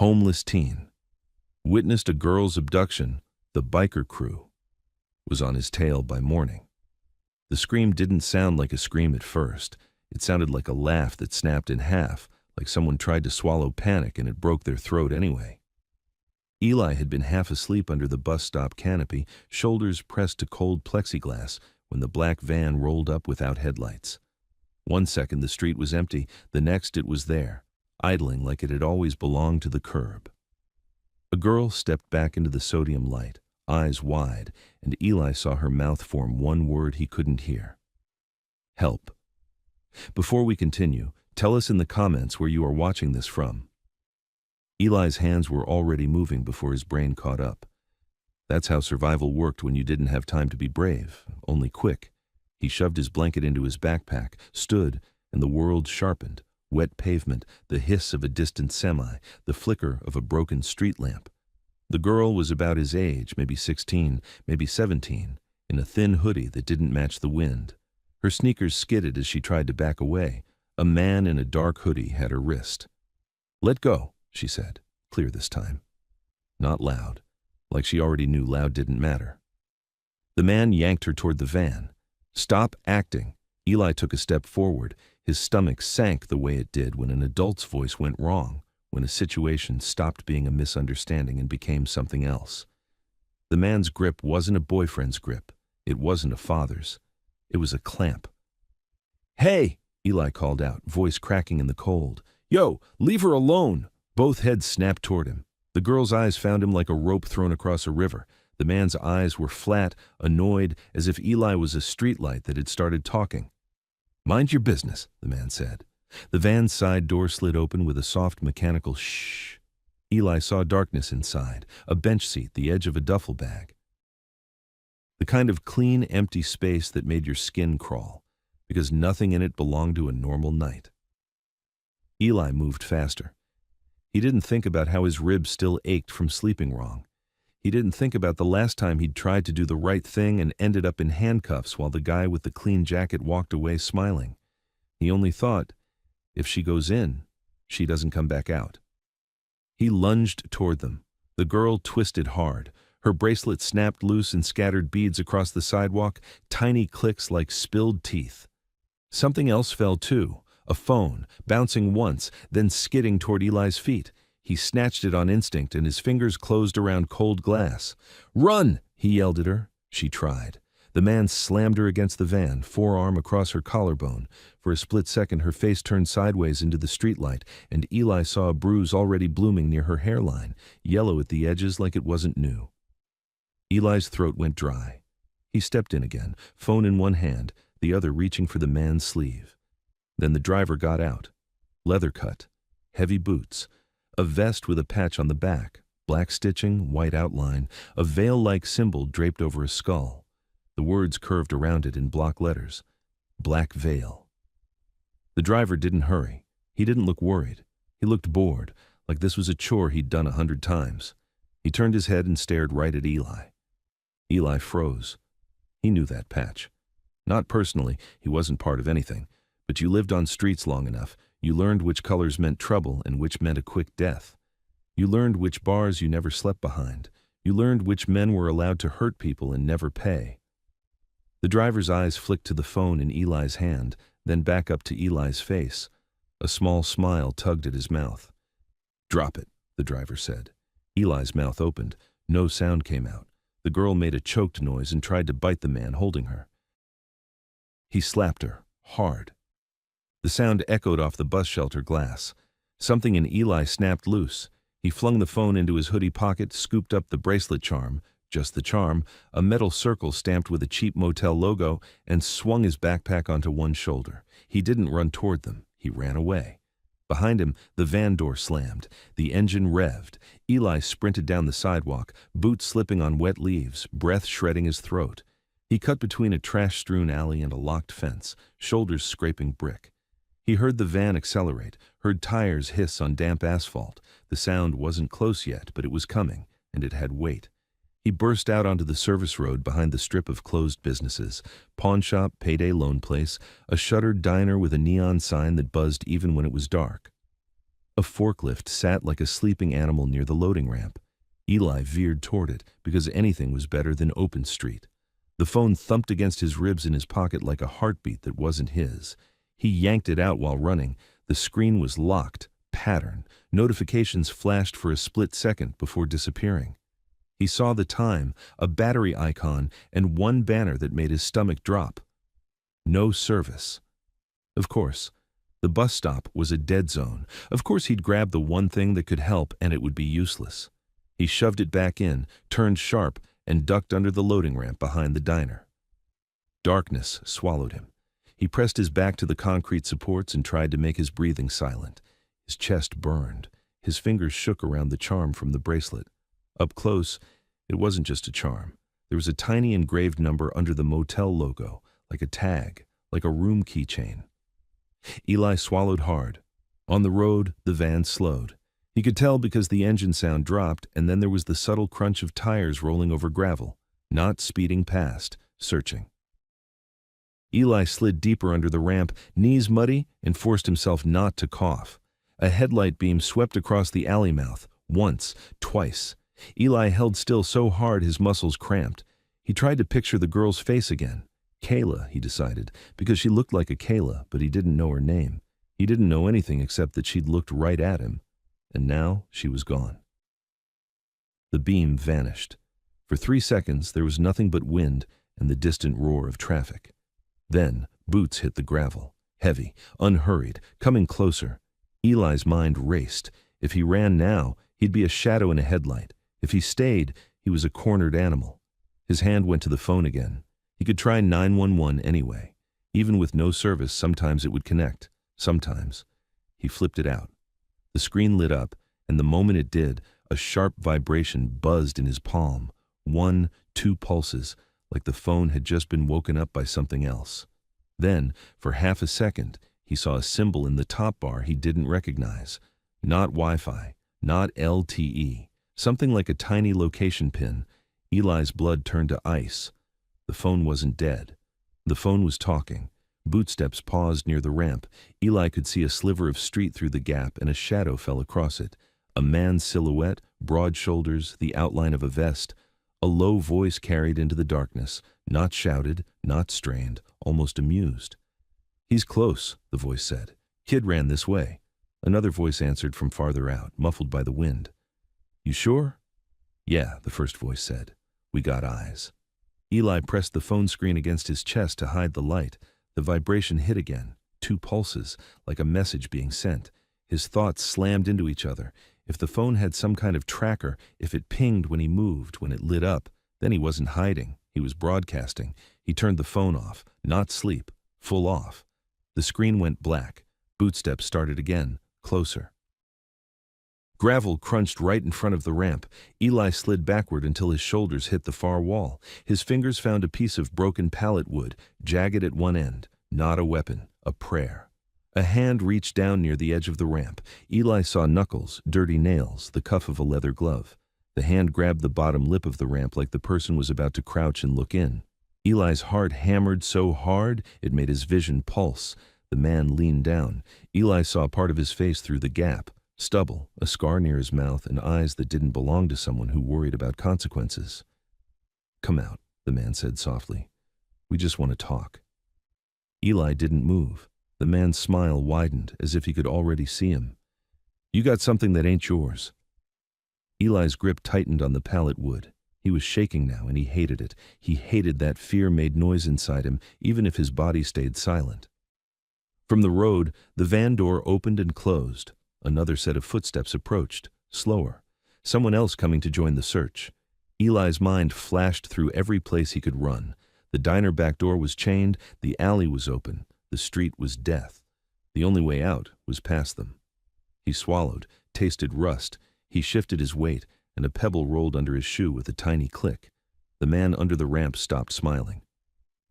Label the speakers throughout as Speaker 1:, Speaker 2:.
Speaker 1: Homeless teen. Witnessed a girl's abduction. The biker crew was on his tail by morning. The scream didn't sound like a scream at first. It sounded like a laugh that snapped in half, like someone tried to swallow panic and it broke their throat anyway. Eli had been half asleep under the bus stop canopy, shoulders pressed to cold plexiglass, when the black van rolled up without headlights. One second the street was empty, the next it was there, idling like it had always belonged to the curb. A girl stepped back into the sodium light, eyes wide, and Eli saw her mouth form one word he couldn't hear. Help. Before we continue, tell us in the comments where you are watching this from. Eli's hands were already moving before his brain caught up. That's how survival worked when you didn't have time to be brave, only quick. He shoved his blanket into his backpack, stood, and the world sharpened. Wet pavement, the hiss of a distant semi, the flicker of a broken street lamp. The girl was about his age, maybe 16, maybe 17, in a thin hoodie that didn't match the wind. Her sneakers skidded as she tried to back away. A man in a dark hoodie had her wrist. "Let go," she said, clear this time. Not loud, like she already knew loud didn't matter. The man yanked her toward the van. "Stop acting." Eli took a step forward. His stomach sank the way it did when an adult's voice went wrong, when a situation stopped being a misunderstanding and became something else. The man's grip wasn't a boyfriend's grip. It wasn't a father's. It was a clamp. "Hey!" Eli called out, voice cracking in the cold. "Yo, leave her alone!" Both heads snapped toward him. The girl's eyes found him like a rope thrown across a river. The man's eyes were flat, annoyed, as if Eli was a streetlight that had started talking. "Mind your business," the man said. The van's side door slid open with a soft mechanical shh. Eli saw darkness inside, a bench seat, the edge of a duffel bag. The kind of clean, empty space that made your skin crawl, because nothing in it belonged to a normal night. Eli moved faster. He didn't think about how his ribs still ached from sleeping wrong. He didn't think about the last time he'd tried to do the right thing and ended up in handcuffs while the guy with the clean jacket walked away smiling. He only thought, if she goes in, she doesn't come back out. He lunged toward them. The girl twisted hard. Her bracelet snapped loose and scattered beads across the sidewalk, tiny clicks like spilled teeth. Something else fell too, a phone, bouncing once, then skidding toward Eli's feet. He snatched it on instinct and his fingers closed around cold glass. "Run!" he yelled at her. She tried. The man slammed her against the van, forearm across her collarbone. For a split second her face turned sideways into the streetlight, and Eli saw a bruise already blooming near her hairline, yellow at the edges like it wasn't new. Eli's throat went dry. He stepped in again, phone in one hand, the other reaching for the man's sleeve. Then the driver got out. Leather cut, heavy boots, a vest with a patch on the back, black stitching, white outline, a veil-like symbol draped over a skull. The words curved around it in block letters. Black Veil. The driver didn't hurry. He didn't look worried. He looked bored, like this was a chore he'd done 100 times. He turned his head and stared right at Eli. Eli froze. He knew that patch. Not personally, he wasn't part of anything, but you lived on streets long enough. You learned which colors meant trouble and which meant a quick death. You learned which bars you never slept behind. You learned which men were allowed to hurt people and never pay. The driver's eyes flicked to the phone in Eli's hand, then back up to Eli's face. A small smile tugged at his mouth. "Drop it," the driver said. Eli's mouth opened. No sound came out. The girl made a choked noise and tried to bite the man holding her. He slapped her, hard. The sound echoed off the bus shelter glass. Something in Eli snapped loose. He flung the phone into his hoodie pocket, scooped up the bracelet charm, just the charm, a metal circle stamped with a cheap motel logo, and swung his backpack onto one shoulder. He didn't run toward them. He ran away. Behind him, the van door slammed. The engine revved. Eli sprinted down the sidewalk, boots slipping on wet leaves, breath shredding his throat. He cut between a trash-strewn alley and a locked fence, shoulders scraping brick. He heard the van accelerate, heard tires hiss on damp asphalt. The sound wasn't close yet, but it was coming, and it had weight. He burst out onto the service road behind the strip of closed businesses. Pawn shop, payday loan place, a shuttered diner with a neon sign that buzzed even when it was dark. A forklift sat like a sleeping animal near the loading ramp. Eli veered toward it because anything was better than open street. The phone thumped against his ribs in his pocket like a heartbeat that wasn't his. He yanked it out while running. The screen was locked, pattern. Notifications flashed for a split second before disappearing. He saw the time, a battery icon, and one banner that made his stomach drop. No service. Of course. The bus stop was a dead zone. Of course he'd grab the one thing that could help and it would be useless. He shoved it back in, turned sharp, and ducked under the loading ramp behind the diner. Darkness swallowed him. He pressed his back to the concrete supports and tried to make his breathing silent. His chest burned. His fingers shook around the charm from the bracelet. Up close, it wasn't just a charm. There was a tiny engraved number under the motel logo, like a tag, like a room keychain. Eli swallowed hard. On the road, the van slowed. He could tell because the engine sound dropped, and then there was the subtle crunch of tires rolling over gravel, not speeding past, searching. Eli slid deeper under the ramp, knees muddy, and forced himself not to cough. A headlight beam swept across the alley mouth, once, twice. Eli held still so hard his muscles cramped. He tried to picture the girl's face again. Kayla, he decided, because she looked like a Kayla, but he didn't know her name. He didn't know anything except that she'd looked right at him. And now she was gone. The beam vanished. For 3 seconds there was nothing but wind and the distant roar of traffic. Then boots hit the gravel, heavy, unhurried, coming closer. Eli's mind raced. If he ran now, he'd be a shadow in a headlight. If he stayed, he was a cornered animal. His hand went to the phone again. He could try 911 anyway. Even with no service, sometimes it would connect. Sometimes. He flipped it out. The screen lit up, and the moment it did, a sharp vibration buzzed in his palm. 1, 2 pulses, like the phone had just been woken up by something else. Then, for half a second, he saw a symbol in the top bar he didn't recognize. Not Wi-Fi, not LTE, something like a tiny location pin. Eli's blood turned to ice. The phone wasn't dead. The phone was talking. Bootsteps paused near the ramp. Eli could see a sliver of street through the gap, and a shadow fell across it. A man's silhouette, broad shoulders, the outline of a vest. A low voice carried into the darkness, not shouted, not strained, almost amused. "He's close," the voice said. "Kid ran this way." Another voice answered from farther out, muffled by the wind. "You sure?" "Yeah," the first voice said. "We got eyes." Eli pressed the phone screen against his chest to hide the light. The vibration hit again, 2 pulses, like a message being sent. His thoughts slammed into each other. If the phone had some kind of tracker, if it pinged when he moved, when it lit up, then he wasn't hiding. He was broadcasting. He turned the phone off, not sleep, full off. The screen went black. Bootsteps started again, closer. Gravel crunched right in front of the ramp. Eli slid backward until his shoulders hit the far wall. His fingers found a piece of broken pallet wood, jagged at one end. Not a weapon, a prayer. A hand reached down near the edge of the ramp. Eli saw knuckles, dirty nails, the cuff of a leather glove. The hand grabbed the bottom lip of the ramp like the person was about to crouch and look in. Eli's heart hammered so hard it made his vision pulse. The man leaned down. Eli saw part of his face through the gap. Stubble, a scar near his mouth, and eyes that didn't belong to someone who worried about consequences. "Come out," the man said softly. "We just want to talk." Eli didn't move. The man's smile widened as if he could already see him. "You got something that ain't yours." Eli's grip tightened on the pallet wood. He was shaking now, and he hated it. He hated that fear made noise inside him, even if his body stayed silent. From the road, the van door opened and closed. Another set of footsteps approached, slower. Someone else coming to join the search. Eli's mind flashed through every place he could run. The diner back door was chained, the alley was open, the street was death. The only way out was past them. He swallowed, tasted rust. He shifted his weight, and a pebble rolled under his shoe with a tiny click. The man under the ramp stopped smiling.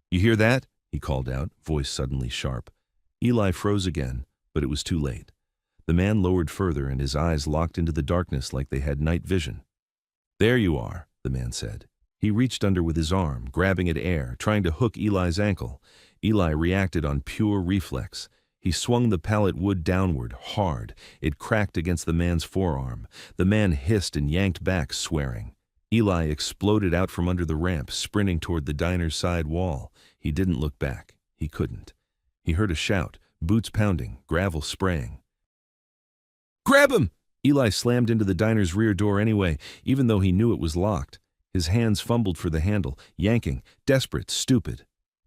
Speaker 1: "You hear that?" he called out, voice suddenly sharp. Eli froze again, but it was too late. The man lowered further, and his eyes locked into the darkness like they had night vision. "There you are," the man said. He reached under with his arm, grabbing at air, trying to hook Eli's ankle. Eli reacted on pure reflex. He swung the pallet wood downward, hard. It cracked against the man's forearm. The man hissed and yanked back, swearing. Eli exploded out from under the ramp, sprinting toward the diner's side wall. He didn't look back. He couldn't. He heard a shout, boots pounding, gravel spraying. "Grab him!" Eli slammed into the diner's rear door anyway, even though he knew it was locked. His hands fumbled for the handle, yanking, desperate, stupid.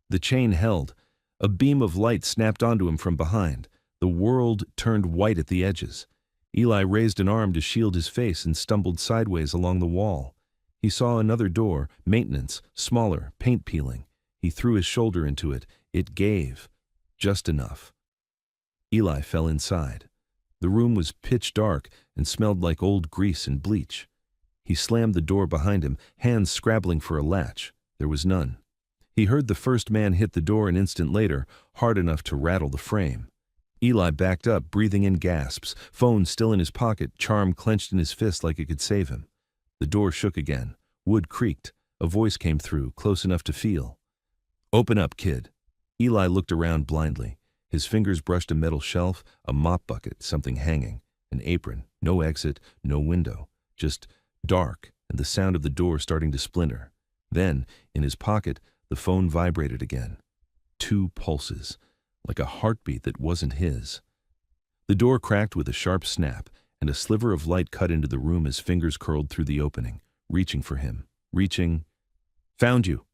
Speaker 1: The chain held. A beam of light snapped onto him from behind. The world turned white at the edges. Eli raised an arm to shield his face and stumbled sideways along the wall. He saw another door, maintenance, smaller, paint peeling. He threw his shoulder into it. It gave. Just enough. Eli fell inside. The room was pitch dark and smelled like old grease and bleach. He slammed the door behind him, hands scrabbling for a latch. There was none. He heard the first man hit the door an instant later, hard enough to rattle the frame. Eli backed up, breathing in gasps, phone still in his pocket, charm clenched in his fist like it could save him. The door shook again. Wood creaked. A voice came through, close enough to feel. "Open up, kid." Eli looked around blindly. His fingers brushed a metal shelf, a mop bucket, something hanging, an apron, no exit, no window, just dark and the sound of the door starting to splinter. Then, in his pocket, the phone vibrated again. 2 pulses, like a heartbeat that wasn't his. The door cracked with a sharp snap, and a sliver of light cut into the room as fingers curled through the opening, reaching for him, reaching. "Found you."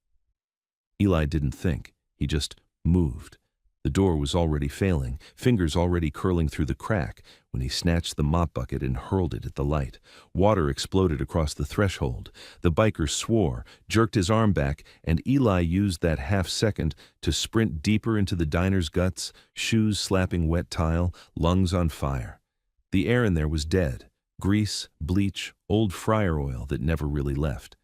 Speaker 1: Eli didn't think. He just moved. The door was already failing, fingers already curling through the crack, when he snatched the mop bucket and hurled it at the light. Water exploded across the threshold. The biker swore, jerked his arm back, and Eli used that half-second to sprint deeper into the diner's guts, shoes slapping wet tile, lungs on fire. The air in there was dead. Grease, bleach, old fryer oil that never really left.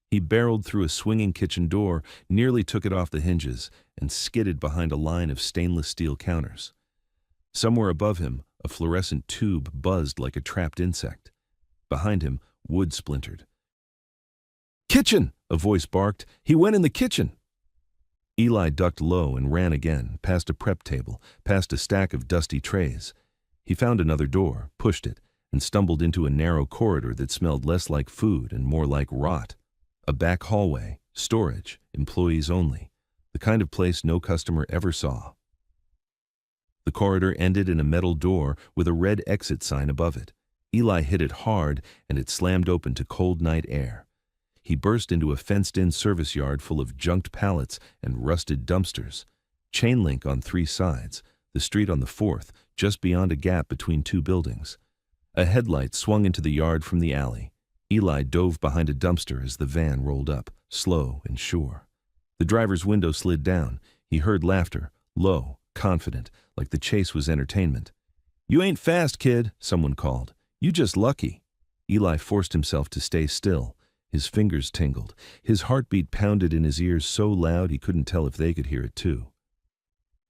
Speaker 1: He barreled through a swinging kitchen door, nearly took it off the hinges, and skidded behind a line of stainless steel counters. Somewhere above him, a fluorescent tube buzzed like a trapped insect. Behind him, wood splintered. "Kitchen!" a voice barked. "He went in the kitchen!" Eli ducked low and ran again, past a prep table, past a stack of dusty trays. He found another door, pushed it, and stumbled into a narrow corridor that smelled less like food and more like rot. A back hallway, storage, employees only, the kind of place no customer ever saw. The corridor ended in a metal door with a red exit sign above it. Eli hit it hard, and it slammed open to cold night air. He burst into a fenced-in service yard full of junked pallets and rusted dumpsters. Chain link on 3 sides, the street on the 4th, just beyond a gap between 2 buildings. A headlight swung into the yard from the alley. Eli dove behind a dumpster as the van rolled up, slow and sure. The driver's window slid down. He heard laughter, low, confident, like the chase was entertainment. "You ain't fast, kid," someone called. "You just lucky." Eli forced himself to stay still. His fingers tingled. His heartbeat pounded in his ears so loud he couldn't tell if they could hear it too.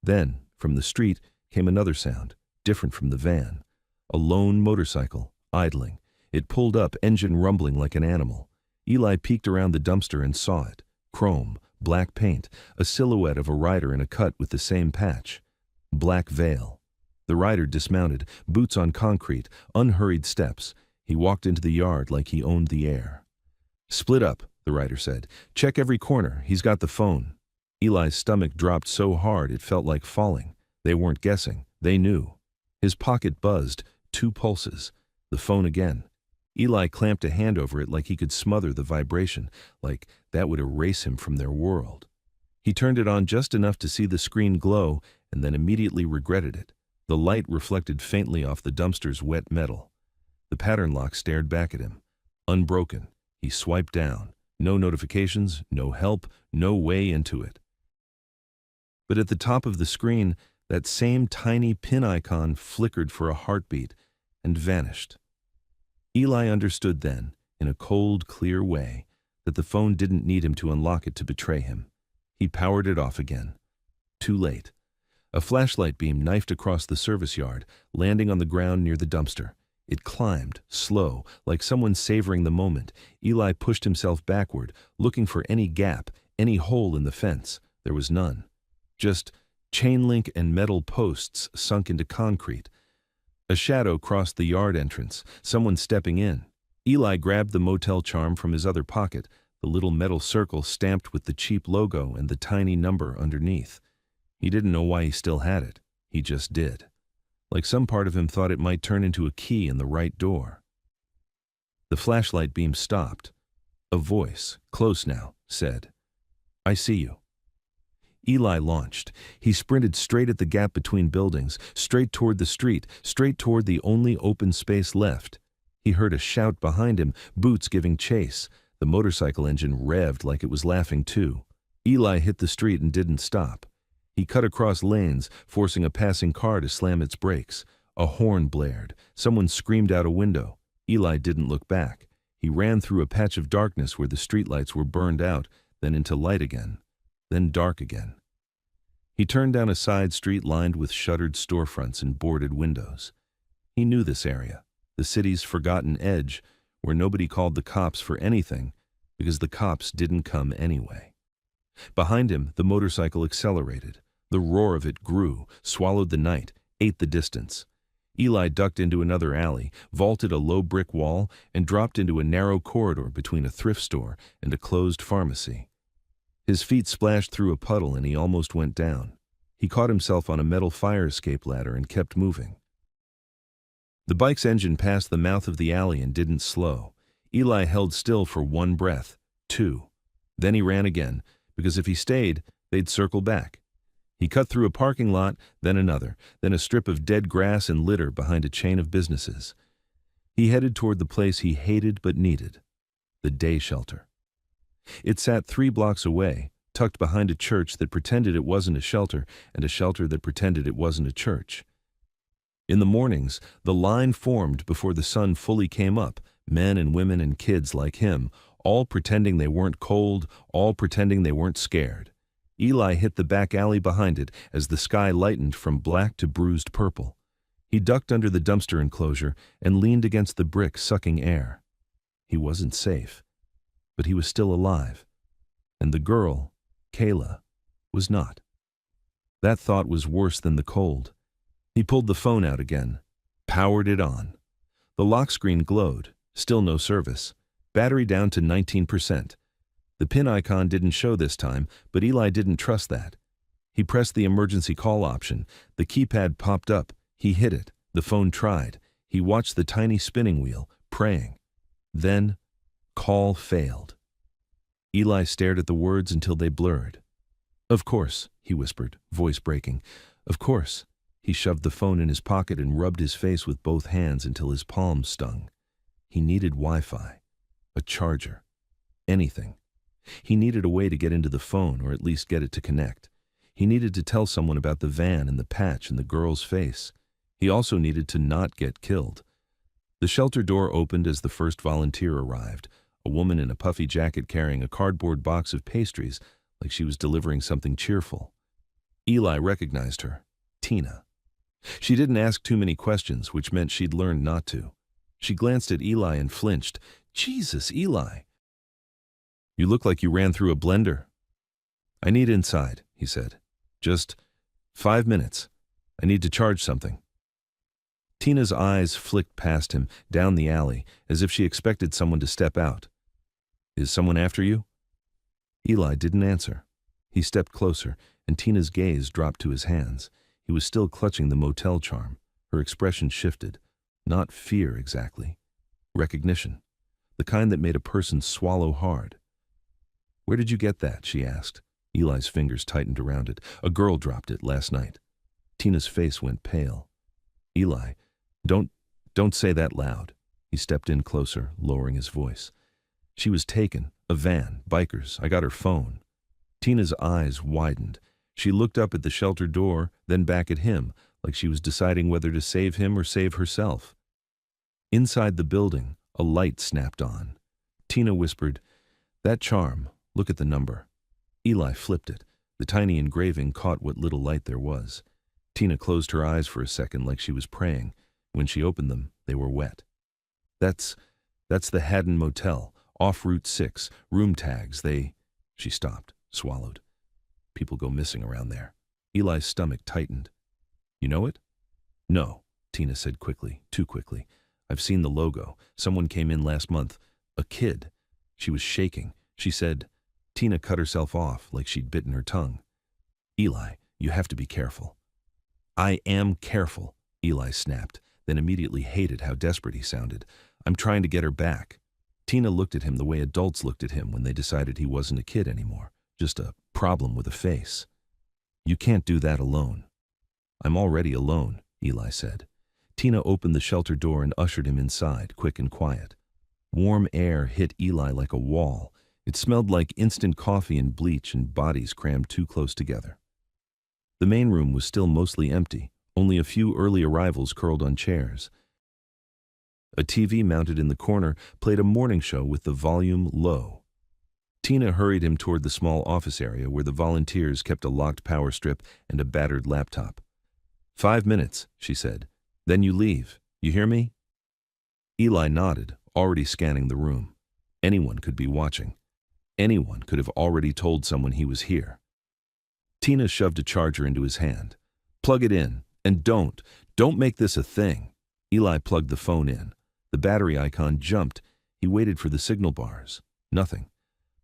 Speaker 1: Then, from the street, came another sound, different from the van. A lone motorcycle, idling. It pulled up, engine rumbling like an animal. Eli peeked around the dumpster and saw it. Chrome, black paint, a silhouette of a rider in a cut with the same patch. Black veil. The rider dismounted, boots on concrete, unhurried steps. He walked into the yard like he owned the air. "Split up," the rider said. "Check every corner. He's got the phone." Eli's stomach dropped so hard it felt like falling. They weren't guessing. They knew. His pocket buzzed. 2 pulses. The phone again. Eli clamped a hand over it like he could smother the vibration, like that would erase him from their world. He turned it on just enough to see the screen glow and then immediately regretted it. The light reflected faintly off the dumpster's wet metal. The pattern lock stared back at him. Unbroken, he swiped down. No notifications, no help, no way into it. But at the top of the screen, that same tiny pin icon flickered for a heartbeat and vanished. Eli understood then, in a cold, clear way, that the phone didn't need him to unlock it to betray him. He powered it off again. Too late. A flashlight beam knifed across the service yard, landing on the ground near the dumpster. It climbed, slow, like someone savoring the moment. Eli pushed himself backward, looking for any gap, any hole in the fence. There was none. Just Chain link and metal posts sunk into concrete. A shadow crossed the yard entrance, someone stepping in. Eli grabbed the motel charm from his other pocket, the little metal circle stamped with the cheap logo and the tiny number underneath. He didn't know why he still had it. He just did. Like some part of him thought it might turn into a key in the right door. The flashlight beam stopped. A voice, close now, said, "I see you." Eli launched. He sprinted straight at the gap between buildings, straight toward the street, straight toward the only open space left. He heard a shout behind him, boots giving chase. The motorcycle engine revved like it was laughing too. Eli hit the street and didn't stop. He cut across lanes, forcing a passing car to slam its brakes. A horn blared. Someone screamed out a window. Eli didn't look back. He ran through a patch of darkness where the streetlights were burned out, then into light again, then dark again. He turned down a side street lined with shuttered storefronts and boarded windows. He knew this area, the city's forgotten edge, where nobody called the cops for anything because the cops didn't come anyway. Behind him, the motorcycle accelerated. The roar of it grew, swallowed the night, ate the distance. Eli ducked into another alley, vaulted a low brick wall, and dropped into a narrow corridor between a thrift store and a closed pharmacy. His feet splashed through a puddle and he almost went down. He caught himself on a metal fire escape ladder and kept moving. The bike's engine passed the mouth of the alley and didn't slow. Eli held still for one breath, two. Then he ran again, because if he stayed, they'd circle back. He cut through a parking lot, then another, then a strip of dead grass and litter behind a chain of businesses. He headed toward the place he hated but needed, the day shelter. It sat 3 blocks away, tucked behind a church that pretended it wasn't a shelter and a shelter that pretended it wasn't a church. In the mornings, the line formed before the sun fully came up, men and women and kids like him, all pretending they weren't cold, all pretending they weren't scared. Eli hit the back alley behind it as the sky lightened from black to bruised purple. He ducked under the dumpster enclosure and leaned against the brick, sucking air. He wasn't safe, but he was still alive. And the girl, Kayla, was not. That thought was worse than the cold. He pulled the phone out again, powered it on. The lock screen glowed, still no service. Battery down to 19%. The pin icon didn't show this time, but Eli didn't trust that. He pressed the emergency call option. The keypad popped up. He hit it. The phone tried. He watched the tiny spinning wheel, praying. Then, call failed. Eli stared at the words until they blurred. "Of course," he whispered, voice breaking. "Of course." He shoved the phone in his pocket and rubbed his face with both hands until his palms stung. He needed Wi-Fi, a charger, anything. He needed a way to get into the phone, or at least get it to connect. He needed to tell someone about the van and the patch and the girl's face. He also needed to not get killed. The shelter door opened as the first volunteer arrived, a woman in a puffy jacket carrying a cardboard box of pastries like she was delivering something cheerful. Eli recognized her, Tina. She didn't ask too many questions, which meant she'd learned not to. She glanced at Eli and flinched. "Jesus, Eli. You look like you ran through a blender." "I need inside," he said. "Just 5 minutes. I need to charge something." Tina's eyes flicked past him, down the alley, as if she expected someone to step out. "Is someone after you?" Eli didn't answer. He stepped closer, and Tina's gaze dropped to his hands. He was still clutching the motel charm. Her expression shifted. Not fear exactly. Recognition. The kind that made a person swallow hard. "Where did you get that?" she asked. Eli's fingers tightened around it. "A girl dropped it last night." Tina's face went pale. "Eli, don't say that loud." He stepped in closer, lowering his voice. "She was taken. A van. Bikers. I got her phone." Tina's eyes widened. She looked up at the shelter door, then back at him, like she was deciding whether to save him or save herself. Inside the building, a light snapped on. Tina whispered, "That charm, look at the number." Eli flipped it. The tiny engraving caught what little light there was. Tina closed her eyes for a second like she was praying. When she opened them, they were wet. That's the Haddon Motel, off Route 6, room tags, She stopped, swallowed. "People go missing around there." Eli's stomach tightened. You know it? No, Tina said quickly, too quickly. I've seen the logo. Someone came in last month. A kid. She was shaking. She said, Tina cut herself off like she'd bitten her tongue. Eli, you have to be careful. I am careful, Eli snapped, then immediately hated how desperate he sounded. I'm trying to get her back. Tina looked at him the way adults looked at him when they decided he wasn't a kid anymore, just a problem with a face. You can't do that alone. I'm already alone, Eli said. Tina opened the shelter door and ushered him inside, quick and quiet. Warm air hit Eli like a wall. It smelled like instant coffee and bleach and bodies crammed too close together. The main room was still mostly empty, only a few early arrivals curled on chairs. A TV mounted in the corner played a morning show with the volume low. Tina hurried him toward the small office area where the volunteers kept a locked power strip and a battered laptop. 5 minutes, she said. Then you leave. You hear me? Eli nodded, already scanning the room. Anyone could be watching. Anyone could have already told someone he was here. Tina shoved a charger into his hand. Plug it in, and don't make this a thing. Eli plugged the phone in. The battery icon jumped. He waited for the signal bars. Nothing.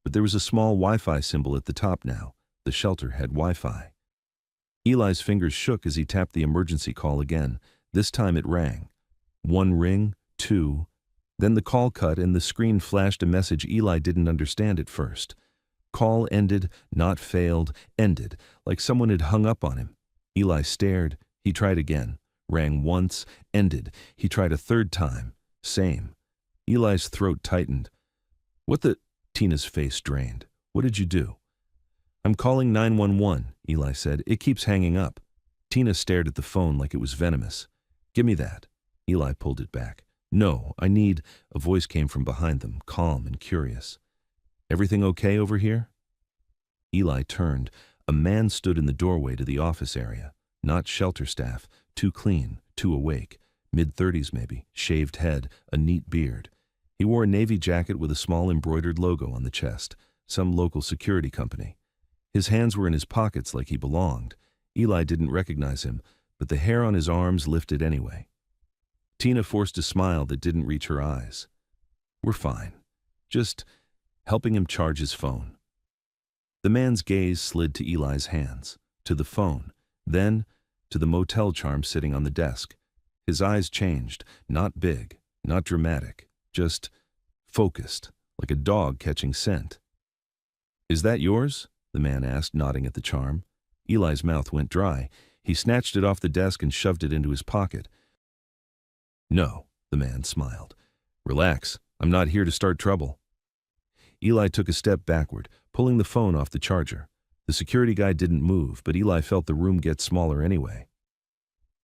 Speaker 1: But there was a small Wi-Fi symbol at the top now. The shelter had Wi-Fi. Eli's fingers shook as he tapped the emergency call again. This time it rang. 1 ring, 2. Then the call cut and the screen flashed a message Eli didn't understand at first. Call ended, not failed, ended, like someone had hung up on him. Eli stared. He tried again. Rang once, ended. He tried a third time. Same. Eli's throat tightened. What the? Tina's face drained. What did you do? I'm calling 911, Eli said. It keeps hanging up. Tina stared at the phone like it was venomous. Give me that. Eli pulled it back. No, I need... A voice came from behind them, calm and curious. Everything okay over here? Eli turned. A man stood in the doorway to the office area. Not shelter staff. Too clean, too awake. Mid-30s maybe, shaved head, a neat beard. He wore a navy jacket with a small embroidered logo on the chest. Some local security company. His hands were in his pockets like he belonged. Eli didn't recognize him, but the hair on his arms lifted anyway. Tina forced a smile that didn't reach her eyes. We're fine. Just helping him charge his phone. The man's gaze slid to Eli's hands, to the phone, then to the motel charm sitting on the desk. His eyes changed, not big, not dramatic, just focused, like a dog catching scent. Is that yours? The man asked, nodding at the charm. Eli's mouth went dry. He snatched it off the desk and shoved it into his pocket. No, the man smiled. Relax, I'm not here to start trouble. Eli took a step backward, pulling the phone off the charger. The security guy didn't move, but Eli felt the room get smaller anyway.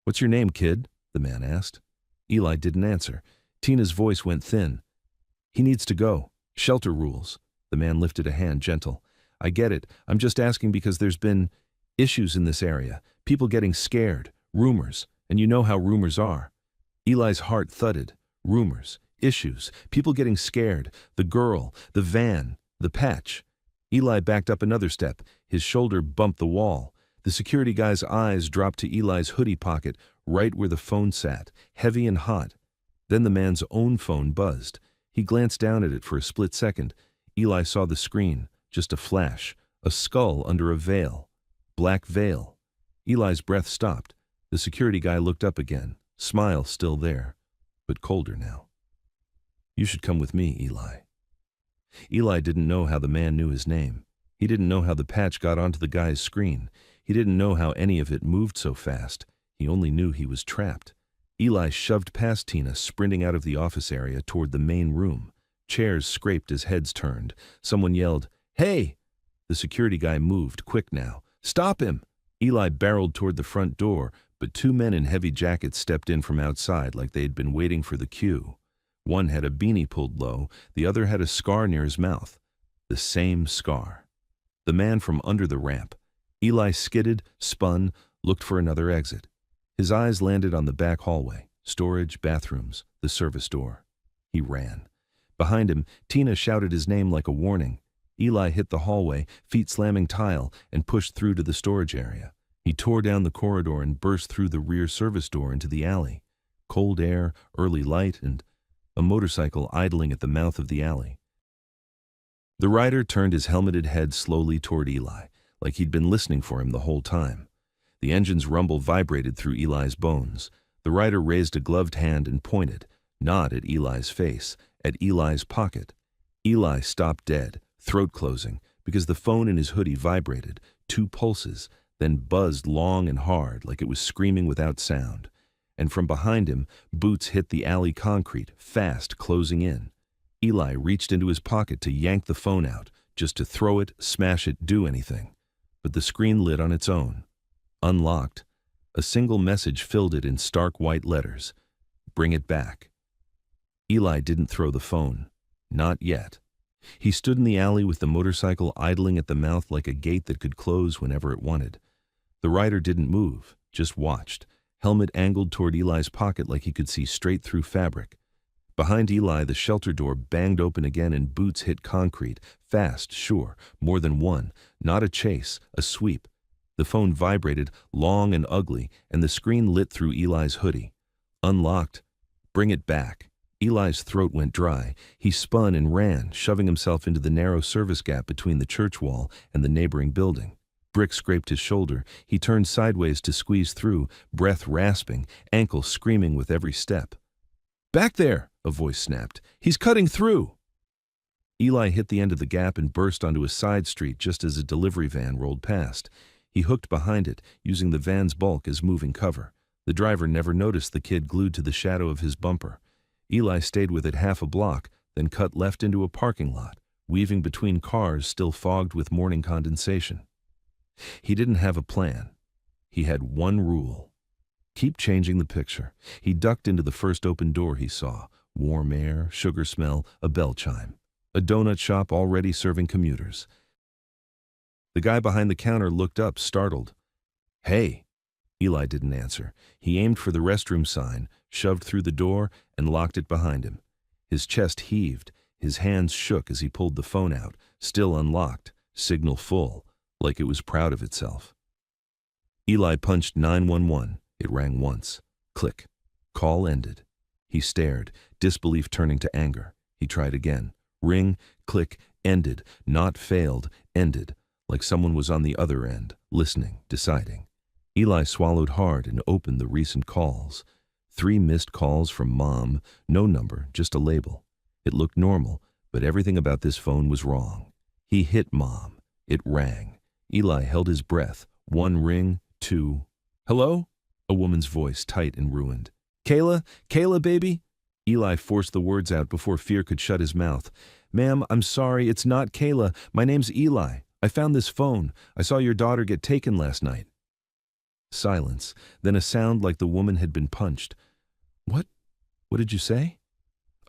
Speaker 1: What's your name, kid? The man asked. Eli didn't answer. Tina's voice went thin. He needs to go. Shelter rules. The man lifted a hand, gentle. I get it. I'm just asking because there's been issues in this area. People getting scared. Rumors. And you know how rumors are. Eli's heart thudded. Rumors. Issues. People getting scared. The girl. The van. The patch. Eli backed up another step. His shoulder bumped the wall. The security guy's eyes dropped to Eli's hoodie pocket, right where the phone sat, heavy and hot. Then the man's own phone buzzed. He glanced down at it for a split second. Eli saw the screen, just a flash, a skull under a veil. Black veil. Eli's breath stopped. The security guy looked up again, smile still there, but colder now. You should come with me, Eli. Eli didn't know how the man knew his name. He didn't know how the patch got onto the guy's screen. He didn't know how any of it moved so fast. He only knew he was trapped. Eli shoved past Tina, sprinting out of the office area toward the main room. Chairs scraped as heads turned. Someone yelled, "Hey!" The security guy moved, quick now. "Stop him!" Eli barreled toward the front door, but 2 men in heavy jackets stepped in from outside like they had been waiting for the cue. One had a beanie pulled low, the other had a scar near his mouth. The same scar. The man from under the ramp. Eli skidded, spun, looked for another exit. His eyes landed on the back hallway, storage, bathrooms, the service door. He ran. Behind him, Tina shouted his name like a warning. Eli hit the hallway, feet slamming tile, and pushed through to the storage area. He tore down the corridor and burst through the rear service door into the alley. Cold air, early light, and a motorcycle idling at the mouth of the alley. The rider turned his helmeted head slowly toward Eli, like he'd been listening for him the whole time. The engine's rumble vibrated through Eli's bones. The rider raised a gloved hand and pointed, not at Eli's face, at Eli's pocket. Eli stopped dead, throat closing, because the phone in his hoodie vibrated, 2 pulses, then buzzed long and hard like it was screaming without sound. And from behind him, boots hit the alley concrete, fast, closing in. Eli reached into his pocket to yank the phone out, just to throw it, smash it, do anything. But the screen lit on its own. Unlocked. A single message filled it in stark white letters. Bring it back. Eli didn't throw the phone. Not yet. He stood in the alley with the motorcycle idling at the mouth like a gate that could close whenever it wanted. The rider didn't move, just watched, helmet angled toward Eli's pocket like he could see straight through fabric. Behind Eli, the shelter door banged open again and boots hit concrete. Fast, sure, more than one. Not a chase, a sweep. The phone vibrated, long and ugly, and the screen lit through Eli's hoodie. Unlocked. Bring it back. Eli's throat went dry. He spun and ran, shoving himself into the narrow service gap between the church wall and the neighboring building. Brick scraped his shoulder. He turned sideways to squeeze through, breath rasping, ankle screaming with every step. "Back there!" a voice snapped. "He's cutting through!" Eli hit the end of the gap and burst onto a side street just as a delivery van rolled past. He hooked behind it, using the van's bulk as moving cover. The driver never noticed the kid glued to the shadow of his bumper. Eli stayed with it half a block, then cut left into a parking lot, weaving between cars still fogged with morning condensation. He didn't have a plan. He had one rule. Keep changing the picture. He ducked into the first open door he saw. Warm air, sugar smell, a bell chime. A donut shop already serving commuters. The guy behind the counter looked up, startled. "Hey!" Eli didn't answer. He aimed for the restroom sign, shoved through the door, and locked it behind him. His chest heaved. His hands shook as he pulled the phone out, still unlocked, signal full, like it was proud of itself. Eli punched 911. It rang once. Click. Call ended. He stared, disbelief turning to anger. He tried again. Ring, click, ended. Not failed, ended. Like someone was on the other end, listening, deciding. Eli swallowed hard and opened the recent calls. 3 missed calls from Mom, no number, just a label. It looked normal, but everything about this phone was wrong. He hit Mom. It rang. Eli held his breath. 1 ring, 2. "Hello?" A woman's voice, tight and ruined. "Kayla? Kayla, baby?" Eli forced the words out before fear could shut his mouth. "Ma'am, I'm sorry, it's not Kayla. My name's Eli. I found this phone. I saw your daughter get taken last night." Silence, then a sound like the woman had been punched. What did you say?"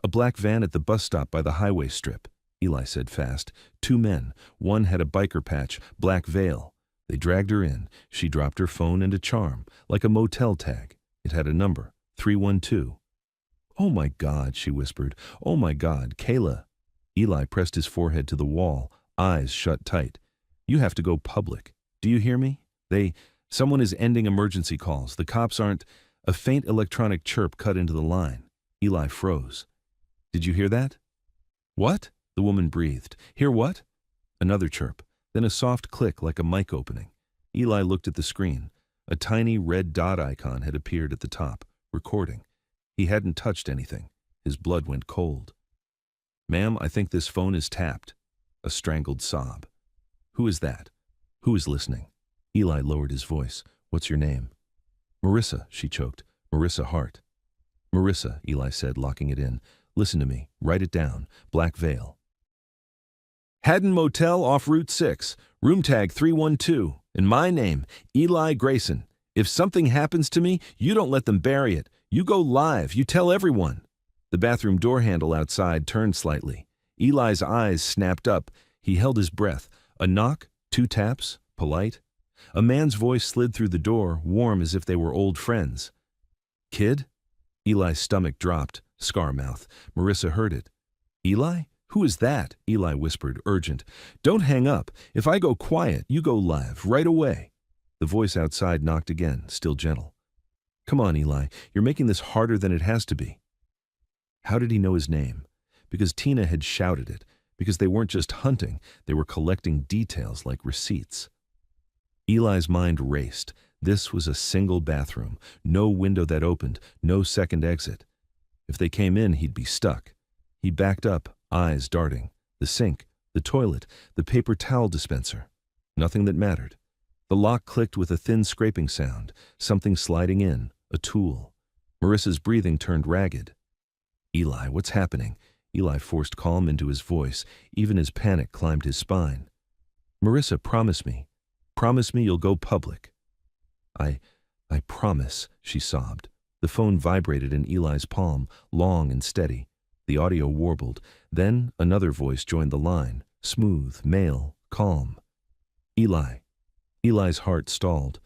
Speaker 1: "A black van at the bus stop by the highway strip," Eli said fast. 2 men. One had a biker patch, black veil. They dragged her in. She dropped her phone and a charm, like a motel tag. It had a number, 312. "Oh my God," she whispered. "Oh my God, Kayla." Eli pressed his forehead to the wall, eyes shut tight. "You have to go public. Do you hear me? Someone is ending emergency calls. The cops aren't." A faint electronic chirp cut into the line. Eli froze. "Did you hear that?" "What?" the woman breathed. "Hear what?" Another chirp, then a soft click like a mic opening. Eli looked at the screen. A tiny red dot icon had appeared at the top, recording. He hadn't touched anything. His blood went cold. "Ma'am, I think this phone is tapped." A strangled sob. "Who is that? Who is listening?" Eli lowered his voice. "What's your name?" "Marissa," she choked. "Marissa Hart." "Marissa," Eli said, locking it in. "Listen to me. Write it down. Black Veil. Haddon Motel off Route 6. Room tag 312. And my name, Eli Grayson. If something happens to me, you don't let them bury it. You go live. You tell everyone." The bathroom door handle outside turned slightly. Eli's eyes snapped up. He held his breath. A knock, 2 taps, polite. A man's voice slid through the door, warm as if they were old friends. "Kid?" Eli's stomach dropped, scar mouth. Marissa heard it. "Eli? Who is that?" Eli whispered, urgent. "Don't hang up. If I go quiet, you go live, right away." The voice outside knocked again, still gentle. Come on, Eli, you're making this harder than it has to be. How did he know his name? Because Tina had shouted it. Because they weren't just hunting, they were collecting details like receipts. Eli's mind raced. This was a single bathroom, no window that opened, no second exit. If they came in, he'd be stuck. He backed up, eyes darting. The sink, the toilet, the paper towel dispenser. Nothing that mattered. The lock clicked with a thin scraping sound, something sliding in, a tool. Marissa's breathing turned ragged. Eli, what's happening? Eli forced calm into his voice. Even his panic climbed his spine. Marissa, promise me. Promise me you'll go public. I promise, she sobbed. The phone vibrated in Eli's palm, long and steady. The audio warbled. Then another voice joined the line, smooth, male, calm. Eli. Eli's heart stalled.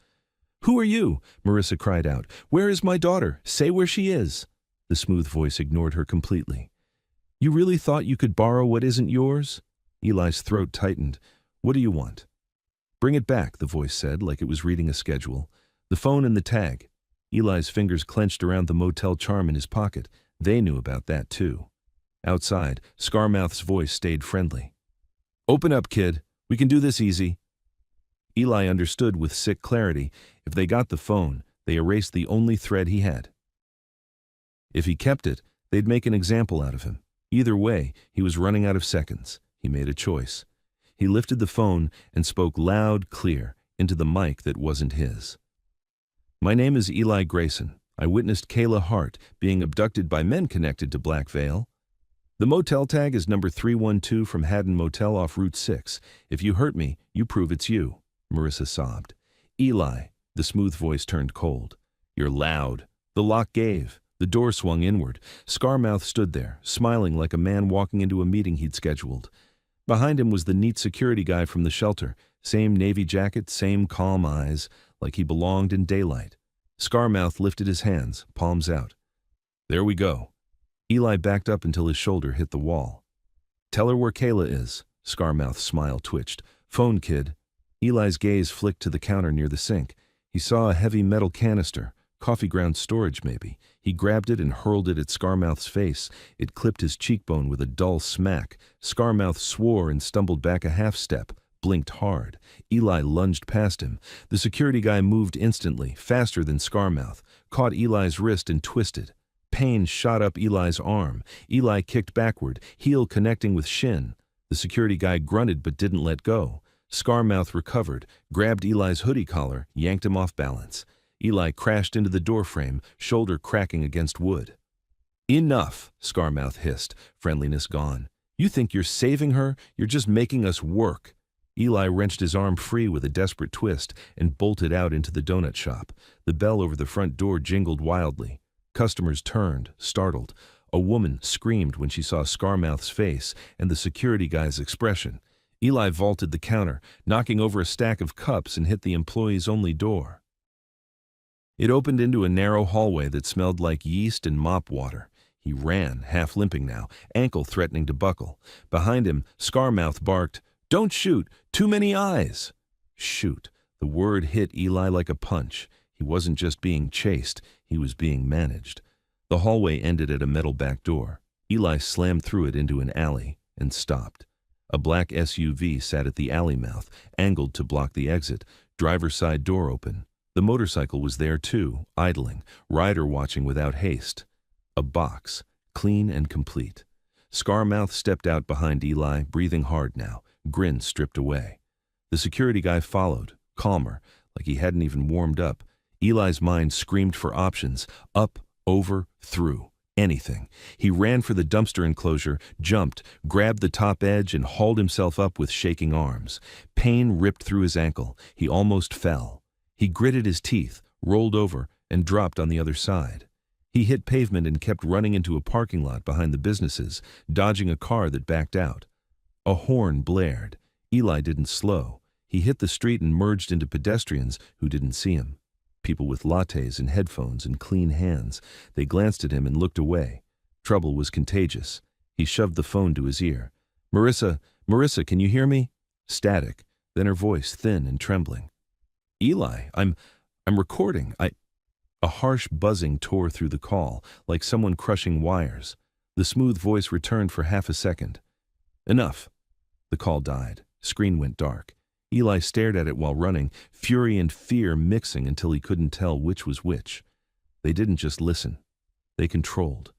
Speaker 1: Who are you? Marissa cried out. Where is my daughter? Say where she is. The smooth voice ignored her completely. You really thought you could borrow what isn't yours? Eli's throat tightened. What do you want? Bring it back, the voice said, like it was reading a schedule. The phone and the tag. Eli's fingers clenched around the motel charm in his pocket. They knew about that, too. Outside, Scarmouth's voice stayed friendly. Open up, kid. We can do this easy. Eli understood with sick clarity. If they got the phone, they erased the only thread he had. If he kept it, they'd make an example out of him. Either way, he was running out of seconds. He made a choice. He lifted the phone and spoke loud, clear, into the mic that wasn't his. My name is Eli Grayson. I witnessed Kayla Hart being abducted by men connected to Black Veil. The motel tag is number 312 from Haddon Motel off Route 6. If you hurt me, you prove it's you. Marissa sobbed. Eli, the smooth voice turned cold. You're loud. The lock gave. The door swung inward. Scarmouth stood there, smiling like a man walking into a meeting he'd scheduled. Behind him was the neat security guy from the shelter. Same navy jacket, same calm eyes, like he belonged in daylight. Scarmouth lifted his hands, palms out. There we go. Eli backed up until his shoulder hit the wall. Tell her where Kayla is. Scarmouth's smile twitched. Phone, kid. Eli's gaze flicked to the counter near the sink. He saw a heavy metal canister, coffee ground storage maybe. He grabbed it and hurled it at Scarmouth's face. It clipped his cheekbone with a dull smack. Scarmouth swore and stumbled back a half step, blinked hard. Eli lunged past him. The security guy moved instantly, faster than Scarmouth, caught Eli's wrist and twisted. Pain shot up Eli's arm. Eli kicked backward, heel connecting with shin. The security guy grunted but didn't let go. Scarmouth recovered, grabbed Eli's hoodie collar, yanked him off balance. Eli crashed into the doorframe, shoulder cracking against wood. Enough, Scarmouth hissed, friendliness gone. You think you're saving her? You're just making us work. Eli wrenched his arm free with a desperate twist and bolted out into the donut shop. The bell over the front door jingled wildly. Customers turned, startled. A woman screamed when she saw Scarmouth's face and the security guy's expression. Eli vaulted the counter, knocking over a stack of cups and hit the employees' only door. It opened into a narrow hallway that smelled like yeast and mop water. He ran, half limping now, ankle threatening to buckle. Behind him, Scarmouth barked, "Don't shoot! Too many eyes!" Shoot. The word hit Eli like a punch. He wasn't just being chased, he was being managed. The hallway ended at a metal back door. Eli slammed through it into an alley and stopped. A black SUV sat at the alley mouth, angled to block the exit, driver's side door open. The motorcycle was there too, idling, rider watching without haste. A box, clean and complete. Scarmouth stepped out behind Eli, breathing hard now, grin stripped away. The security guy followed, calmer, like he hadn't even warmed up. Eli's mind screamed for options, up, over, through, anything. He ran for the dumpster enclosure, jumped, grabbed the top edge and hauled himself up with shaking arms. Pain ripped through his ankle. He almost fell. He gritted his teeth, rolled over, and dropped on the other side. He hit pavement and kept running into a parking lot behind the businesses, dodging a car that backed out. A horn blared. Eli didn't slow. He hit the street and merged into pedestrians who didn't see him. People with lattes and headphones and clean hands. They glanced at him and looked away. Trouble was contagious. He shoved the phone to his ear. Marissa, can you hear me?" Static, then her voice thin and trembling. Eli, I'm recording. A harsh buzzing tore through the call, like someone crushing wires. The smooth voice returned for half a second. Enough. The call died. Screen went dark. Eli stared at it while running, fury and fear mixing until he couldn't tell which was which. They didn't just listen. They controlled.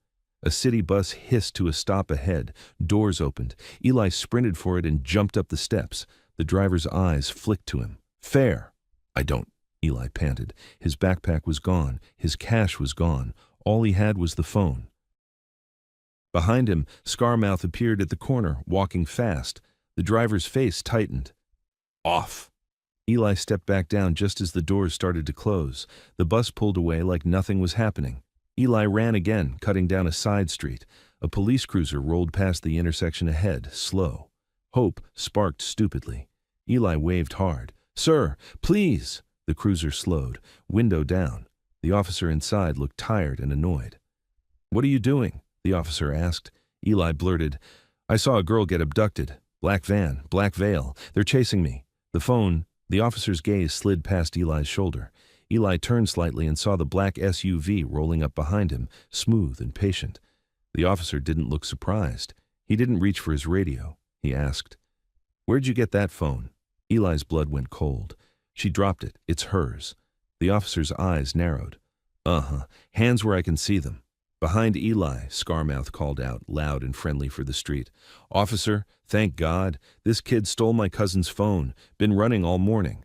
Speaker 1: A city bus hissed to a stop ahead. Doors opened. Eli sprinted for it and jumped up the steps. The driver's eyes flicked to him. Fare. I don't. Eli panted. His backpack was gone. His cash was gone. All he had was the phone. Behind him, Scarmouth appeared at the corner, walking fast. The driver's face tightened. Off. Eli stepped back down just as the doors started to close. The bus pulled away like nothing was happening. Eli ran again, cutting down a side street. A police cruiser rolled past the intersection ahead, slow. Hope sparked stupidly. Eli waved hard. Sir, please! The cruiser slowed, window down. The officer inside looked tired and annoyed. What are you doing? The officer asked. Eli blurted, I saw a girl get abducted. Black van, black veil. They're chasing me. The phone. The officer's gaze slid past Eli's shoulder. Eli turned slightly and saw the black SUV rolling up behind him, smooth and patient. The officer didn't look surprised. He didn't reach for his radio. He asked, Where'd you get that phone? Eli's blood went cold. She dropped it. It's hers. The officer's eyes narrowed. Uh-huh. Hands where I can see them. Behind Eli, Scarmouth called out, loud and friendly for the street. Officer, thank God. This kid stole my cousin's phone. Been running all morning.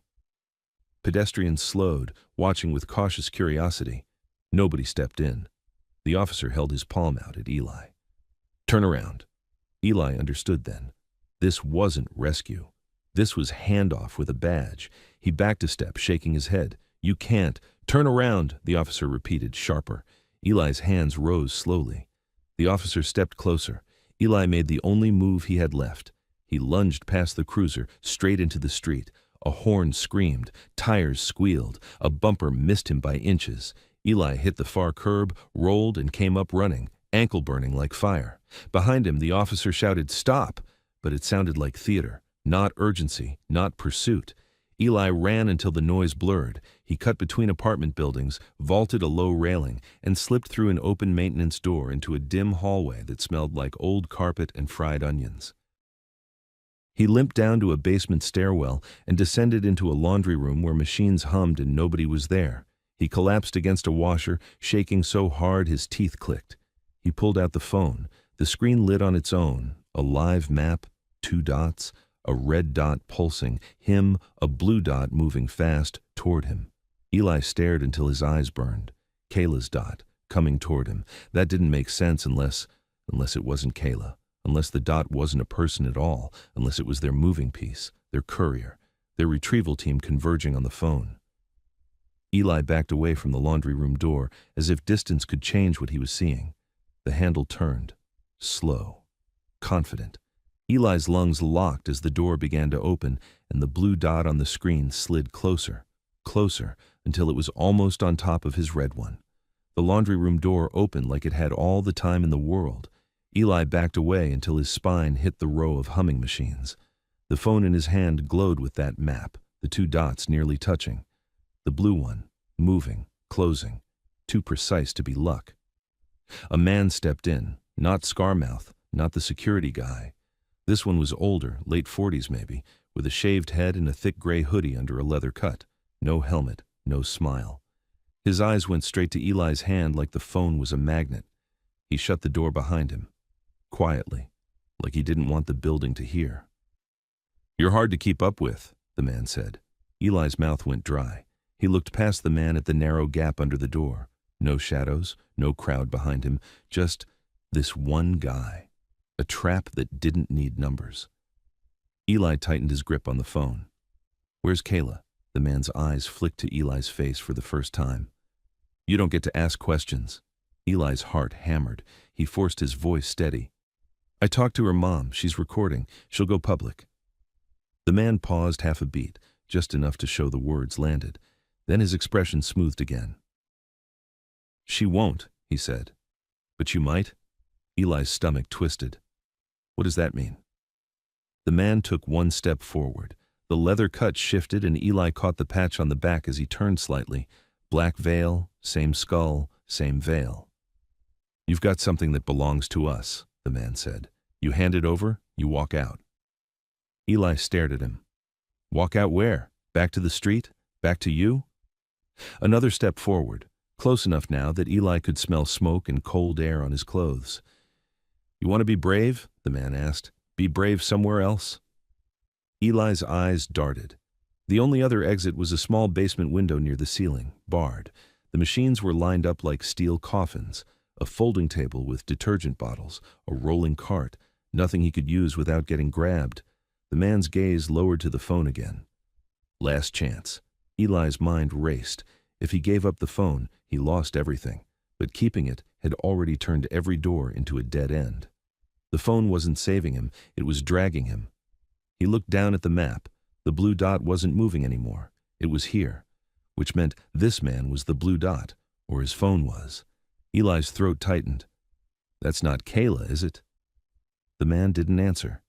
Speaker 1: Pedestrians slowed, watching with cautious curiosity. Nobody stepped in. The officer held his palm out at Eli. Turn around. Eli understood then. This wasn't rescue. This was handoff with a badge. He backed a step, shaking his head. You can't. Turn around, the officer repeated, sharper. Eli's hands rose slowly. The officer stepped closer. Eli made the only move he had left. He lunged past the cruiser, straight into the street. A horn screamed. Tires squealed. A bumper missed him by inches. Eli hit the far curb, rolled, and came up running, ankle burning like fire. Behind him, the officer shouted, Stop! But it sounded like theater. Not urgency, not pursuit. Eli ran until the noise blurred. He cut between apartment buildings, vaulted a low railing, and slipped through an open maintenance door into a dim hallway that smelled like old carpet and fried onions. He limped down to a basement stairwell and descended into a laundry room where machines hummed and nobody was there. He collapsed against a washer, shaking so hard his teeth clicked. He pulled out the phone. The screen lit on its own, a live map, 2 dots, a red dot pulsing, him, a blue dot moving fast toward him. Eli stared until his eyes burned. Kayla's dot, coming toward him. That didn't make sense unless it wasn't Kayla, unless the dot wasn't a person at all, unless it was their moving piece, their courier, their retrieval team converging on the phone. Eli backed away from the laundry room door as if distance could change what he was seeing. The handle turned, slow, confident. Eli's lungs locked as the door began to open, and the blue dot on the screen slid closer, closer, until it was almost on top of his red one. The laundry room door opened like it had all the time in the world. Eli backed away until his spine hit the row of humming machines. The phone in his hand glowed with that map, the 2 dots nearly touching. The blue one, moving, closing, too precise to be luck. A man stepped in, not Scarmouth, not the security guy. This one was older, late 40s maybe, with a shaved head and a thick gray hoodie under a leather cut. No helmet, no smile. His eyes went straight to Eli's hand like the phone was a magnet. He shut the door behind him, quietly, like he didn't want the building to hear. You're hard to keep up with, the man said. Eli's mouth went dry. He looked past the man at the narrow gap under the door. No shadows, no crowd behind him, just this one guy. A trap that didn't need numbers. Eli tightened his grip on the phone. Where's Kayla? The man's eyes flicked to Eli's face for the first time. You don't get to ask questions. Eli's heart hammered. He forced his voice steady. I talked to her mom. She's recording. She'll go public. The man paused half a beat, just enough to show the words landed. Then his expression smoothed again. She won't, he said. But you might? Eli's stomach twisted. What does that mean? The man took one step forward. The leather cut shifted and Eli caught the patch on the back as he turned slightly. Black veil, same skull, same veil. "You've got something that belongs to us," the man said. "You hand it over, you walk out." Eli stared at him. "Walk out where? Back to the street? Back to you?" Another step forward, close enough now that Eli could smell smoke and cold air on his clothes. "You want to be brave?" the man asked. "Be brave somewhere else?" Eli's eyes darted. The only other exit was a small basement window near the ceiling, barred. The machines were lined up like steel coffins, a folding table with detergent bottles, a rolling cart, nothing he could use without getting grabbed. The man's gaze lowered to the phone again. Last chance. Eli's mind raced. If he gave up the phone, he lost everything, but keeping it had already turned every door into a dead end. The phone wasn't saving him, it was dragging him. He looked down at the map. The blue dot wasn't moving anymore. It was here, which meant this man was the blue dot, or his phone was. Eli's throat tightened. "That's not Kayla, is it?" The man didn't answer.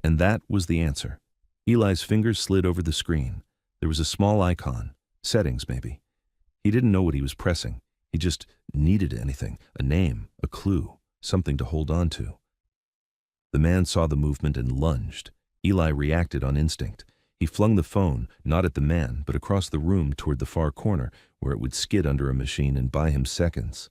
Speaker 1: And that was the answer. Eli's fingers slid over the screen. There was a small icon. Settings, maybe. He didn't know what he was pressing. He just needed anything, a name, a clue, something to hold on to. The man saw the movement and lunged. Eli reacted on instinct. He flung the phone, not at the man, but across the room toward the far corner, where it would skid under a machine and buy him seconds.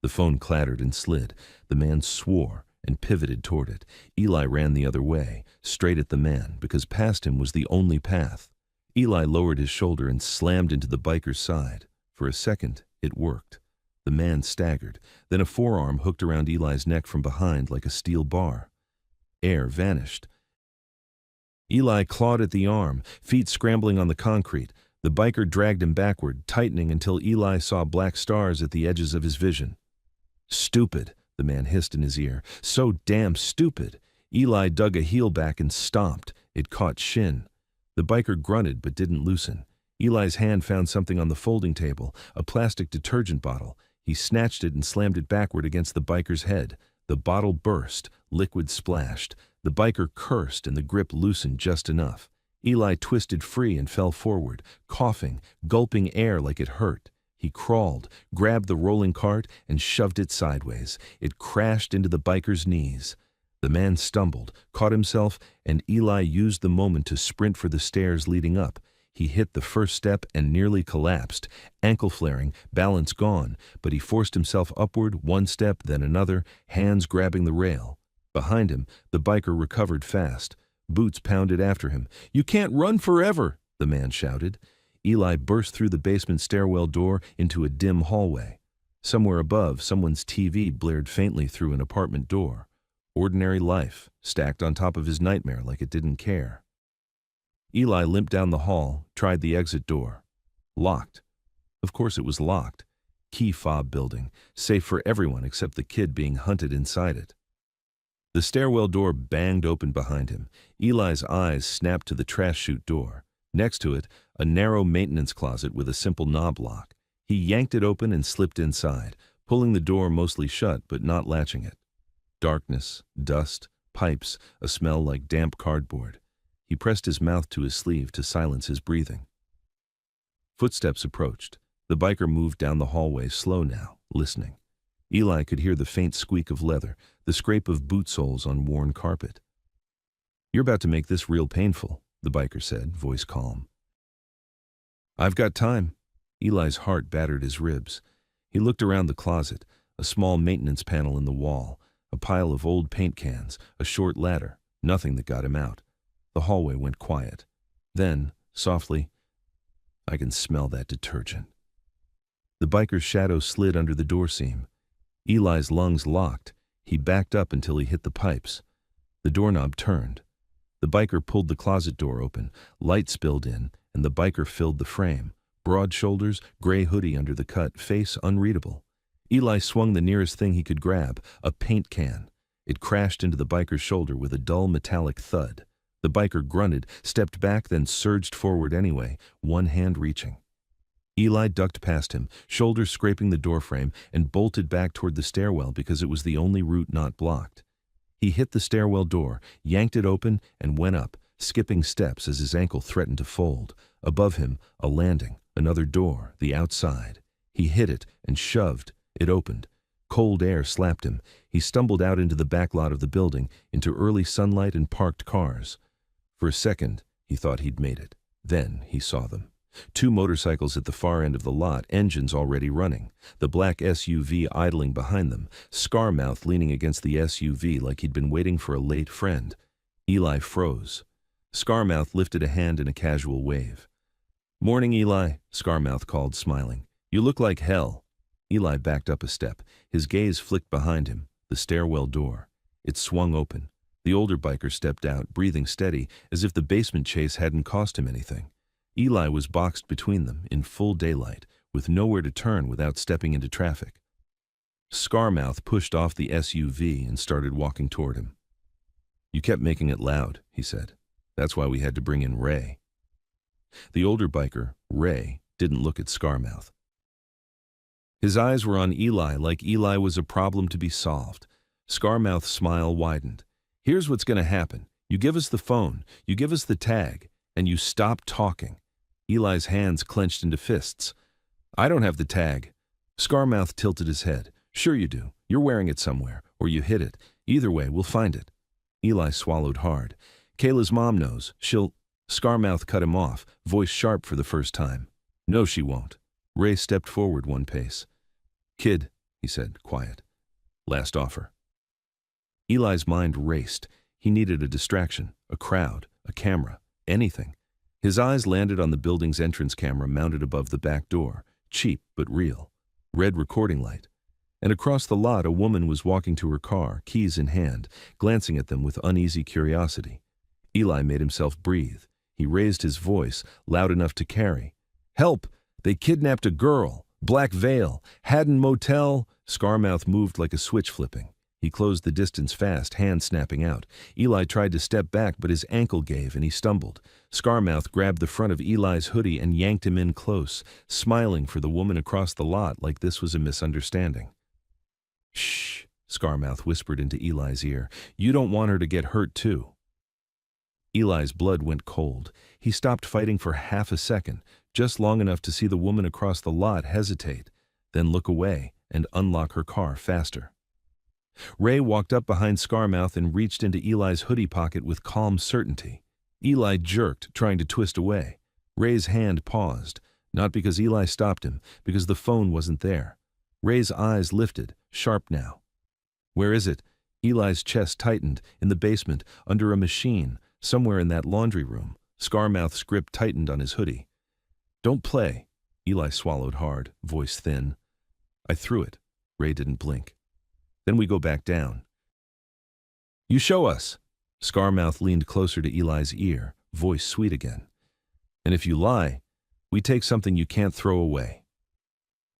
Speaker 1: The phone clattered and slid. The man swore and pivoted toward it. Eli ran the other way, straight at the man, because past him was the only path. Eli lowered his shoulder and slammed into the biker's side. For a second, it worked. The man staggered. Then a forearm hooked around Eli's neck from behind like a steel bar. Air vanished. Eli clawed at the arm, feet scrambling on the concrete. The biker dragged him backward, tightening until Eli saw black stars at the edges of his vision. "Stupid," the man hissed in his ear. "So damn stupid." Eli dug a heel back and stomped. It caught shin. The biker grunted but didn't loosen. Eli's hand found something on the folding table, a plastic detergent bottle. He snatched it and slammed it backward against the biker's head. The bottle burst, liquid splashed. The biker cursed and the grip loosened just enough. Eli twisted free and fell forward, coughing, gulping air like it hurt. He crawled, grabbed the rolling cart, and shoved it sideways. It crashed into the biker's knees. The man stumbled, caught himself, and Eli used the moment to sprint for the stairs leading up. He hit the first step and nearly collapsed, ankle flaring, balance gone, but he forced himself upward, one step, then another, hands grabbing the rail. Behind him, the biker recovered fast. Boots pounded after him. "You can't run forever," the man shouted. Eli burst through the basement stairwell door into a dim hallway. Somewhere above, someone's TV blared faintly through an apartment door. Ordinary life, stacked on top of his nightmare like it didn't care. Eli limped down the hall, tried the exit door. Locked. Of course it was locked. Key fob building, safe for everyone except the kid being hunted inside it. The stairwell door banged open behind him. Eli's eyes snapped to the trash chute door. Next to it, a narrow maintenance closet with a simple knob lock. He yanked it open and slipped inside, pulling the door mostly shut but not latching it. Darkness, dust, pipes, a smell like damp cardboard. He pressed his mouth to his sleeve to silence his breathing. Footsteps approached. The biker moved down the hallway, slow now, listening. Eli could hear the faint squeak of leather, the scrape of boot soles on worn carpet. "You're about to make this real painful," the biker said, voice calm. "I've got time." Eli's heart battered his ribs. He looked around the closet, a small maintenance panel in the wall, a pile of old paint cans, a short ladder, nothing that got him out. The hallway went quiet. Then, softly, "I can smell that detergent." The biker's shadow slid under the door seam. Eli's lungs locked. He backed up until he hit the pipes. The doorknob turned. The biker pulled the closet door open. Light spilled in, and the biker filled the frame. Broad shoulders, gray hoodie under the cut, face unreadable. Eli swung the nearest thing he could grab, a paint can. It crashed into the biker's shoulder with a dull metallic thud. The biker grunted, stepped back, then surged forward anyway, one hand reaching. Eli ducked past him, shoulders scraping the doorframe, and bolted back toward the stairwell because it was the only route not blocked. He hit the stairwell door, yanked it open, and went up, skipping steps as his ankle threatened to fold. Above him, a landing, another door, the outside. He hit it and shoved. It opened. Cold air slapped him. He stumbled out into the back lot of the building, into early sunlight and parked cars. For a second, he thought he'd made it. Then he saw them. 2 motorcycles at the far end of the lot, engines already running. The black SUV idling behind them, Scarmouth leaning against the SUV like he'd been waiting for a late friend. Eli froze. Scarmouth lifted a hand in a casual wave. "Morning, Eli," Scarmouth called, smiling. "You look like hell." Eli backed up a step. His gaze flicked behind him, the stairwell door. It swung open. The older biker stepped out, breathing steady, as if the basement chase hadn't cost him anything. Eli was boxed between them, in full daylight, with nowhere to turn without stepping into traffic. Scarmouth pushed off the SUV and started walking toward him. "You kept making it loud," he said. "That's why we had to bring in Ray." The older biker, Ray, didn't look at Scarmouth. His eyes were on Eli like Eli was a problem to be solved. Scarmouth's smile widened. "Here's what's going to happen. You give us the phone, you give us the tag, and you stop talking." Eli's hands clenched into fists. "I don't have the tag." Scarmouth tilted his head. "Sure you do. You're wearing it somewhere, or you hid it. Either way, we'll find it." Eli swallowed hard. "Kayla's mom knows. She'll—" Scarmouth cut him off, voice sharp for the first time. "No, she won't." Ray stepped forward 1 pace. "Kid," he said, quiet. "Last offer." Eli's mind raced. He needed a distraction, a crowd, a camera, anything. His eyes landed on the building's entrance camera mounted above the back door, cheap but real. Red recording light. And across the lot a woman was walking to her car, keys in hand, glancing at them with uneasy curiosity. Eli made himself breathe. He raised his voice, loud enough to carry. "Help! They kidnapped a girl! Black Veil! Haddon Motel!" Scarmouth moved like a switch flipping. He closed the distance fast, hand snapping out. Eli tried to step back, but his ankle gave and he stumbled. Scarmouth grabbed the front of Eli's hoodie and yanked him in close, smiling for the woman across the lot like this was a misunderstanding. "Shh," Scarmouth whispered into Eli's ear. "You don't want her to get hurt too." Eli's blood went cold. He stopped fighting for half a second, just long enough to see the woman across the lot hesitate, then look away and unlock her car faster. Ray walked up behind Scarmouth and reached into Eli's hoodie pocket with calm certainty. Eli jerked, trying to twist away. Ray's hand paused, not because Eli stopped him, because the phone wasn't there. Ray's eyes lifted, sharp now. "Where is it?" Eli's chest tightened. "In the basement, under a machine, somewhere in that laundry room." Scarmouth's grip tightened on his hoodie. "Don't play." Eli swallowed hard, voice thin. "I threw it." Ray didn't blink. "Then we go back down." "You show us." Scarmouth leaned closer to Eli's ear, voice sweet again. "And if you lie, we take something you can't throw away."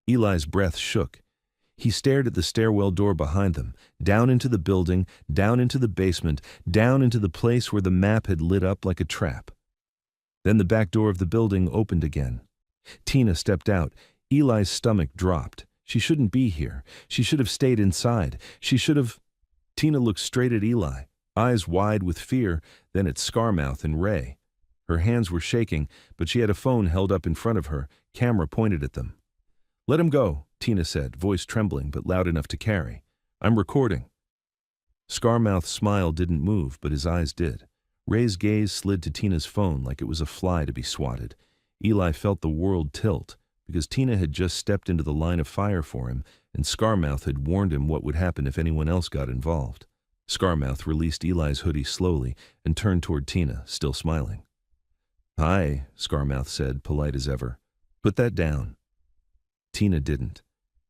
Speaker 1: Eli's breath shook. He stared at the stairwell door behind them, down into the building, down into the basement, down into the place where the map had lit up like a trap. Then the back door of the building opened again. Tina stepped out. Eli's stomach dropped. She shouldn't be here. She should have stayed inside. She should have... Tina looked straight at Eli, eyes wide with fear, then at Scarmouth and Ray. Her hands were shaking, but she had a phone held up in front of her, camera pointed at them. "Let him go," Tina said, voice trembling but loud enough to carry. "I'm recording." Scarmouth's smile didn't move, but his eyes did. Ray's gaze slid to Tina's phone like it was a fly to be swatted. Eli felt the world tilt, because Tina had just stepped into the line of fire for him, and Scarmouth had warned him what would happen if anyone else got involved. Scarmouth released Eli's hoodie slowly and turned toward Tina, still smiling. "Hi," Scarmouth said, polite as ever. "Put that down." Tina didn't.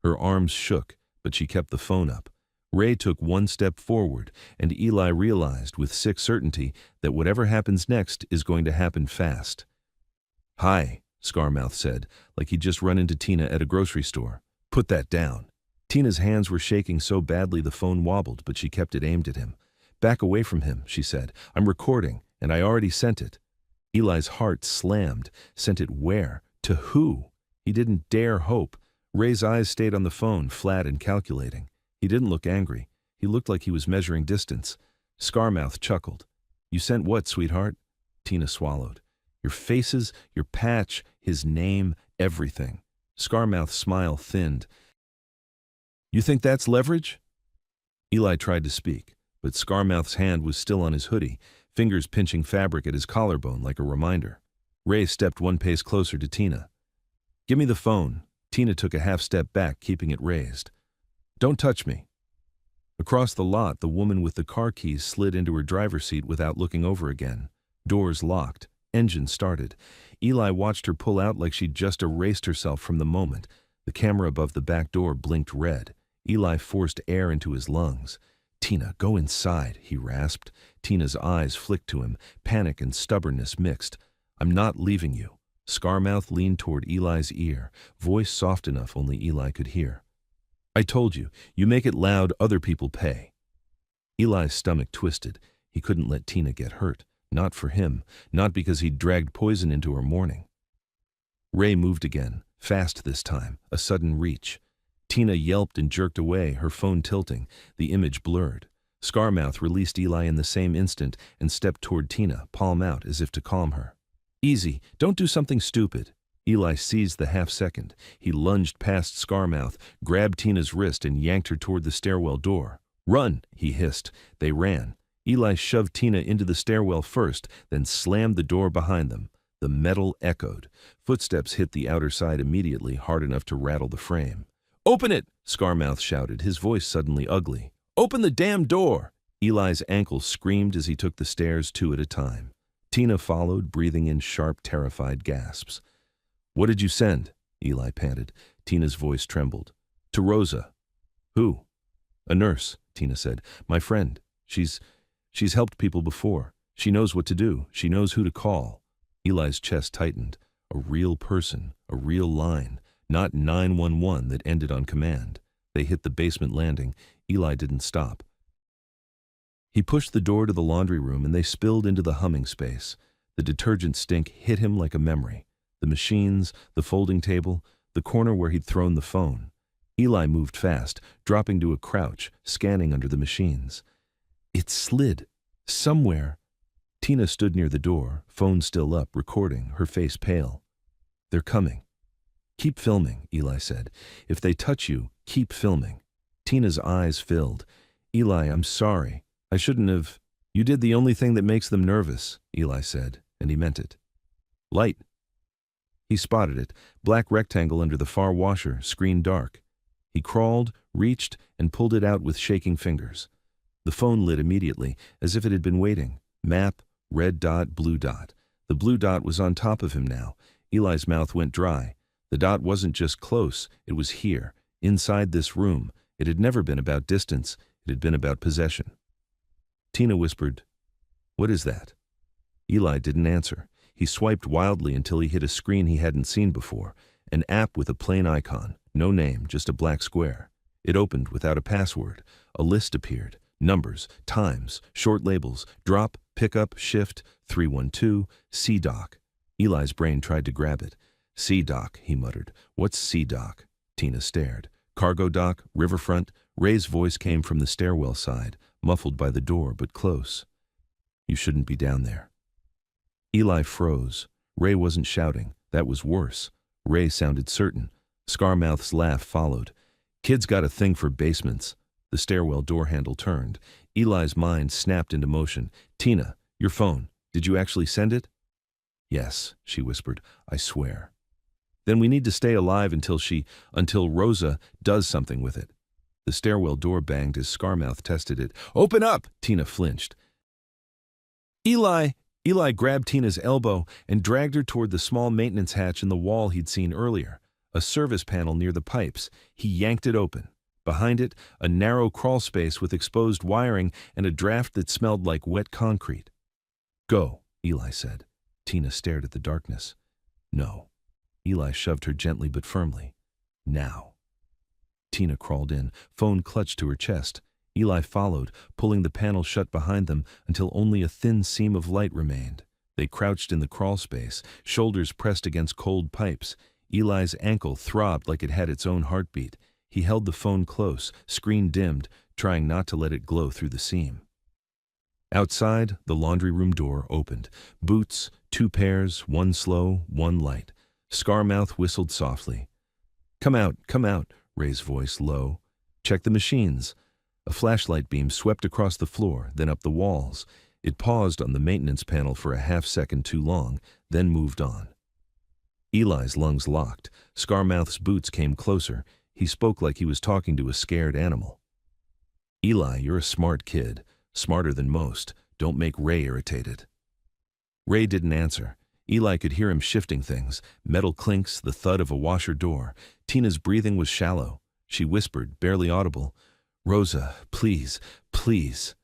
Speaker 1: Her arms shook, but she kept the phone up. Ray took 1 step forward, and Eli realized with sick certainty that whatever happens next is going to happen fast. "Hi," Scarmouth said, like he'd just run into Tina at a grocery store. "Put that down." Tina's hands were shaking so badly the phone wobbled, but she kept it aimed at him. "Back away from him," she said. "I'm recording, and I already sent it." Eli's heart slammed. Sent it where? To who? He didn't dare hope. Ray's eyes stayed on the phone, flat and calculating. He didn't look angry. He looked like he was measuring distance. Scarmouth chuckled. "You sent what, sweetheart?" Tina swallowed. Your faces, your patch, his name, everything. Scarmouth's smile thinned. You think that's leverage? Eli tried to speak, but Scarmouth's hand was still on his hoodie, fingers pinching fabric at his collarbone like a reminder. Ray stepped one pace closer to Tina. Give me the phone. Tina took a half step back, keeping it raised. Don't touch me. Across the lot, the woman with the car keys slid into her driver's seat without looking over again. Doors locked. Engine started. Eli watched her pull out like she'd just erased herself from the moment. The camera above the back door blinked red. Eli forced air into his lungs. Tina, go inside, he rasped. Tina's eyes flicked to him, panic and stubbornness mixed. I'm not leaving you. Scarmouth leaned toward Eli's ear, voice soft enough only Eli could hear. I told you, you make it loud, other people pay. Eli's stomach twisted. He couldn't let Tina get hurt. Not for him, not because he'd dragged poison into her morning. Ray moved again, fast this time, a sudden reach. Tina yelped and jerked away, her phone tilting, the image blurred. Scarmouth released Eli in the same instant and stepped toward Tina, palm out as if to calm her. Easy, don't do something stupid. Eli seized the half-second. He lunged past Scarmouth, grabbed Tina's wrist and yanked her toward the stairwell door. Run, he hissed. They ran. Eli shoved Tina into the stairwell first, then slammed the door behind them. The metal echoed. Footsteps hit the outer side immediately, hard enough to rattle the frame. Open it! Scarmouth shouted, his voice suddenly ugly. Open the damn door! Eli's ankles screamed as he took the stairs 2 at a time. Tina followed, breathing in sharp, terrified gasps. What did you send? Eli panted. Tina's voice trembled. To Rosa. Who? A nurse, Tina said. My friend. She's helped people before. She knows what to do. She knows who to call. Eli's chest tightened. A real person, a real line, not 911 that ended on command. They hit the basement landing. Eli didn't stop. He pushed the door to the laundry room and they spilled into the humming space. The detergent stink hit him like a memory. The machines, the folding table, the corner where he'd thrown the phone. Eli moved fast, dropping to a crouch, scanning under the machines. It slid. Somewhere. Tina stood near the door, phone still up, recording, her face pale. They're coming. Keep filming, Eli said. If they touch you, keep filming. Tina's eyes filled. Eli, I'm sorry. I shouldn't have. You did the only thing that makes them nervous, Eli said, and he meant it. Light. He spotted it, black rectangle under the far washer, screen dark. He crawled, reached, and pulled it out with shaking fingers. The phone lit immediately, as if it had been waiting. Map, red dot, blue dot. The blue dot was on top of him now. Eli's mouth went dry. The dot wasn't just close, it was here, inside this room. It had never been about distance, it had been about possession. Tina whispered, What is that? Eli didn't answer. He swiped wildly until he hit a screen he hadn't seen before, an app with a plain icon, no name, just a black square. It opened without a password. A list appeared. Numbers, times, short labels, drop, pickup, shift, 312, C-Doc. Eli's brain tried to grab it. C-Doc, he muttered. What's C-Doc? Tina stared. Cargo dock, riverfront. Ray's voice came from the stairwell side, muffled by the door, but close. You shouldn't be down there. Eli froze. Ray wasn't shouting. That was worse. Ray sounded certain. Scarmouth's laugh followed. Kid's got a thing for basements. The stairwell door handle turned. Eli's mind snapped into motion. Tina, your phone. Did you actually send it? Yes, she whispered. I swear. Then we need to stay alive until Rosa does something with it. The stairwell door banged as Scarmouth tested it. Open up! Tina flinched. Eli grabbed Tina's elbow and dragged her toward the small maintenance hatch in the wall he'd seen earlier, a service panel near the pipes. He yanked it open. Behind it, a narrow crawl space with exposed wiring and a draft that smelled like wet concrete. Go, Eli said. Tina stared at the darkness. No. Eli shoved her gently but firmly. Now. Tina crawled in, phone clutched to her chest. Eli followed, pulling the panel shut behind them until only a thin seam of light remained. They crouched in the crawl space, shoulders pressed against cold pipes. Eli's ankle throbbed like it had its own heartbeat. He held the phone close, screen dimmed, trying not to let it glow through the seam. Outside, the laundry room door opened. Boots, 2 pairs, one slow, one light. Scarmouth whistled softly. Come out, Ray's voice low. Check the machines. A flashlight beam swept across the floor, then up the walls. It paused on the maintenance panel for a half-second too long, then moved on. Eli's lungs locked. Scarmouth's boots came closer. He spoke like he was talking to a scared animal. Eli, you're a smart kid. Smarter than most. Don't make Ray irritated. Ray didn't answer. Eli could hear him shifting things. Metal clinks, the thud of a washer door. Tina's breathing was shallow. She whispered, barely audible, "Rosa, please, please."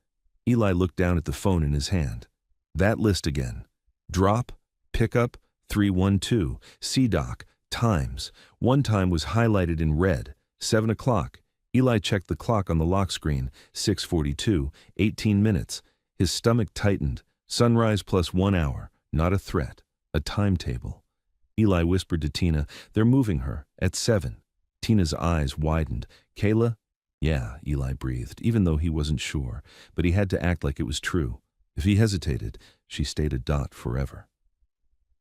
Speaker 1: Eli looked down at the phone in his hand. That list again. Drop, pickup, 312, CDOC, times. One time was highlighted in red, 7 o'clock. Eli checked the clock on the lock screen, 6:42, 18 minutes. His stomach tightened. Sunrise plus 1 hour, not a threat, a timetable. Eli whispered to Tina, "They're moving her, at 7. Tina's eyes widened. "Kayla?" "Yeah," Eli breathed, even though he wasn't sure, but he had to act like it was true. If he hesitated, she stayed a dot forever.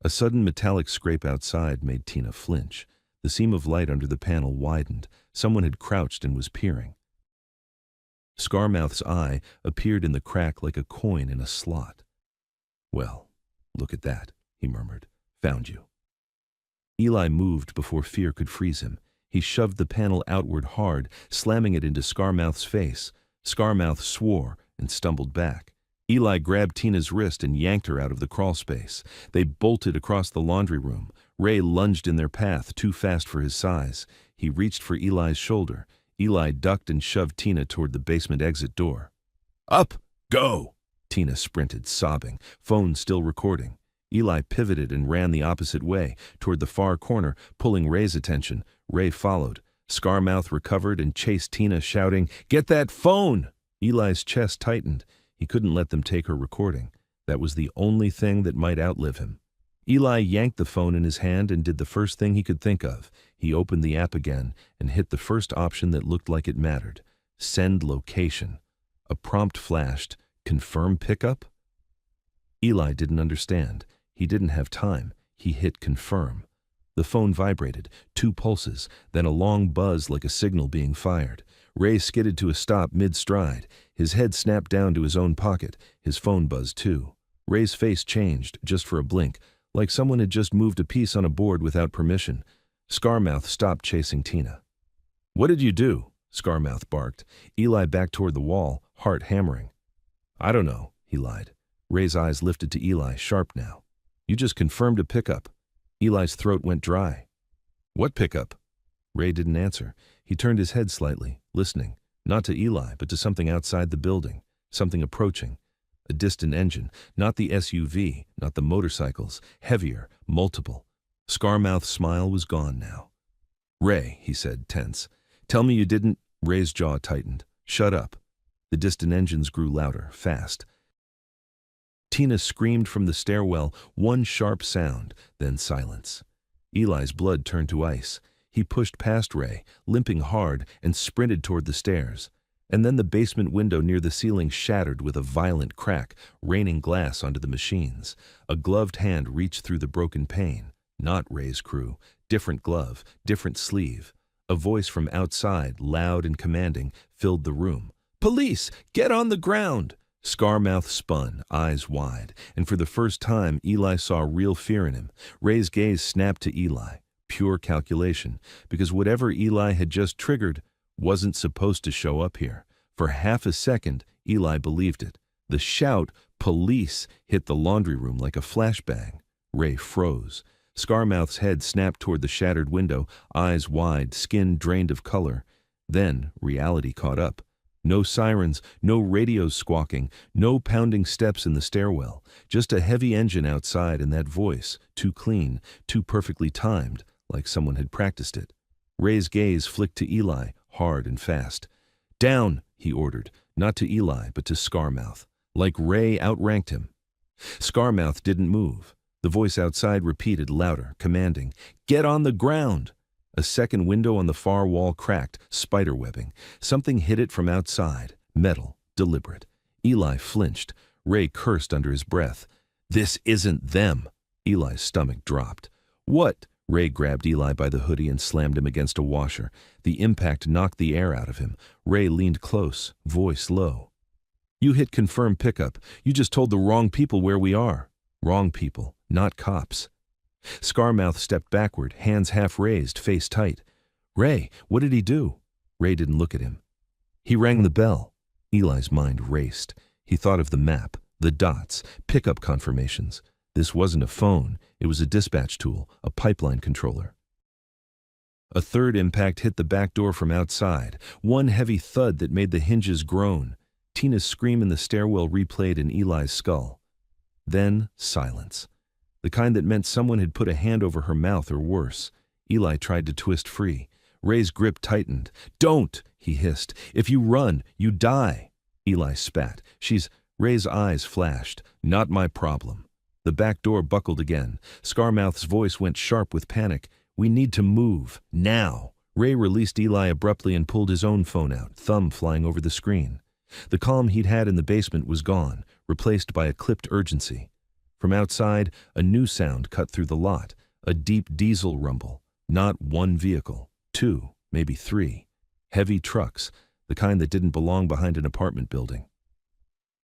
Speaker 1: A sudden metallic scrape outside made Tina flinch. The seam of light under the panel widened. Someone had crouched and was peering. Scarmouth's eye appeared in the crack like a coin in a slot. "Well, look at that," he murmured. "Found you." Eli moved before fear could freeze him. He shoved the panel outward hard, slamming it into Scarmouth's face. Scarmouth swore and stumbled back. Eli grabbed Tina's wrist and yanked her out of the crawl space. They bolted across the laundry room. Ray lunged in their path, too fast for his size. He reached for Eli's shoulder. Eli ducked and shoved Tina toward the basement exit door. "Up! Go!" Tina sprinted, sobbing, phone still recording. Eli pivoted and ran the opposite way, toward the far corner, pulling Ray's attention. Ray followed. Scarmouth recovered and chased Tina, shouting, "Get that phone!" Eli's chest tightened. He couldn't let them take her recording. That was the only thing that might outlive him. Eli yanked the phone in his hand and did the first thing he could think of. He opened the app again and hit the first option that looked like it mattered. Send location. A prompt flashed. Confirm pickup? Eli didn't understand. He didn't have time. He hit confirm. The phone vibrated, 2 pulses, then a long buzz like a signal being fired. Ray skidded to a stop mid-stride. His head snapped down to his own pocket. His phone buzzed too. Ray's face changed, just for a blink, like someone had just moved a piece on a board without permission. Scarmouth stopped chasing Tina. "What did you do?" Scarmouth barked. Eli backed toward the wall, heart hammering. "I don't know," he lied. Ray's eyes lifted to Eli, sharp now. "You just confirmed a pickup." Eli's throat went dry. "What pickup?" Ray didn't answer. He turned his head slightly, listening, not to Eli, but to something outside the building, something approaching. A distant engine, not the SUV, not the motorcycles, heavier, multiple. Scarmouth's smile was gone now. "Ray," he said, tense. "Tell me you didn't—" Ray's jaw tightened. "Shut up." The distant engines grew louder, fast. Tina screamed from the stairwell, one sharp sound, then silence. Eli's blood turned to ice. He pushed past Ray, limping hard, and sprinted toward the stairs. And then the basement window near the ceiling shattered with a violent crack, raining glass onto the machines. A gloved hand reached through the broken pane. Not Ray's crew. Different glove, different sleeve. A voice from outside, loud and commanding, filled the room. "Police! Get on the ground!" Scarmouth spun, eyes wide, and for the first time Eli saw real fear in him. Ray's gaze snapped to Eli. Pure calculation, because whatever Eli had just triggered wasn't supposed to show up here. For half a second, Eli believed it. The shout, "Police!" hit the laundry room like a flashbang. Ray froze. Scarmouth's head snapped toward the shattered window, eyes wide, skin drained of color. Then reality caught up. No sirens, no radios squawking, no pounding steps in the stairwell. Just a heavy engine outside and that voice, too clean, too perfectly timed, like someone had practiced it. Ray's gaze flicked to Eli, hard and fast. "Down," he ordered, not to Eli, but to Scarmouth. Like Ray outranked him. Scarmouth didn't move. The voice outside repeated louder, commanding, "Get on the ground!" A second window on the far wall cracked, spiderwebbing. Something hit it from outside, metal, deliberate. Eli flinched. Ray cursed under his breath. This isn't them. Eli's stomach dropped. What? Ray grabbed Eli by the hoodie and slammed him against a washer. The impact knocked the air out of him. Ray leaned close, voice low. You hit confirm pickup. You just told the wrong people where we are. Wrong people, not cops. Scarmouth stepped backward, hands half raised, face tight. Ray, what did he do? Ray didn't look at him. He rang the bell. Eli's mind raced. He thought of the map, the dots, pickup confirmations. This wasn't a phone. It was a dispatch tool, a pipeline controller. A third impact hit the back door from outside, one heavy thud that made the hinges groan. Tina's scream in the stairwell replayed in Eli's skull. Then silence. The kind that meant someone had put a hand over her mouth or worse. Eli tried to twist free. Ray's grip tightened. Don't, he hissed. If you run, you die. Eli spat. Ray's eyes flashed. Not my problem. The back door buckled again. Scarmouth's voice went sharp with panic. We need to move. Now. Ray released Eli abruptly and pulled his own phone out, thumb flying over the screen. The calm he'd had in the basement was gone, replaced by a clipped urgency. From outside, a new sound cut through the lot, a deep diesel rumble. Not one vehicle, two, maybe three. Heavy trucks, the kind that didn't belong behind an apartment building.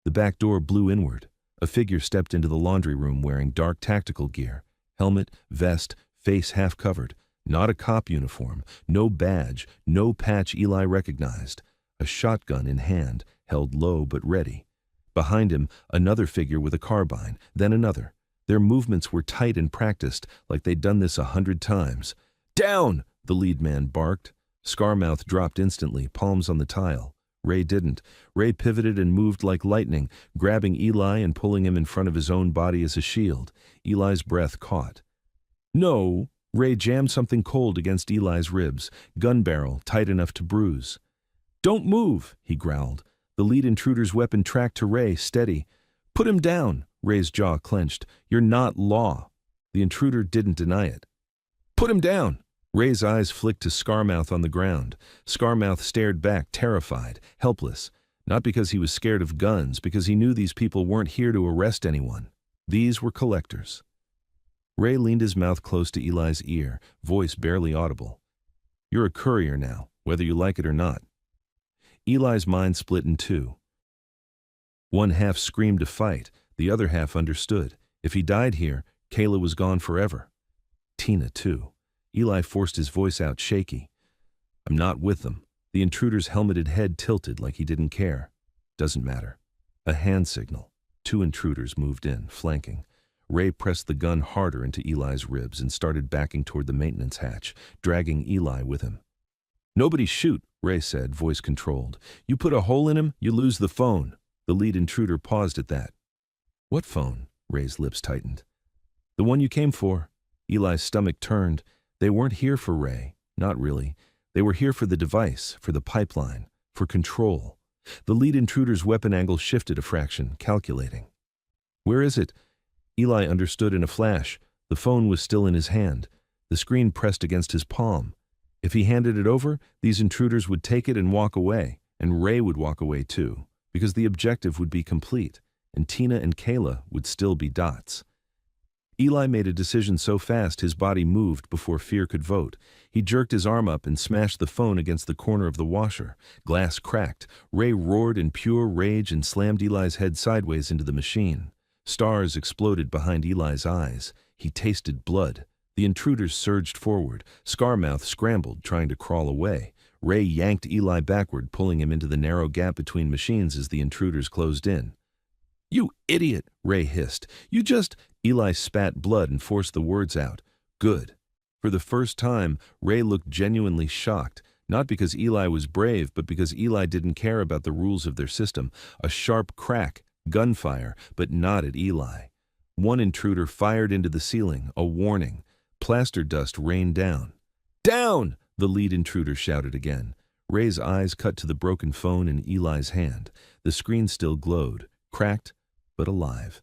Speaker 1: The back door blew inward. A figure stepped into the laundry room wearing dark tactical gear, helmet, vest, face half covered. Not a cop uniform, no badge, no patch Eli recognized. A shotgun in hand, held low but ready. Behind him, another figure with a carbine, then another. Their movements were tight and practiced, like they'd done this 100 times. Down! The lead man barked. Scarmouth dropped instantly, palms on the tile. Ray didn't. Ray pivoted and moved like lightning, grabbing Eli and pulling him in front of his own body as a shield. Eli's breath caught. No! Ray jammed something cold against Eli's ribs, gun barrel tight enough to bruise. Don't move, he growled. The lead intruder's weapon tracked to Ray, steady. Put him down, Ray's jaw clenched. You're not law. The intruder didn't deny it. Put him down! Ray's eyes flicked to Scarmouth on the ground. Scarmouth stared back, terrified, helpless. Not because he was scared of guns, because he knew these people weren't here to arrest anyone. These were collectors. Ray leaned his mouth close to Eli's ear, voice barely audible. You're a courier now, whether you like it or not. Eli's mind split in two. One half screamed to fight, the other half understood. If he died here, Kayla was gone forever. Tina, too. Eli forced his voice out, shaky. I'm not with them. The intruder's helmeted head tilted like he didn't care. Doesn't matter. A hand signal. Two intruders moved in, flanking. Ray pressed the gun harder into Eli's ribs and started backing toward the maintenance hatch, dragging Eli with him. Nobody shoot, Ray said, voice controlled. You put a hole in him, you lose the phone. The lead intruder paused at that. What phone? Ray's lips tightened. The one you came for. Eli's stomach turned. They weren't here for Ray. Not really. They were here for the device, for the pipeline, for control. The lead intruder's weapon angle shifted a fraction, calculating. Where is it? Eli understood in a flash. The phone was still in his hand. The screen pressed against his palm. If he handed it over, these intruders would take it and walk away, and Ray would walk away too, because the objective would be complete, and Tina and Kayla would still be dots. Eli made a decision so fast his body moved before fear could vote. He jerked his arm up and smashed the phone against the corner of the washer. Glass cracked. Ray roared in pure rage and slammed Eli's head sideways into the machine. Stars exploded behind Eli's eyes. He tasted blood. The intruders surged forward. Scarmouth scrambled, trying to crawl away. Ray yanked Eli backward, pulling him into the narrow gap between machines as the intruders closed in. You idiot, Ray hissed. You just... Eli spat blood and forced the words out. Good. For the first time, Ray looked genuinely shocked, not because Eli was brave, but because Eli didn't care about the rules of their system. A sharp crack, gunfire, but not at Eli. One intruder fired into the ceiling, a warning. Plaster dust rained down. Down! The lead intruder shouted again. Ray's eyes cut to the broken phone in Eli's hand. The screen still glowed, cracked, but alive.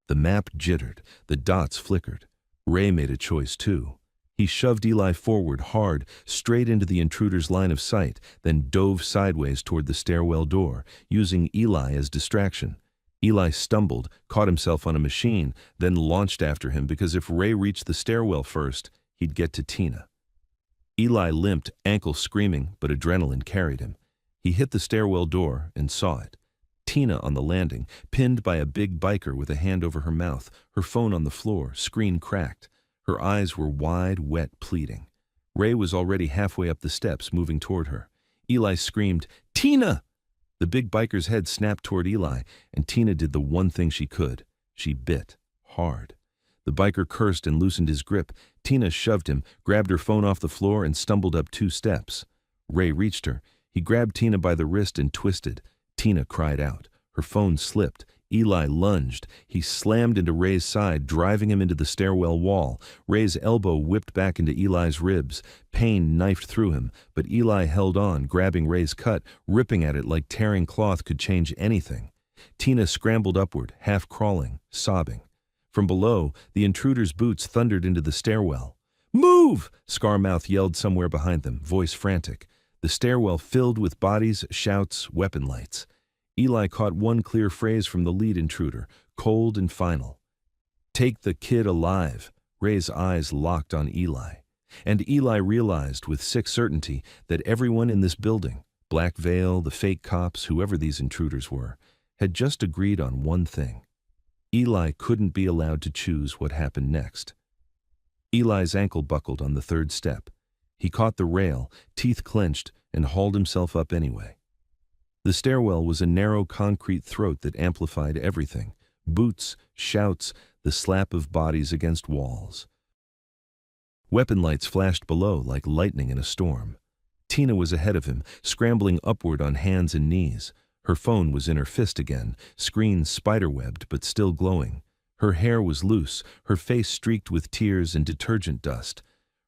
Speaker 1: The map jittered, the dots flickered. Ray made a choice too. He shoved Eli forward hard, straight into the intruder's line of sight, then dove sideways toward the stairwell door, using Eli as distraction. Eli stumbled, caught himself on a machine, then launched after him because if Ray reached the stairwell first, he'd get to Tina. Eli limped, ankle screaming, but adrenaline carried him. He hit the stairwell door and saw it. Tina on the landing, pinned by a big biker with a hand over her mouth, her phone on the floor, screen cracked. Her eyes were wide, wet, pleading. Ray was already halfway up the steps, moving toward her. Eli screamed, "Tina!" The big biker's head snapped toward Eli, and Tina did the one thing she could. She bit, hard. The biker cursed and loosened his grip. Tina shoved him, grabbed her phone off the floor, and stumbled up 2 steps. Ray reached her. He grabbed Tina by the wrist and twisted. Tina cried out. Her phone slipped. Eli lunged. He slammed into Ray's side, driving him into the stairwell wall. Ray's elbow whipped back into Eli's ribs. Pain knifed through him, but Eli held on, grabbing Ray's cut, ripping at it like tearing cloth could change anything. Tina scrambled upward, half crawling, sobbing. From below, the intruder's boots thundered into the stairwell. "Move!" Scarmouth yelled somewhere behind them, voice frantic. The stairwell filled with bodies, shouts, weapon lights. Eli caught one clear phrase from the lead intruder, cold and final. "Take the kid alive." Ray's eyes locked on Eli. And Eli realized with sick certainty that everyone in this building, Black Veil, the fake cops, whoever these intruders were, had just agreed on one thing. Eli couldn't be allowed to choose what happened next. Eli's ankle buckled on the 3rd step. He caught the rail, teeth clenched, and hauled himself up anyway. The stairwell was a narrow concrete throat that amplified everything. Boots, shouts, the slap of bodies against walls. Weapon lights flashed below like lightning in a storm. Tina was ahead of him, scrambling upward on hands and knees. Her phone was in her fist again, screen spiderwebbed but still glowing. Her hair was loose, her face streaked with tears and detergent dust.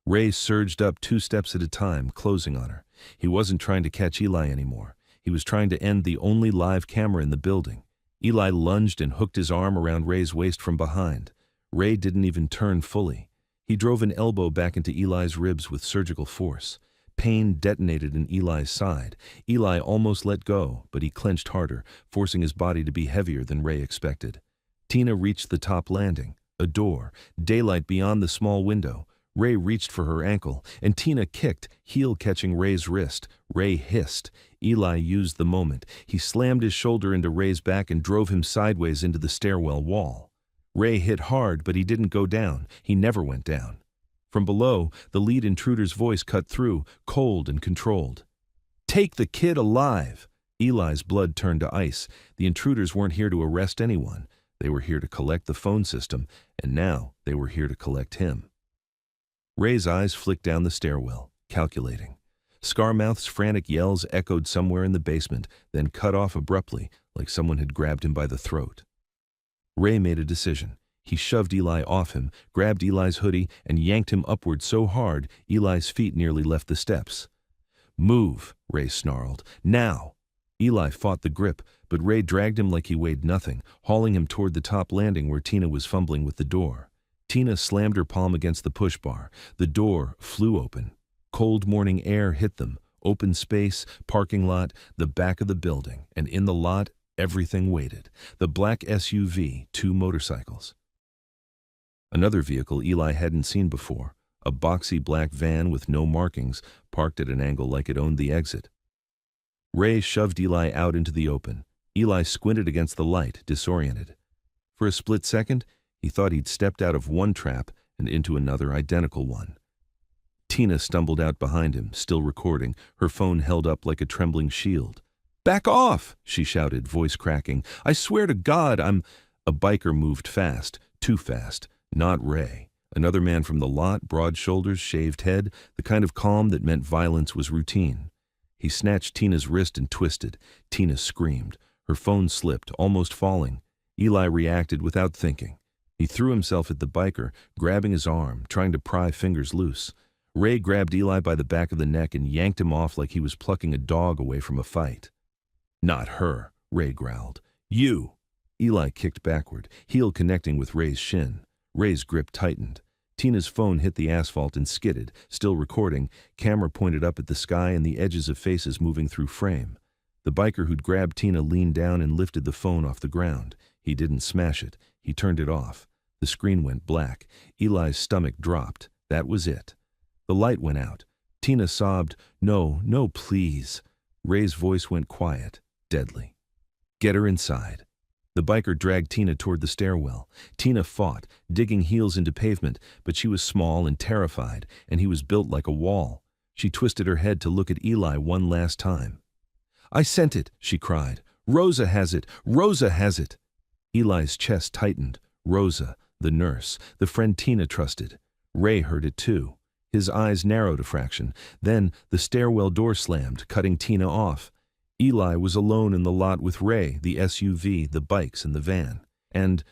Speaker 1: Ray surged up 2 steps at a time, closing on her. He wasn't trying to catch Eli anymore. He was trying to end the only live camera in the building. Eli lunged and hooked his arm around Ray's waist from behind. Ray didn't even turn fully. He drove an elbow back into Eli's ribs with surgical force. Pain detonated in Eli's side. Eli almost let go, but he clenched harder, forcing his body to be heavier than Ray expected. Tina reached the top landing, a door, daylight beyond the small window. Ray reached for her ankle, and Tina kicked, heel catching Ray's wrist. Ray hissed. Eli used the moment. He slammed his shoulder into Ray's back and drove him sideways into the stairwell wall. Ray hit hard, but he didn't go down. He never went down. From below, the lead intruder's voice cut through, cold and controlled. "Take the kid alive!" Eli's blood turned to ice. The intruders weren't here to arrest anyone. They were here to collect the phone system, and now they were here to collect him. Ray's eyes flicked down the stairwell, calculating. Scarmouth's frantic yells echoed somewhere in the basement, then cut off abruptly, like someone had grabbed him by the throat. Ray made a decision. He shoved Eli off him, grabbed Eli's hoodie, and yanked him upward so hard Eli's feet nearly left the steps. "Move," Ray snarled. "Now!" Eli fought the grip, but Ray dragged him like he weighed nothing, hauling him toward the top landing where Tina was fumbling with the door. Tina slammed her palm against the push bar. The door flew open. Cold morning air hit them. Open space, parking lot, the back of the building, and in the lot, everything waited. The black SUV, 2 motorcycles. Another vehicle Eli hadn't seen before, a boxy black van with no markings, parked at an angle like it owned the exit. Ray shoved Eli out into the open. Eli squinted against the light, disoriented. For a split second, he thought he'd stepped out of one trap and into another identical one. Tina stumbled out behind him, still recording, her phone held up like a trembling shield. "Back off!" she shouted, voice cracking. "I swear to God, I'm—" A biker moved fast, too fast. Not Ray. Another man from the lot, broad shoulders, shaved head, the kind of calm that meant violence was routine. He snatched Tina's wrist and twisted. Tina screamed. Her phone slipped, almost falling. Eli reacted without thinking. He threw himself at the biker, grabbing his arm, trying to pry fingers loose. Ray grabbed Eli by the back of the neck and yanked him off like he was plucking a dog away from a fight. "Not her," Ray growled. "You!" Eli kicked backward, heel connecting with Ray's shin. Ray's grip tightened. Tina's phone hit the asphalt and skidded, still recording, camera pointed up at the sky and the edges of faces moving through frame. The biker who'd grabbed Tina leaned down and lifted the phone off the ground. He didn't smash it. He turned it off. The screen went black. Eli's stomach dropped. That was it. The light went out. Tina sobbed, "No, no, please." Ray's voice went quiet, deadly. "Get her inside." The biker dragged Tina toward the stairwell. Tina fought, digging heels into pavement, but she was small and terrified, and he was built like a wall. She twisted her head to look at Eli one last time. "I sent it," she cried. "Rosa has it! Rosa has it!" Eli's chest tightened. Rosa, the nurse, the friend Tina trusted. Ray heard it too. His eyes narrowed a fraction. Then the stairwell door slammed, cutting Tina off. Eli was alone in the lot with Ray, the SUV, the bikes, and the van. And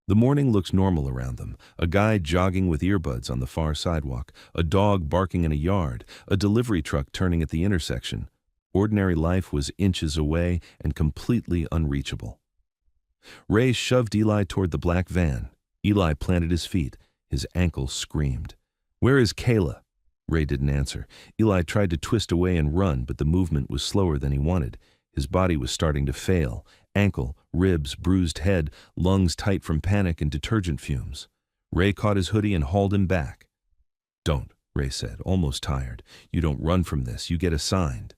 Speaker 1: the morning looks normal around them. A guy jogging with earbuds on the far sidewalk, a dog barking in a yard, a delivery truck turning at the intersection. Ordinary life was inches away and completely unreachable. Ray shoved Eli toward the black van. Eli planted his feet. His ankle screamed. "Where is Kayla?" Ray didn't answer. Eli tried to twist away and run, but the movement was slower than he wanted. His body was starting to fail. Ankle, ribs, bruised head, lungs tight from panic and detergent fumes. Ray caught his hoodie and hauled him back. "Don't," Ray said, almost tired. "You don't run from this. You get assigned."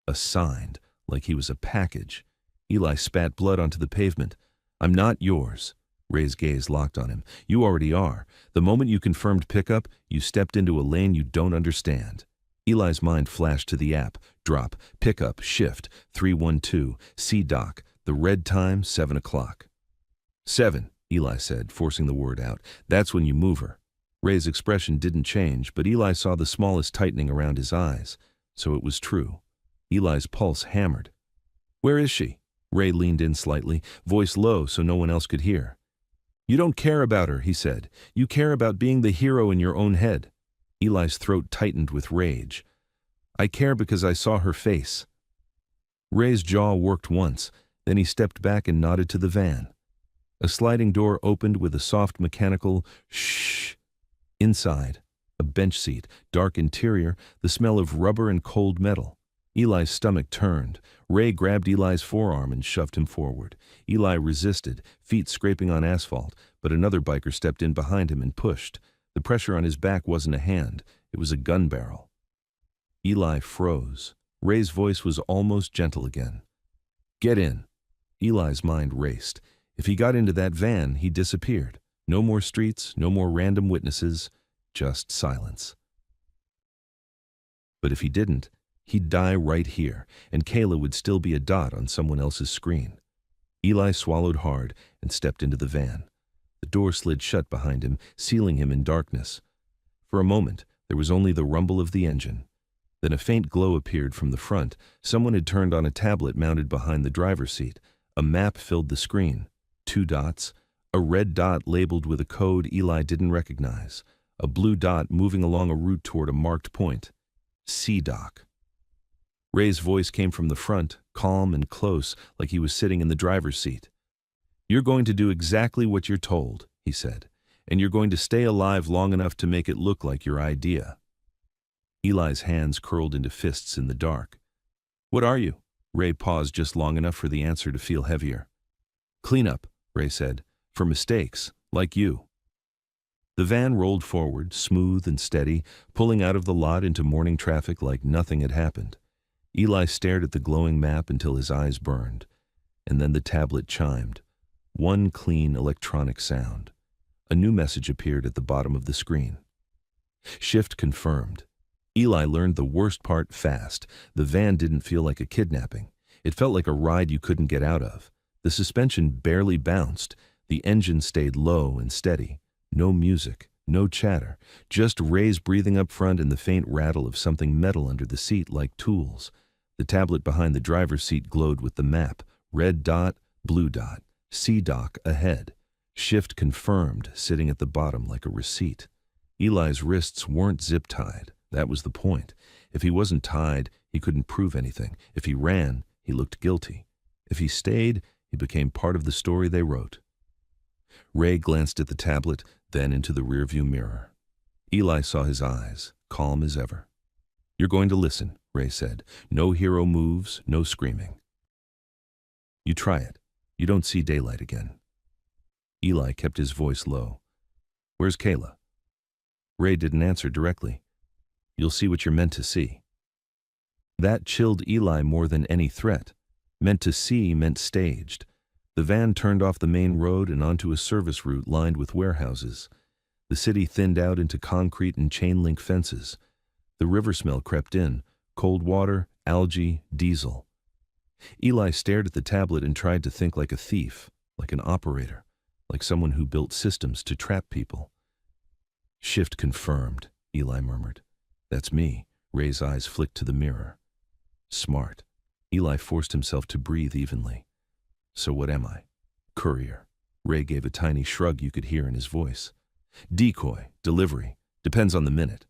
Speaker 1: Assigned, like he was a package. Eli spat blood onto the pavement. "I'm not yours." Ray's gaze locked on him. "You already are. The moment you confirmed pickup, you stepped into a lane you don't understand." Eli's mind flashed to the app. Drop, pickup, shift, 312, C-Doc, the red time, 7 o'clock. 7, Eli said, forcing the word out. "That's when you move her." Ray's expression didn't change, but Eli saw the smallest tightening around his eyes. So it was true. Eli's pulse hammered. "Where is she?" Ray leaned in slightly, voice low so no one else could hear. "You don't care about her," he said. "You care about being the hero in your own head." Eli's throat tightened with rage. "I care because I saw her face." Ray's jaw worked once, then he stepped back and nodded to the van. A sliding door opened with a soft mechanical shh. Inside, a bench seat, dark interior, the smell of rubber and cold metal. Eli's stomach turned. Ray grabbed Eli's forearm and shoved him forward. Eli resisted, feet scraping on asphalt, but another biker stepped in behind him and pushed. The pressure on his back wasn't a hand, it was a gun barrel. Eli froze. Ray's voice was almost gentle again. "Get in." Eli's mind raced. If he got into that van, he disappeared. No more streets, no more random witnesses, just silence. But if he didn't, he'd die right here, and Kayla would still be a dot on someone else's screen. Eli swallowed hard and stepped into the van. The door slid shut behind him, sealing him in darkness. For a moment, there was only the rumble of the engine. Then a faint glow appeared from the front. Someone had turned on a tablet mounted behind the driver's seat. A map filled the screen. 2 dots. A red dot labeled with a code Eli didn't recognize. A blue dot moving along a route toward a marked point. C-Doc. Ray's voice came from the front, calm and close, like he was sitting in the driver's seat. "You're going to do exactly what you're told," he said, "and you're going to stay alive long enough to make it look like your idea." Eli's hands curled into fists in the dark. "What are you?" Ray paused just long enough for the answer to feel heavier. "Cleanup," Ray said, "for mistakes, like you." The van rolled forward, smooth and steady, pulling out of the lot into morning traffic like nothing had happened. Eli stared at the glowing map until his eyes burned, and then the tablet chimed. One clean electronic sound. A new message appeared at the bottom of the screen. Shift confirmed. Eli learned the worst part fast. The van didn't feel like a kidnapping. It felt like a ride you couldn't get out of. The suspension barely bounced. The engine stayed low and steady. No music, no chatter, just Ray's breathing up front and the faint rattle of something metal under the seat like tools. The tablet behind the driver's seat glowed with the map. Red dot, blue dot, C-Doc ahead. Shift confirmed, sitting at the bottom like a receipt. Eli's wrists weren't zip-tied. That was the point. If he wasn't tied, he couldn't prove anything. If he ran, he looked guilty. If he stayed, he became part of the story they wrote. Ray glanced at the tablet, then into the rearview mirror. Eli saw his eyes, calm as ever. "You're going to listen," Ray said. "No hero moves, no screaming. You try it." You don't see daylight again. Eli kept his voice low. Where's Kayla? Ray didn't answer directly. You'll see what you're meant to see. That chilled Eli more than any threat. Meant to see meant staged. The van turned off the main road and onto a service route lined with warehouses. The city thinned out into concrete and chain-link fences. The river smell crept in, cold water, algae, diesel. Eli stared at the tablet and tried to think like a thief, like an operator, like someone who built systems to trap people. Shift confirmed, Eli murmured. That's me. Ray's eyes flicked to the mirror. Smart. Eli forced himself to breathe evenly. So what am I? Courier. Ray gave a tiny shrug you could hear in his voice. Decoy, delivery, depends on the minute.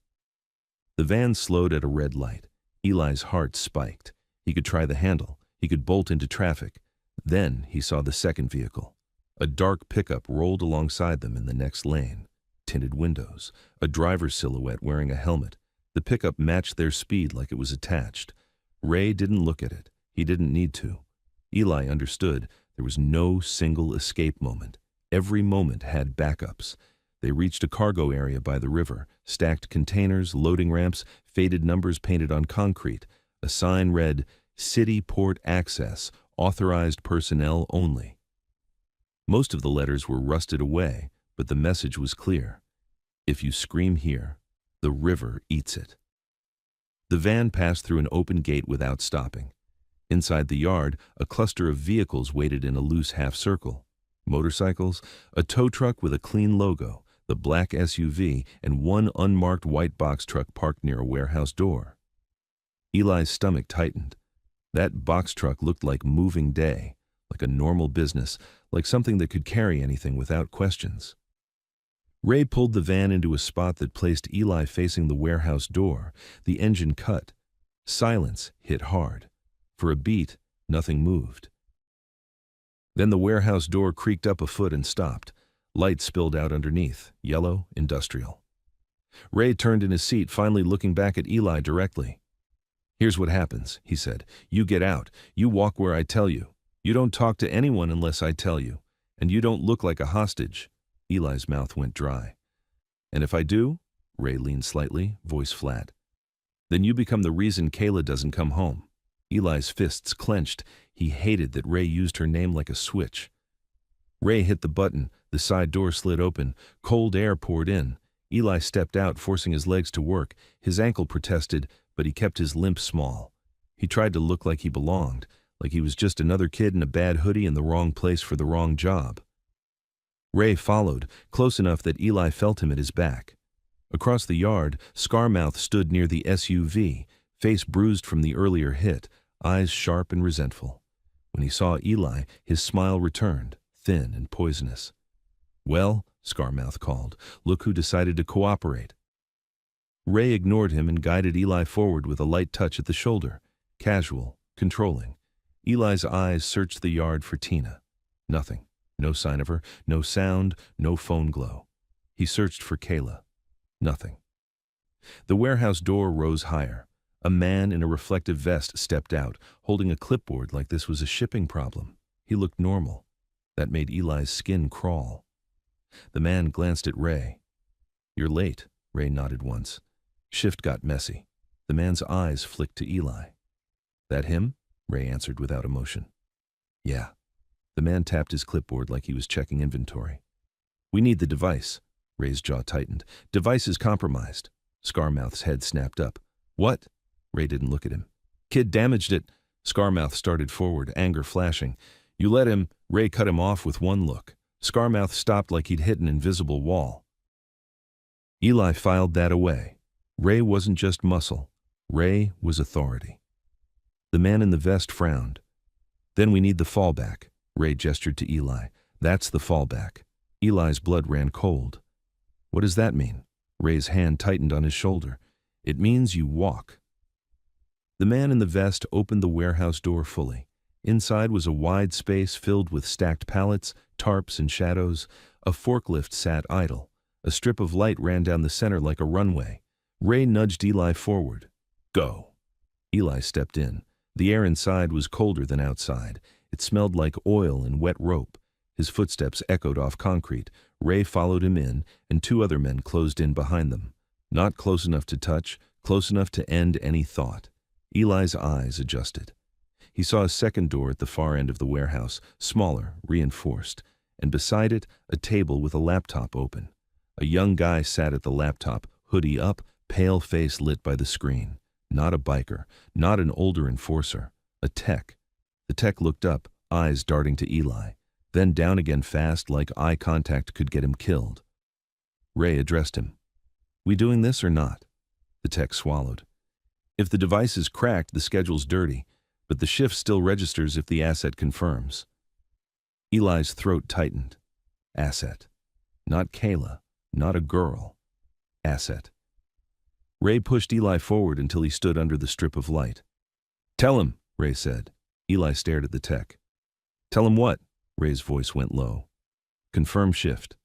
Speaker 1: The van slowed at a red light. Eli's heart spiked. He could try the handle. He could bolt into traffic. Then he saw the second vehicle. A dark pickup rolled alongside them in the next lane. Tinted windows, a driver's silhouette wearing a helmet. The pickup matched their speed like it was attached. Ray didn't look at it. He didn't need to. Eli understood there was no single escape moment. Every moment had backups. They reached a cargo area by the river, stacked containers, loading ramps, faded numbers painted on concrete. A sign read, City Port Access, authorized personnel only. Most of the letters were rusted away, but the message was clear. If you scream here, the river eats it. The van passed through an open gate without stopping. Inside the yard, a cluster of vehicles waited in a loose half-circle. Motorcycles, a tow truck with a clean logo, the black SUV, and one unmarked white box truck parked near a warehouse door. Eli's stomach tightened. That box truck looked like moving day, like a normal business, like something that could carry anything without questions. Ray pulled the van into a spot that placed Eli facing the warehouse door. The engine cut. Silence hit hard. For a beat, nothing moved. Then the warehouse door creaked up a foot and stopped. Light spilled out underneath, yellow, industrial. Ray turned in his seat, finally looking back at Eli directly. Here's what happens, he said. You get out. You walk where I tell you. You don't talk to anyone unless I tell you. And you don't look like a hostage. Eli's mouth went dry. And if I do? Ray leaned slightly, voice flat. Then you become the reason Kayla doesn't come home. Eli's fists clenched. He hated that Ray used her name like a switch. Ray hit the button. The side door slid open. Cold air poured in. Eli stepped out, forcing his legs to work. His ankle protested, but he kept his limp small. He tried to look like he belonged, like he was just another kid in a bad hoodie in the wrong place for the wrong job. Ray followed, close enough that Eli felt him at his back. Across the yard, Scarmouth stood near the SUV, face bruised from the earlier hit, eyes sharp and resentful. When he saw Eli, his smile returned, thin and poisonous. Well, Scarmouth called, look who decided to cooperate. Ray ignored him and guided Eli forward with a light touch at the shoulder, casual, controlling. Eli's eyes searched the yard for Tina. Nothing. No sign of her, no sound, no phone glow. He searched for Kayla. Nothing. The warehouse door rose higher. A man in a reflective vest stepped out, holding a clipboard like this was a shipping problem. He looked normal. That made Eli's skin crawl. The man glanced at Ray. You're late, Ray nodded once. Shift got messy. The man's eyes flicked to Eli. That him? Ray answered without emotion. Yeah. The man tapped his clipboard like he was checking inventory. We need the device. Ray's jaw tightened. Device is compromised. Scarmouth's head snapped up. What? Ray didn't look at him. Kid damaged it. Scarmouth started forward, anger flashing. You let him. Ray cut him off with one look. Scarmouth stopped like he'd hit an invisible wall. Eli filed that away. Ray wasn't just muscle. Ray was authority. The man in the vest frowned. Then we need the fallback. Ray gestured to Eli. That's the fallback. Eli's blood ran cold. What does that mean? Ray's hand tightened on his shoulder. It means you walk. The man in the vest opened the warehouse door fully. Inside was a wide space filled with stacked pallets, tarps, and shadows. A forklift sat idle. A strip of light ran down the center like a runway. Ray nudged Eli forward. Go. Eli stepped in. The air inside was colder than outside. It smelled like oil and wet rope. His footsteps echoed off concrete. Ray followed him in, and two other men closed in behind them. Not close enough to touch, close enough to end any thought. Eli's eyes adjusted. He saw a second door at the far end of the warehouse, smaller, reinforced, and beside it, a table with a laptop open. A young guy sat at the laptop, hoodie up, pale face lit by the screen. Not a biker, not an older enforcer, a tech. The tech looked up, eyes darting to Eli, then down again fast like eye contact could get him killed. Ray addressed him. "We doing this or not?" The tech swallowed. "If the device is cracked, the schedule's dirty, but the shift still registers if the asset confirms." Eli's throat tightened. Asset. Not Kayla, not a girl. Asset. Ray pushed Eli forward until he stood under the strip of light. "Tell him," Ray said. Eli stared at the tech. "Tell him what?" Ray's voice went low. "Confirm shift."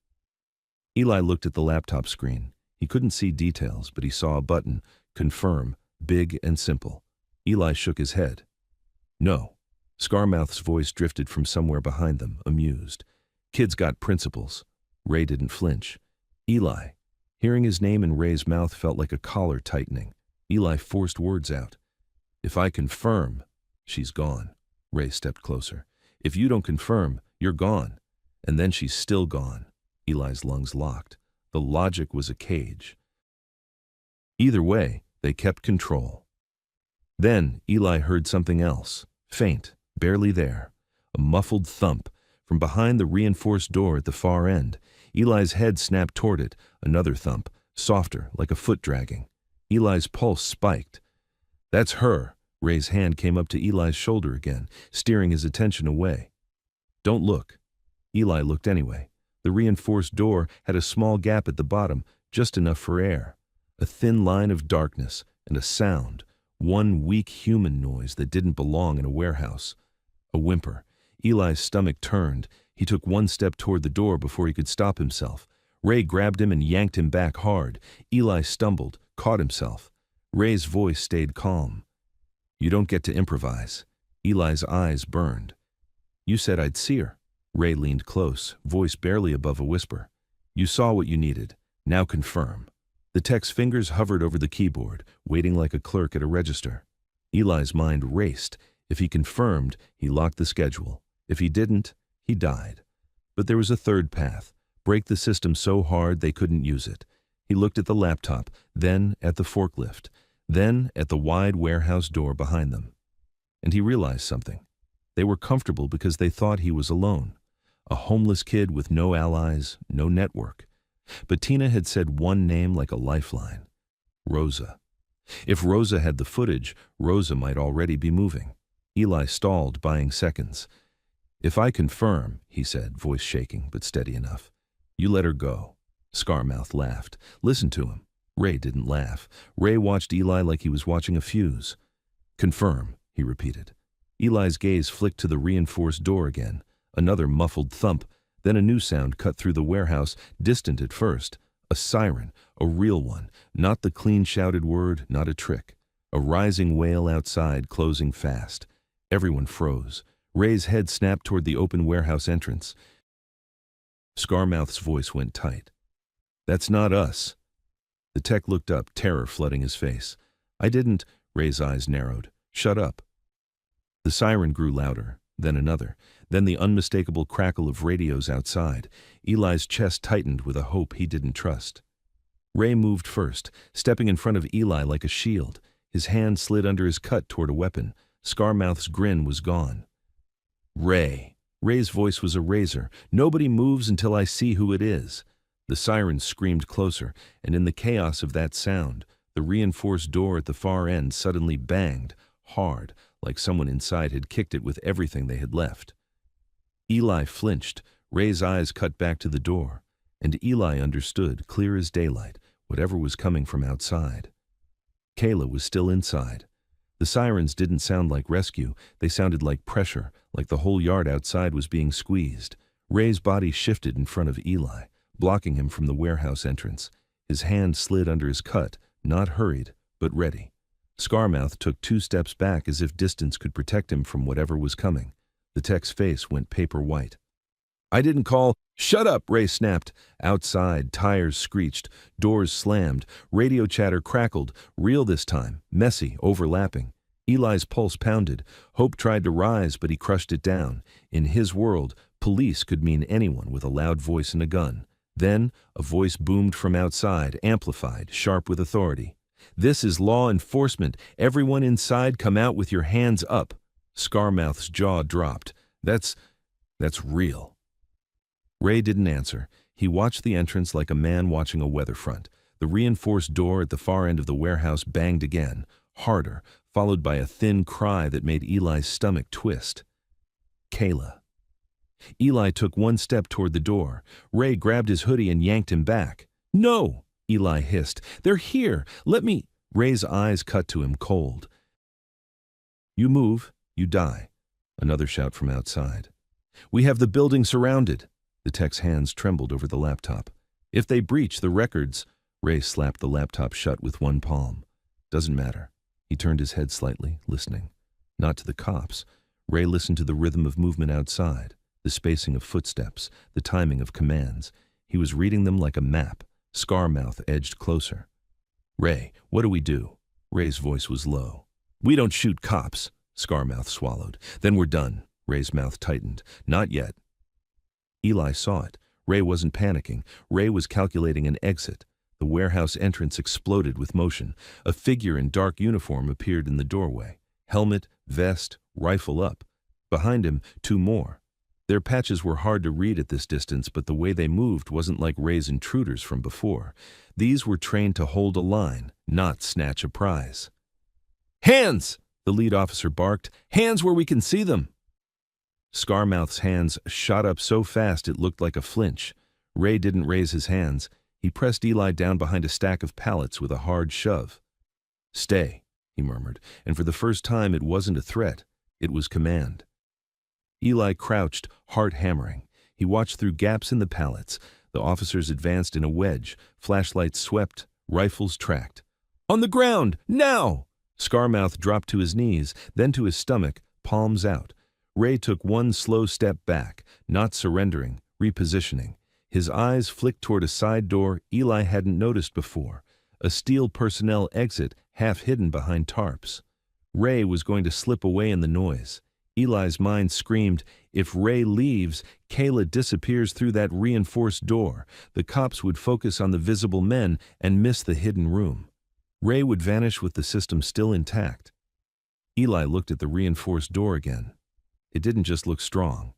Speaker 1: Eli looked at the laptop screen. He couldn't see details, but he saw a button, confirm, big and simple. Eli shook his head. "No." Scarmouth's voice drifted from somewhere behind them, amused. "Kid's got principles." Ray didn't flinch. "Eli." Hearing his name in Ray's mouth felt like a collar tightening. Eli forced words out. "If I confirm, she's gone." Ray stepped closer. "If you don't confirm, you're gone. And then she's still gone." Eli's lungs locked. The logic was a cage. Either way, they kept control. Then Eli heard something else, faint, barely there. A muffled thump from behind the reinforced door at the far end. Eli's head snapped toward it, another thump, softer, like a foot dragging. Eli's pulse spiked. "That's her." Ray's hand came up to Eli's shoulder again, steering his attention away. "Don't look." Eli looked anyway. The reinforced door had a small gap at the bottom, just enough for air. A thin line of darkness and a sound, one weak human noise that didn't belong in a warehouse. A whimper. Eli's stomach turned. He took one step toward the door before he could stop himself. Ray grabbed him and yanked him back hard. Eli stumbled, caught himself. Ray's voice stayed calm. "You don't get to improvise." Eli's eyes burned. "You said I'd see her." Ray leaned close, voice barely above a whisper. "You saw what you needed. Now confirm." The tech's fingers hovered over the keyboard, waiting like a clerk at a register. Eli's mind raced. If he confirmed, he locked the schedule. If he didn't, he died. But there was a third path. Break the system so hard they couldn't use it. He looked at the laptop, then at the forklift, then at the wide warehouse door behind them. And he realized something. They were comfortable because they thought he was alone. A homeless kid with no allies, no network. But Tina had said one name like a lifeline. Rosa. If Rosa had the footage, Rosa might already be moving. Eli stalled, buying seconds. "If I confirm," he said, voice shaking, but steady enough, "you let her go." Scarmouth laughed. Listen to him. Ray didn't laugh. Ray watched Eli like he was watching a fuse. "Confirm," he repeated. Eli's gaze flicked to the reinforced door again. Another muffled thump, then a new sound cut through the warehouse, distant at first. A siren, a real one, not the clean-shouted word, not a trick. A rising wail outside, closing fast. Everyone froze. Ray's head snapped toward the open warehouse entrance. Scarmouth's voice went tight. "That's not us." The tech looked up, terror flooding his face. "I didn't." Ray's eyes narrowed. "Shut up." The siren grew louder, then another, then the unmistakable crackle of radios outside. Eli's chest tightened with a hope he didn't trust. Ray moved first, stepping in front of Eli like a shield. His hand slid under his cut toward a weapon. Scarmouth's grin was gone. "Ray." Ray's voice was a razor. "Nobody moves until I see who it is." The siren screamed closer, and in the chaos of that sound, the reinforced door at the far end suddenly banged, hard, like someone inside had kicked it with everything they had left. Eli flinched. Ray's eyes cut back to the door, and Eli understood, clear as daylight, whatever was coming from outside. Kayla was still inside. The sirens didn't sound like rescue. They sounded like pressure, like the whole yard outside was being squeezed. Ray's body shifted in front of Eli, blocking him from the warehouse entrance. His hand slid under his cut, not hurried, but ready. Scarmouth took 2 steps back as if distance could protect him from whatever was coming. The tech's face went paper white. I didn't call. Shut up, Ray snapped. Outside, tires screeched, doors slammed, radio chatter crackled, real this time, messy, overlapping. Eli's pulse pounded. Hope tried to rise, but he crushed it down. In his world, police could mean anyone with a loud voice and a gun. Then, a voice boomed from outside, amplified, sharp with authority. This is law enforcement. Everyone inside, come out with your hands up. Scarmouth's jaw dropped. That's real. Ray didn't answer. He watched the entrance like a man watching a weather front. The reinforced door at the far end of the warehouse banged again, harder, followed by a thin cry that made Eli's stomach twist. Kayla. Eli took one step toward the door. Ray grabbed his hoodie and yanked him back. No, Eli hissed. They're here. Let me. Ray's eyes cut to him cold. You move, you die. Another shout from outside. We have the building surrounded. The tech's hands trembled over the laptop. If they breach the records. Ray slapped the laptop shut with one palm. Doesn't matter. He turned his head slightly, listening. Not to the cops. Ray listened to the rhythm of movement outside, the spacing of footsteps, the timing of commands. He was reading them like a map. Scarmouth edged closer. Ray, what do we do? Ray's voice was low. We don't shoot cops. Scarmouth swallowed. Then we're done. Ray's mouth tightened. Not yet. Eli saw it. Ray wasn't panicking. Ray was calculating an exit. The warehouse entrance exploded with motion. A figure in dark uniform appeared in the doorway. Helmet, vest, rifle up. Behind him, two more. Their patches were hard to read at this distance, but the way they moved wasn't like Ray's intruders from before. These were trained to hold a line, not snatch a prize. Hands! The lead officer barked. Hands where we can see them! Scarmouth's hands shot up so fast it looked like a flinch. Ray didn't raise his hands. He pressed Eli down behind a stack of pallets with a hard shove. Stay, he murmured, and for the first time it wasn't a threat. It was command. Eli crouched, heart hammering. He watched through gaps in the pallets. The officers advanced in a wedge. Flashlights swept, rifles tracked. On the ground, now! Scarmouth dropped to his knees, then to his stomach, palms out. Ray took one slow step back, not surrendering, repositioning. His eyes flicked toward a side door Eli hadn't noticed before, a steel personnel exit half hidden behind tarps. Ray was going to slip away in the noise. Eli's mind screamed, if Ray leaves, Kayla disappears through that reinforced door. The cops would focus on the visible men and miss the hidden room. Ray would vanish with the system still intact. Eli looked at the reinforced door again. It didn't just look strong.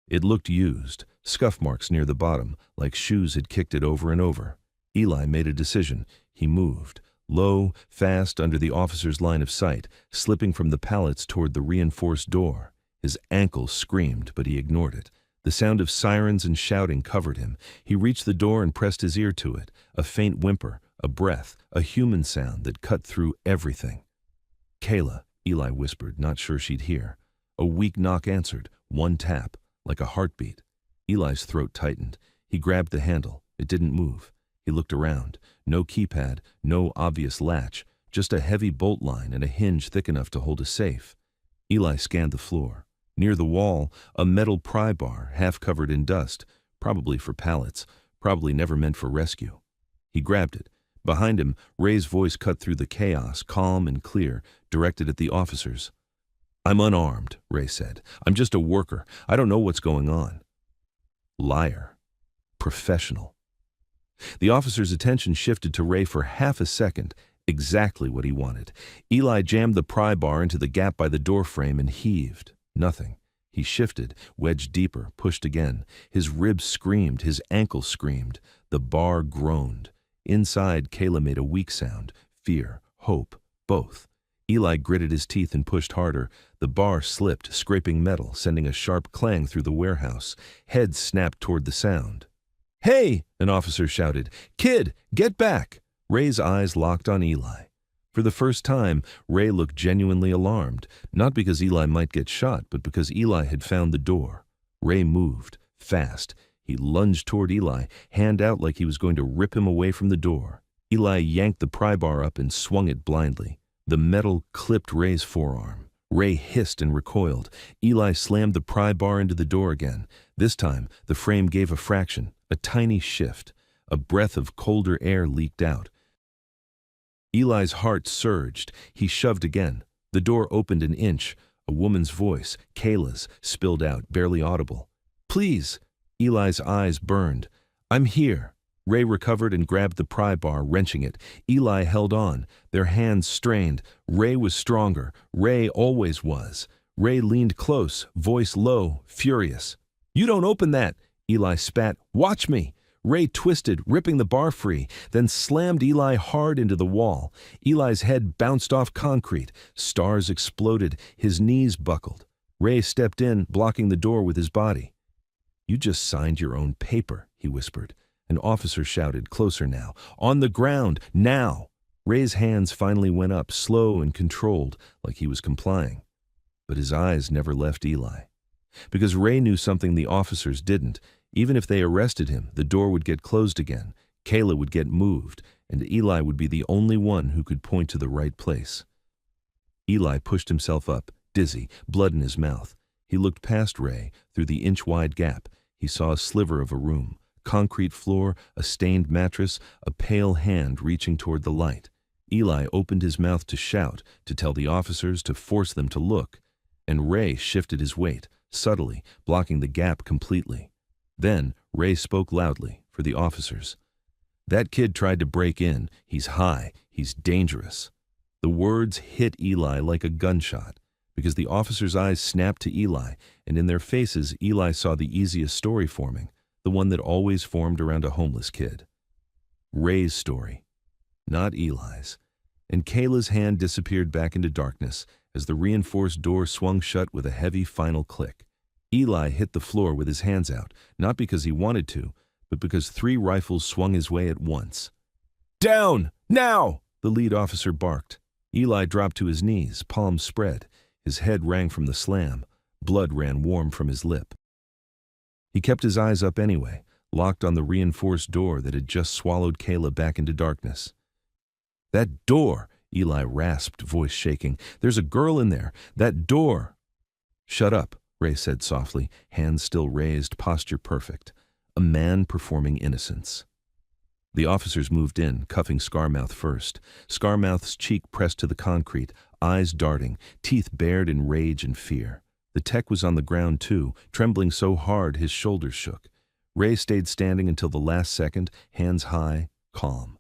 Speaker 1: It looked used, scuff marks near the bottom, like shoes had kicked it over and over. Eli made a decision. He moved, low, fast under the officer's line of sight, slipping from the pallets toward the reinforced door. His ankle screamed, but he ignored it. The sound of sirens and shouting covered him. He reached the door and pressed his ear to it. A faint whimper, a breath, a human sound that cut through everything. Kayla, Eli whispered, not sure she'd hear. A weak knock answered, one tap, like a heartbeat. Eli's throat tightened. He grabbed the handle. It didn't move. He looked around. No keypad, no obvious latch, just a heavy bolt line and a hinge thick enough to hold a safe. Eli scanned the floor. Near the wall, a metal pry bar, half covered in dust, probably for pallets, probably never meant for rescue. He grabbed it. Behind him, Ray's voice cut through the chaos, calm and clear, directed at the officers. I'm unarmed, Ray said. I'm just a worker. I don't know what's going on. Liar. Professional. The officer's attention shifted to Ray for half a second, exactly what he wanted. Eli jammed the pry bar into the gap by the door frame and heaved. Nothing. He shifted, wedged deeper, pushed again. His ribs screamed, his ankle screamed. The bar groaned. Inside, Kayla made a weak sound. Fear, hope, both. Eli gritted his teeth and pushed harder. The bar slipped, scraping metal, sending a sharp clang through the warehouse. Heads snapped toward the sound. Hey! An officer shouted. Kid, get back! Ray's eyes locked on Eli. For the first time, Ray looked genuinely alarmed, not because Eli might get shot, but because Eli had found the door. Ray moved, fast. He lunged toward Eli, hand out like he was going to rip him away from the door. Eli yanked the pry bar up and swung it blindly. The metal clipped Ray's forearm. Ray hissed and recoiled. Eli slammed the pry bar into the door again. This time, the frame gave a fraction, a tiny shift. A breath of colder air leaked out. Eli's heart surged. He shoved again. The door opened an inch. A woman's voice, Kayla's, spilled out, barely audible. "Please!" Eli's eyes burned. "I'm here." Ray recovered and grabbed the pry bar, wrenching it. Eli held on. Their hands strained. Ray was stronger. Ray always was. Ray leaned close, voice low, furious. "You don't open that!" Eli spat. "Watch me!" Ray twisted, ripping the bar free, then slammed Eli hard into the wall. Eli's head bounced off concrete. Stars exploded. His knees buckled. Ray stepped in, blocking the door with his body. "You just signed your own paper," he whispered. An officer shouted, closer now. "On the ground, now!" Ray's hands finally went up, slow and controlled, like he was complying. But his eyes never left Eli. Because Ray knew something the officers didn't. Even if they arrested him, the door would get closed again, Kayla would get moved, and Eli would be the only one who could point to the right place. Eli pushed himself up, dizzy, blood in his mouth. He looked past Ray, through the inch-wide gap. He saw a sliver of a room. Concrete floor, a stained mattress, a pale hand reaching toward the light. Eli opened his mouth to shout, to tell the officers, to force them to look. And Ray shifted his weight, subtly, blocking the gap completely. Then Ray spoke loudly, for the officers. "That kid tried to break in. He's high. He's dangerous." The words hit Eli like a gunshot, because the officers' eyes snapped to Eli, and in their faces Eli saw the easiest story forming. The one that always formed around a homeless kid. Ray's story, not Eli's. And Kayla's hand disappeared back into darkness as the reinforced door swung shut with a heavy final click. Eli hit the floor with his hands out, not because he wanted to, but because 3 rifles swung his way at once. "Down! Now!" the lead officer barked. Eli dropped to his knees, palms spread. His head rang from the slam. Blood ran warm from his lip. He kept his eyes up anyway, locked on the reinforced door that had just swallowed Kayla back into darkness. "That door!" Eli rasped, voice shaking. "There's a girl in there! That door!" "Shut up," Ray said softly, hands still raised, posture perfect. A man performing innocence. The officers moved in, cuffing Scarmouth first. Scarmouth's cheek pressed to the concrete, eyes darting, teeth bared in rage and fear. The tech was on the ground too, trembling so hard his shoulders shook. Ray stayed standing until the last second, hands high, calm.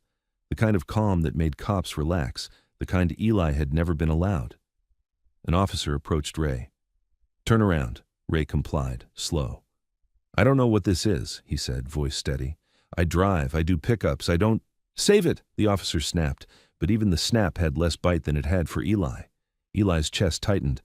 Speaker 1: The kind of calm that made cops relax, the kind Eli had never been allowed. An officer approached Ray. "Turn around," Ray complied, slow. "I don't know what this is," he said, voice steady. "I drive, I do pickups, I don't—" "Save it," the officer snapped, but even the snap had less bite than it had for Eli. Eli's chest tightened.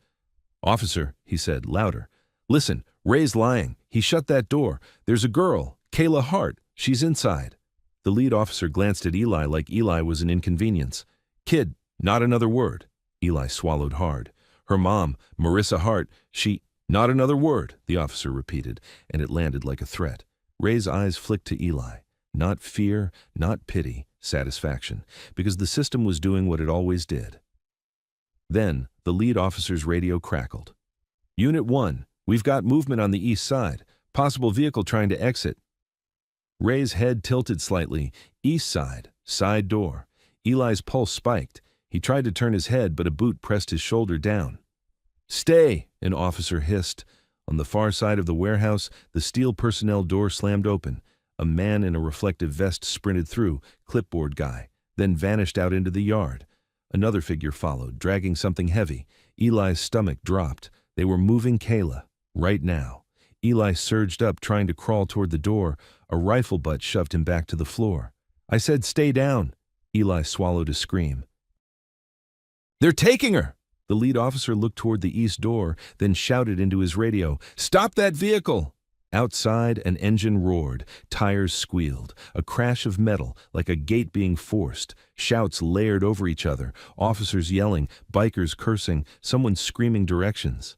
Speaker 1: "Officer," he said, louder. "Listen, Ray's lying. He shut that door. There's a girl, Kayla Hart. She's inside." The lead officer glanced at Eli like Eli was an inconvenience. "Kid, not another word." Eli swallowed hard. "Her mom, Marissa Hart, she—" "Not another word," the officer repeated, and it landed like a threat. Ray's eyes flicked to Eli. Not fear, not pity, satisfaction, because the system was doing what it always did. Then, the lead officer's radio crackled. "Unit 1, we've got movement on the east side. Possible vehicle trying to exit." Ray's head tilted slightly. East side, side door. Eli's pulse spiked. He tried to turn his head, but a boot pressed his shoulder down. "Stay," an officer hissed. On the far side of the warehouse, the steel personnel door slammed open. A man in a reflective vest sprinted through, clipboard guy, then vanished out into the yard. Another figure followed, dragging something heavy. Eli's stomach dropped. They were moving Kayla, right now. Eli surged up, trying to crawl toward the door. A rifle butt shoved him back to the floor. "I said stay down." Eli swallowed a scream. "They're taking her!" The lead officer looked toward the east door, then shouted into his radio, "Stop that vehicle!" Outside, an engine roared, tires squealed, a crash of metal, like a gate being forced, shouts layered over each other, officers yelling, bikers cursing, someone screaming directions.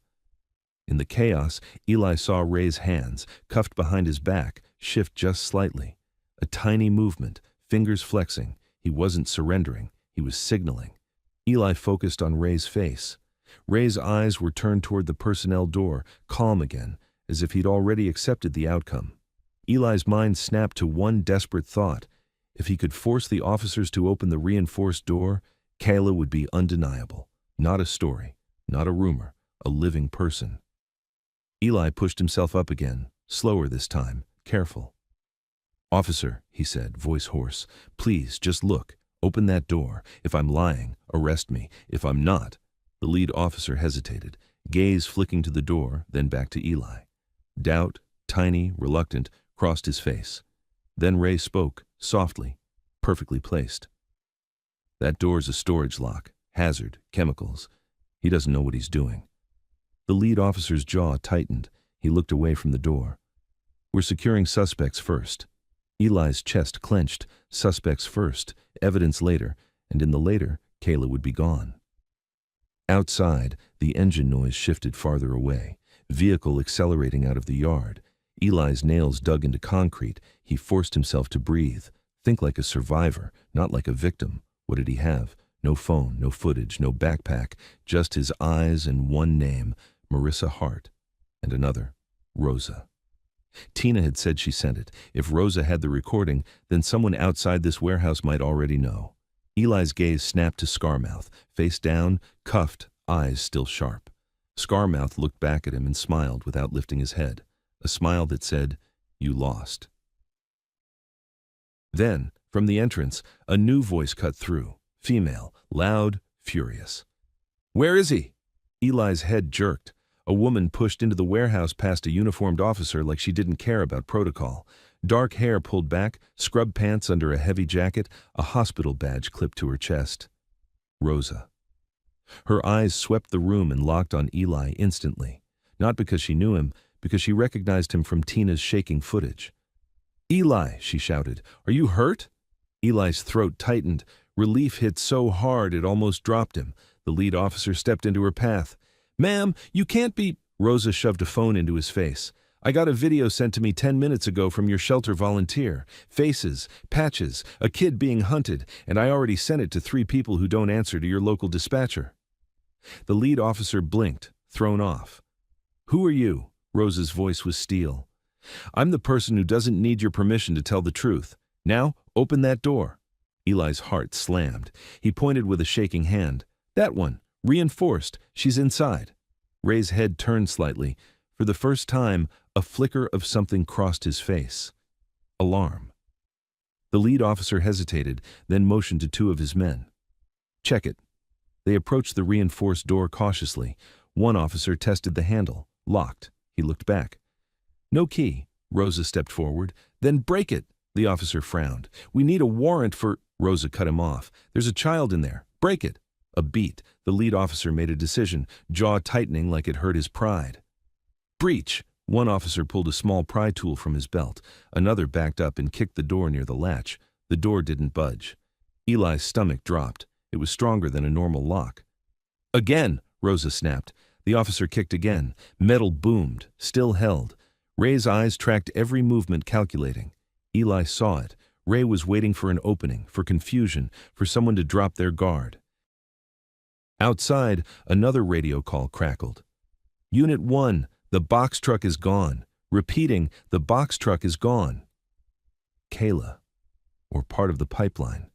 Speaker 1: In the chaos, Eli saw Ray's hands, cuffed behind his back, shift just slightly. A tiny movement, fingers flexing. He wasn't surrendering, he was signaling. Eli focused on Ray's face. Ray's eyes were turned toward the personnel door, calm again, as if he'd already accepted the outcome. Eli's mind snapped to one desperate thought. If he could force the officers to open the reinforced door, Kayla would be undeniable. Not a story, not a rumor, a living person. Eli pushed himself up again, slower this time, careful. "Officer," he said, voice hoarse, "please, just look. Open that door. If I'm lying, arrest me. If I'm not." The lead officer hesitated, gaze flicking to the door, then back to Eli. Doubt, tiny, reluctant, crossed his face. Then Ray spoke, softly, perfectly placed. "That door's a storage lock. Hazard, chemicals. He doesn't know what he's doing." The lead officer's jaw tightened. He looked away from the door. "We're securing suspects first." Eli's chest clenched. Suspects first, evidence later, and in the later, Kayla would be gone. Outside, the engine noise shifted farther away. Vehicle accelerating out of the yard. Eli's nails dug into concrete. He forced himself to breathe. Think like a survivor, not like a victim. What did he have? No phone, no footage, no backpack, just his eyes and one name, Marissa Hart, and another, Rosa. Tina had said she sent it. If Rosa had the recording, then someone outside this warehouse might already know. Eli's gaze snapped to Scarmouth, face down, cuffed, eyes still sharp. Scarmouth looked back at him and smiled without lifting his head, a smile that said, "You lost." Then, from the entrance, a new voice cut through, female, loud, furious. "Where is he?" Eli's head jerked. A woman pushed into the warehouse past a uniformed officer like she didn't care about protocol. Dark hair pulled back, scrub pants under a heavy jacket, a hospital badge clipped to her chest. Rosa. Her eyes swept the room and locked on Eli instantly. Not because she knew him, because she recognized him from Tina's shaking footage. "Eli," she shouted, "are you hurt?" Eli's throat tightened. Relief hit so hard it almost dropped him. The lead officer stepped into her path. "Ma'am, you can't be—" Rosa shoved a phone into his face. "I got a video sent to me 10 minutes ago from your shelter volunteer. Faces, patches, a kid being hunted, and I already sent it to 3 people who don't answer to your local dispatcher." The lead officer blinked, thrown off. "Who are you?" Rosa's voice was steel. "I'm the person who doesn't need your permission to tell the truth. Now, open that door." Eli's heart slammed. He pointed with a shaking hand. "That one. Reinforced. She's inside." Ray's head turned slightly. For the first time, a flicker of something crossed his face. Alarm. The lead officer hesitated, then motioned to 2 of his men. "Check it." They approached the reinforced door cautiously. One officer tested the handle. Locked. He looked back. "No key." Rosa stepped forward. "Then break it." The officer frowned. "We need a warrant for—" Rosa cut him off. "There's a child in there. Break it." A beat. The lead officer made a decision, jaw tightening like it hurt his pride. "Breach." One officer pulled a small pry tool from his belt. Another backed up and kicked the door near the latch. The door didn't budge. Eli's stomach dropped. It was stronger than a normal lock. "Again!" Rosa snapped. The officer kicked again. Metal boomed, still held. Ray's eyes tracked every movement, calculating. Eli saw it. Ray was waiting for an opening, for confusion, for someone to drop their guard. Outside, another radio call crackled. "Unit 1, the box truck is gone. Repeating, the box truck is gone." Kayla, or part of the pipeline.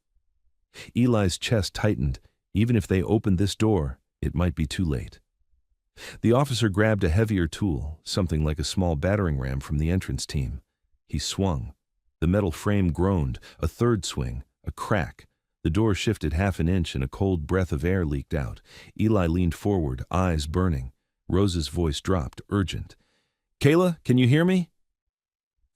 Speaker 1: Eli's chest tightened. Even if they opened this door, it might be too late. The officer grabbed a heavier tool, something like a small battering ram from the entrance team. He swung. The metal frame groaned, a third swing, a crack. The door shifted half an inch and a cold breath of air leaked out. Eli leaned forward, eyes burning. Rosa's voice dropped, urgent. "Kayla, can you hear me?"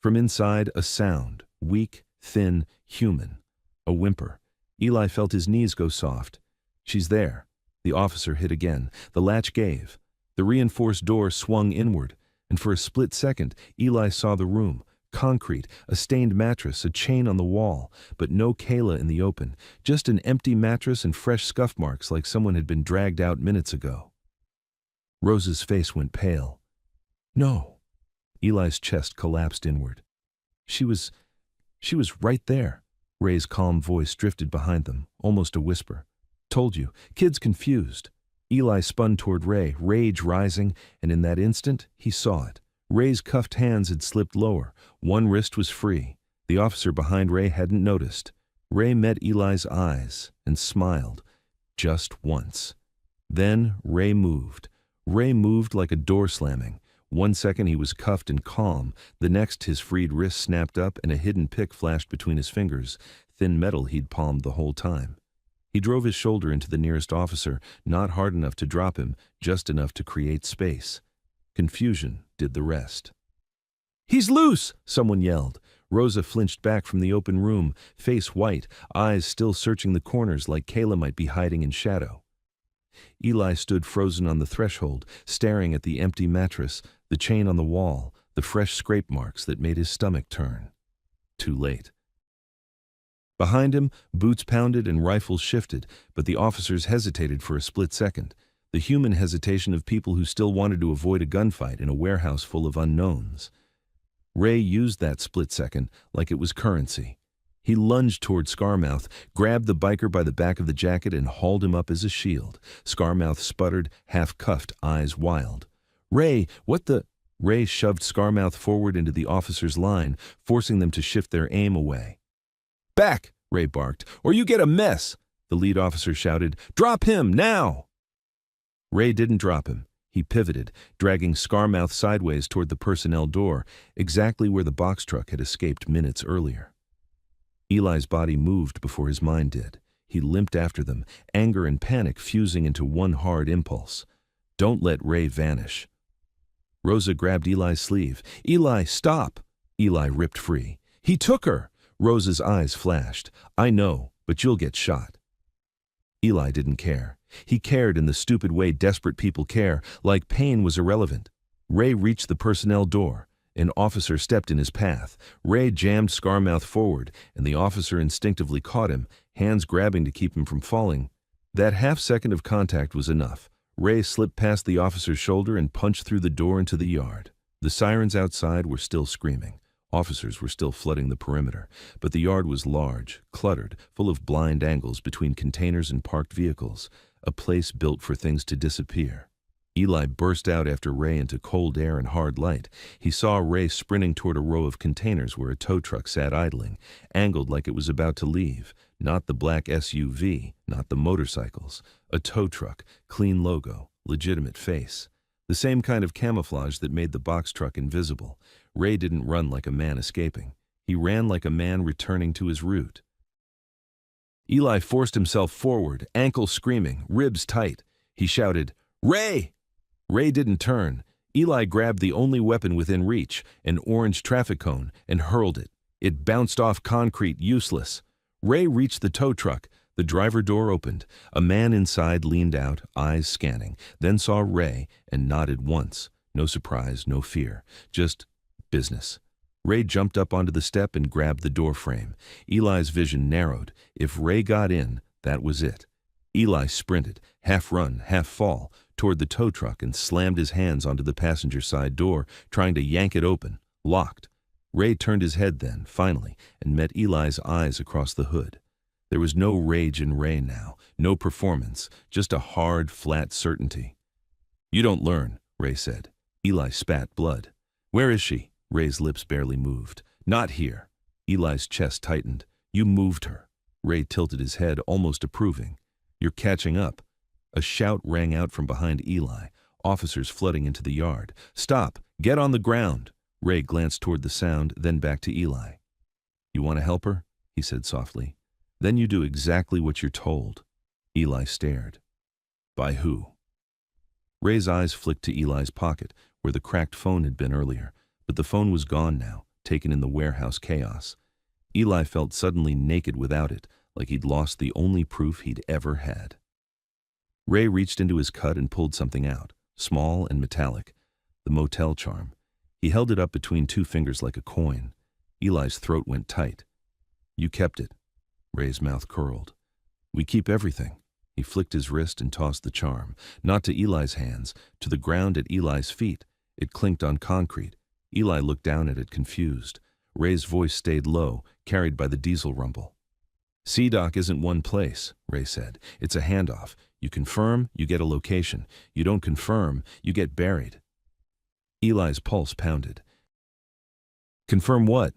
Speaker 1: From inside, a sound, weak, thin, human. A whimper. Eli felt his knees go soft. "She's there." The officer hit again. The latch gave. The reinforced door swung inward, and for a split second, Eli saw the room. Concrete, a stained mattress, a chain on the wall, but no Kayla in the open, just an empty mattress and fresh scuff marks like someone had been dragged out minutes ago. Rosa's face went pale. "No." Eli's chest collapsed inward. She was right there." Ray's calm voice drifted behind them, almost a whisper. "Told you, kid's confused." Eli spun toward Ray, rage rising, and in that instant, he saw it. Ray's cuffed hands had slipped lower. One wrist was free. The officer behind Ray hadn't noticed. Ray met Eli's eyes and smiled, just once. Then Ray moved. Ray moved like a door slamming. 1 second he was cuffed and calm. The next his freed wrist snapped up and a hidden pick flashed between his fingers, thin metal he'd palmed the whole time. He drove his shoulder into the nearest officer, not hard enough to drop him, just enough to create space. Confusion did the rest. "He's loose!" someone yelled. Rosa flinched back from the open room, face white, eyes still searching the corners like Kayla might be hiding in shadow. Eli stood frozen on the threshold, staring at the empty mattress, the chain on the wall, the fresh scrape marks that made his stomach turn. Too late. Behind him, boots pounded and rifles shifted, but the officers hesitated for a split second, the human hesitation of people who still wanted to avoid a gunfight in a warehouse full of unknowns. Ray used that split second like it was currency. He lunged toward Scarmouth, grabbed the biker by the back of the jacket and hauled him up as a shield. Scarmouth sputtered, half-cuffed, eyes wild. "Ray, what the—" Ray shoved Scarmouth forward into the officer's line, forcing them to shift their aim away. "Back!" Ray barked, "or you get a mess!" The lead officer shouted, "Drop him, now!" Ray didn't drop him. He pivoted, dragging Scarmouth sideways toward the personnel door, exactly where the box truck had escaped minutes earlier. Eli's body moved before his mind did. He limped after them, anger and panic fusing into one hard impulse. Don't let Ray vanish. Rosa grabbed Eli's sleeve. "Eli, stop!" Eli ripped free. "He took her!" Rosa's eyes flashed. "I know, but you'll get shot." Eli didn't care. He cared in the stupid way desperate people care, like pain was irrelevant. Ray reached the personnel door. An officer stepped in his path. Ray jammed Scarmouth forward, and the officer instinctively caught him, hands grabbing to keep him from falling. That half-second of contact was enough. Ray slipped past the officer's shoulder and punched through the door into the yard. The sirens outside were still screaming. Officers were still flooding the perimeter, but the yard was large, cluttered, full of blind angles between containers and parked vehicles, a place built for things to disappear. Eli burst out after Ray into cold air and hard light. He saw Ray sprinting toward a row of containers where a tow truck sat idling, angled like it was about to leave. Not the black SUV, not the motorcycles. A tow truck, clean logo, legitimate face. The same kind of camouflage that made the box truck invisible. Ray didn't run like a man escaping. He ran like a man returning to his route. Eli forced himself forward, ankles screaming, ribs tight. He shouted, "Ray!" Ray didn't turn. Eli grabbed the only weapon within reach, an orange traffic cone, and hurled it. It bounced off concrete, useless. Ray reached the tow truck. The driver door opened. A man inside leaned out, eyes scanning, then saw Ray and nodded once. No surprise, no fear, just business. Ray jumped up onto the step and grabbed the door frame. Eli's vision narrowed. If Ray got in, that was it. Eli sprinted, half run, half fall, toward the tow truck and slammed his hands onto the passenger side door, trying to yank it open. Locked. Ray turned his head then, finally, and met Eli's eyes across the hood. There was no rage in Ray now, no performance, just a hard, flat certainty. "You don't learn," Ray said. Eli spat blood. "Where is she?" Ray's lips barely moved. "Not here." Eli's chest tightened. "You moved her." Ray tilted his head, almost approving. "You're catching up." A shout rang out from behind Eli, officers flooding into the yard. "Stop! Get on the ground!" Ray glanced toward the sound, then back to Eli. "You want to help her?" he said softly. "Then you do exactly what you're told." Eli stared. "By who?" Ray's eyes flicked to Eli's pocket, where the cracked phone had been earlier, but the phone was gone now, taken in the warehouse chaos. Eli felt suddenly naked without it, like he'd lost the only proof he'd ever had. Ray reached into his cut and pulled something out, small and metallic, the motel charm. He held it up between two fingers like a coin. Eli's throat went tight. "You kept it." Ray's mouth curled. "We keep everything." He flicked his wrist and tossed the charm, not to Eli's hands, to the ground at Eli's feet. It clinked on concrete. Eli looked down at it confused. Ray's voice stayed low, carried by the diesel rumble. CDOC isn't one place, Ray said. It's a handoff. You confirm, you get a location. You don't confirm, you get buried. Eli's pulse pounded. Confirm what?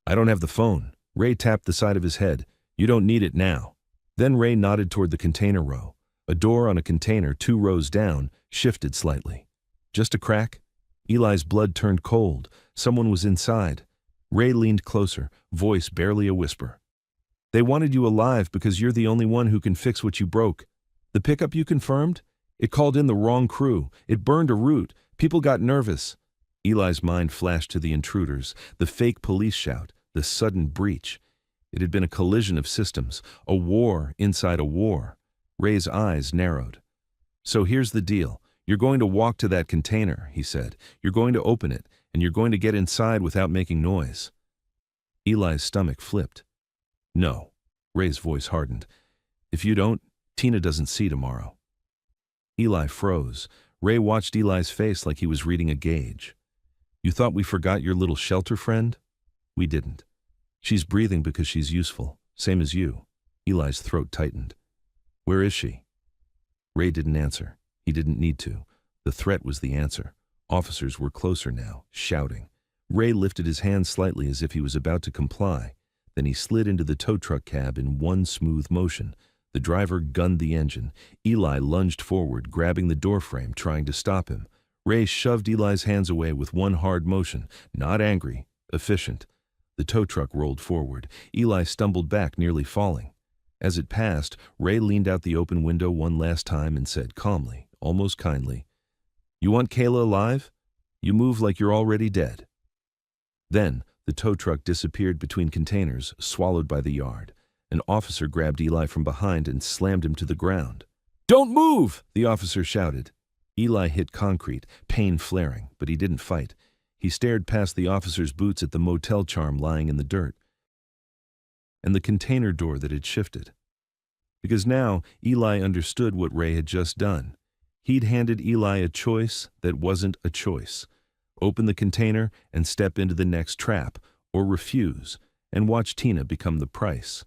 Speaker 1: I don't have the phone. Ray tapped the side of his head. You don't need it now. Then Ray nodded toward the container row. A door on a container 2 rows down shifted slightly. Just a crack? Eli's blood turned cold. Someone was inside. Ray leaned closer, voice barely a whisper. They wanted you alive because you're the only one who can fix what you broke. The pickup you confirmed? It called in the wrong crew. It burned a route. People got nervous. Eli's mind flashed to the intruders, the fake police shout, the sudden breach. It had been a collision of systems, a war inside a war. Ray's eyes narrowed. So here's the deal. You're going to walk to that container, he said. You're going to open it, and you're going to get inside without making noise. Eli's stomach flipped. No. Ray's voice hardened. If you don't, Tina doesn't see tomorrow. Eli froze. Ray watched Eli's face like he was reading a gauge. You thought we forgot your little shelter friend? We didn't. She's breathing because she's useful, same as you. Eli's throat tightened. Where is she? Ray didn't answer. He didn't need to. The threat was the answer. Officers were closer now, shouting. Ray lifted his hand slightly as if he was about to comply. Then he slid into the tow truck cab in one smooth motion. The driver gunned the engine. Eli lunged forward, grabbing the doorframe, trying to stop him. Ray shoved Eli's hands away with one hard motion, not angry, efficient. The tow truck rolled forward. Eli stumbled back, nearly falling. As it passed, Ray leaned out the open window one last time and said calmly, almost kindly, You want Kayla alive? You move like you're already dead. Then, the tow truck disappeared between containers, swallowed by the yard. An officer grabbed Eli from behind and slammed him to the ground. Don't move! The officer shouted. Eli hit concrete, pain flaring, but he didn't fight. He stared past the officer's boots at the motel charm lying in the dirt and the container door that had shifted. Because now Eli understood what Ray had just done. He'd handed Eli a choice that wasn't a choice. Open the container and step into the next trap, or refuse, and watch Tina become the price.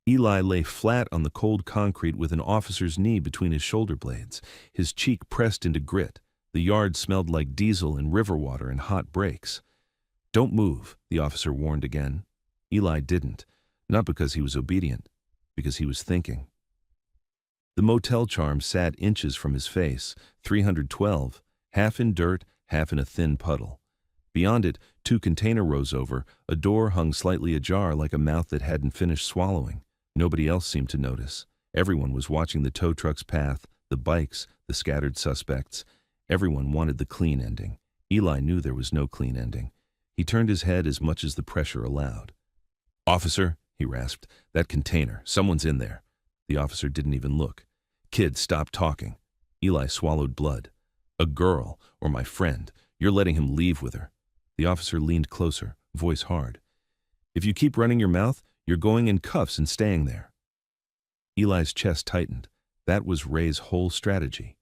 Speaker 1: Eli lay flat on the cold concrete with an officer's knee between his shoulder blades, his cheek pressed into grit. The yard smelled like diesel and river water and hot brakes. Don't move, the officer warned again. Eli didn't, not because he was obedient, because he was thinking. The motel charm sat inches from his face, 312, half in dirt, half in a thin puddle. Beyond it, 2 container rows over, a door hung slightly ajar like a mouth that hadn't finished swallowing. Nobody else seemed to notice. Everyone was watching the tow truck's path, the bikes, the scattered suspects. Everyone wanted the clean ending. Eli knew there was no clean ending. He turned his head as much as the pressure allowed. Officer, he rasped, that container, someone's in there. The officer didn't even look. Kid, stop talking. Eli swallowed blood. A girl, or my friend. You're letting him leave with her. The officer leaned closer, voice hard. If you keep running your mouth, you're going in cuffs and staying there. Eli's chest tightened. That was Ray's whole strategy.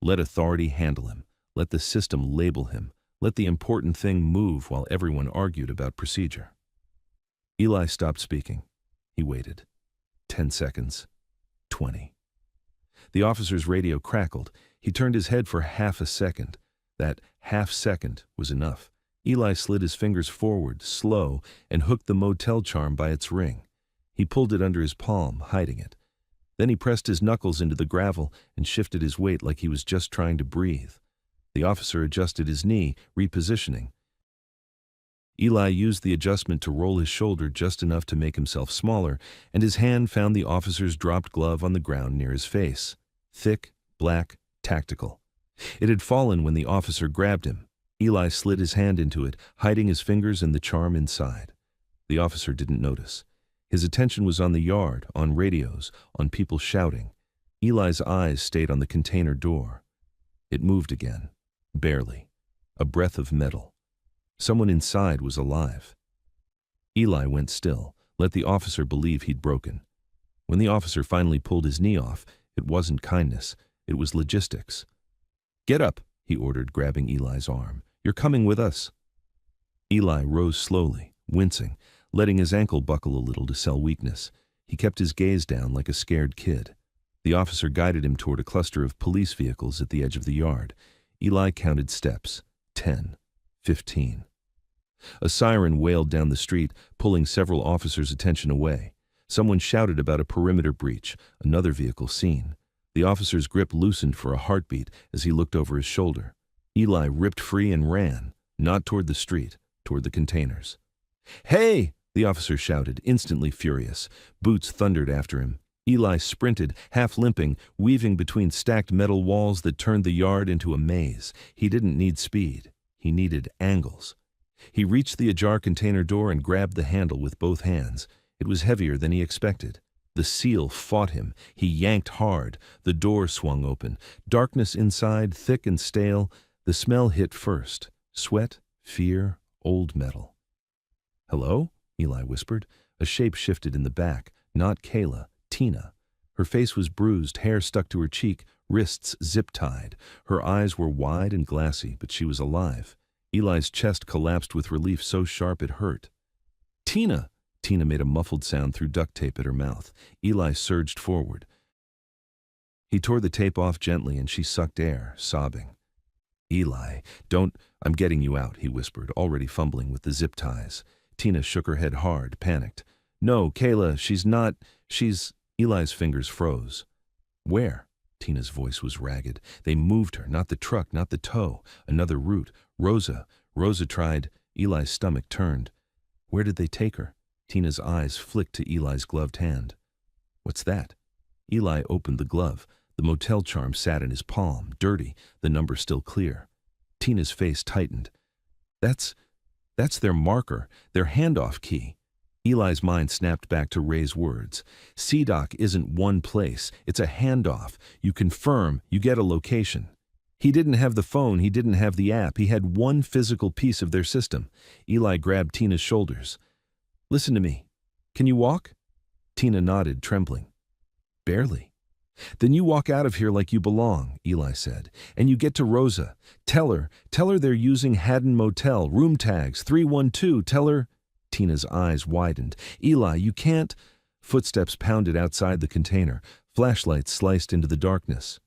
Speaker 1: Let authority handle him. Let the system label him. Let the important thing move while everyone argued about procedure. Eli stopped speaking. He waited. 10 seconds. 20. The officer's radio crackled. He turned his head for half a second. That half second was enough. Eli slid his fingers forward, slow, and hooked the motel charm by its ring. He pulled it under his palm, hiding it. Then he pressed his knuckles into the gravel and shifted his weight like he was just trying to breathe. The officer adjusted his knee, repositioning. Eli used the adjustment to roll his shoulder just enough to make himself smaller, and his hand found the officer's dropped glove on the ground near his face. Thick, black, tactical. It had fallen when the officer grabbed him. Eli slid his hand into it, hiding his fingers and the charm inside. The officer didn't notice. His attention was on the yard, on radios, on people shouting. Eli's eyes stayed on the container door. It moved again. Barely. A breath of metal. Someone inside was alive. Eli went still, let the officer believe he'd broken. When the officer finally pulled his knee off, it wasn't kindness, it was logistics. Get up, he ordered, grabbing Eli's arm. You're coming with us. Eli rose slowly, wincing, letting his ankle buckle a little to sell weakness. He kept his gaze down like a scared kid. The officer guided him toward a cluster of police vehicles at the edge of the yard. Eli counted steps. 10, 15. A siren wailed down the street, pulling several officers' attention away. Someone shouted about a perimeter breach, another vehicle seen. The officer's grip loosened for a heartbeat as he looked over his shoulder. Eli ripped free and ran, not toward the street, toward the containers. "Hey!" the officer shouted, instantly furious. Boots thundered after him. Eli sprinted, half limping, weaving between stacked metal walls that turned the yard into a maze. He didn't need speed. He needed angles. He reached the ajar container door and grabbed the handle with both hands. It was heavier than he expected. The seal fought him. He yanked hard. The door swung open. Darkness inside, thick and stale. The smell hit first. Sweat, fear, old metal. "Hello?" Eli whispered. A shape shifted in the back. Not Kayla. Tina. Her face was bruised, hair stuck to her cheek, wrists zip-tied. Her eyes were wide and glassy, but she was alive. Eli's chest collapsed with relief so sharp it hurt. "Tina!" Tina made a muffled sound through duct tape at her mouth. Eli surged forward. He tore the tape off gently and she sucked air, sobbing. "Eli, don't, I'm getting you out," he whispered, already fumbling with the zip ties. Tina shook her head hard, panicked. "No, Kayla, she's not, she's..." Eli's fingers froze. "Where?" Tina's voice was ragged. "They moved her, not the truck, not the tow. Another route. Rosa. Rosa tried..." Eli's stomach turned. "Where did they take her?" Tina's eyes flicked to Eli's gloved hand. "What's that?" Eli opened the glove. The motel charm sat in his palm, dirty, the number still clear. Tina's face tightened. That's their marker, their handoff key." Eli's mind snapped back to Ray's words. "CDOC isn't one place, it's a handoff. You confirm, you get a location." He didn't have the phone, he didn't have the app, he had one physical piece of their system. Eli grabbed Tina's shoulders. "Listen to me. Can you walk?" Tina nodded, trembling. "Barely." "Then you walk out of here like you belong," Eli said. "And you get to Rosa. Tell her they're using Haddon Motel, room tags, 312, tell her..." Tina's eyes widened. "Eli, you can't..." Footsteps pounded outside the container. Flashlights sliced into the darkness.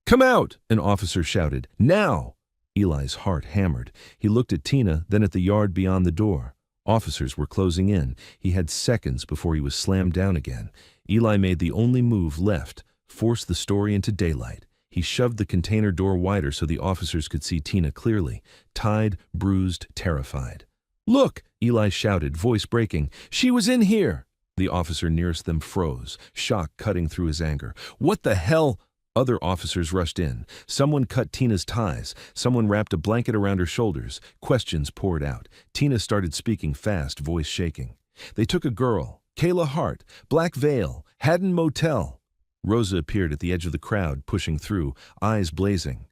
Speaker 1: "Come out!" an officer shouted. "Now!" Eli's heart hammered. He looked at Tina, then at the yard beyond the door. Officers were closing in. He had seconds before he was slammed down again. Eli made the only move left, forced the story into daylight. He shoved the container door wider so the officers could see Tina clearly, tied, bruised, terrified. "Look!" Eli shouted, voice breaking. "She was in here!" The officer nearest them froze, shock cutting through his anger. "What the hell?" Other officers rushed in. Someone cut Tina's ties. Someone wrapped a blanket around her shoulders. Questions poured out. Tina started speaking fast, voice shaking. "They took a girl. Kayla Hart. Black Veil. Haddon Motel." Rosa appeared at the edge of the crowd, pushing through, eyes blazing.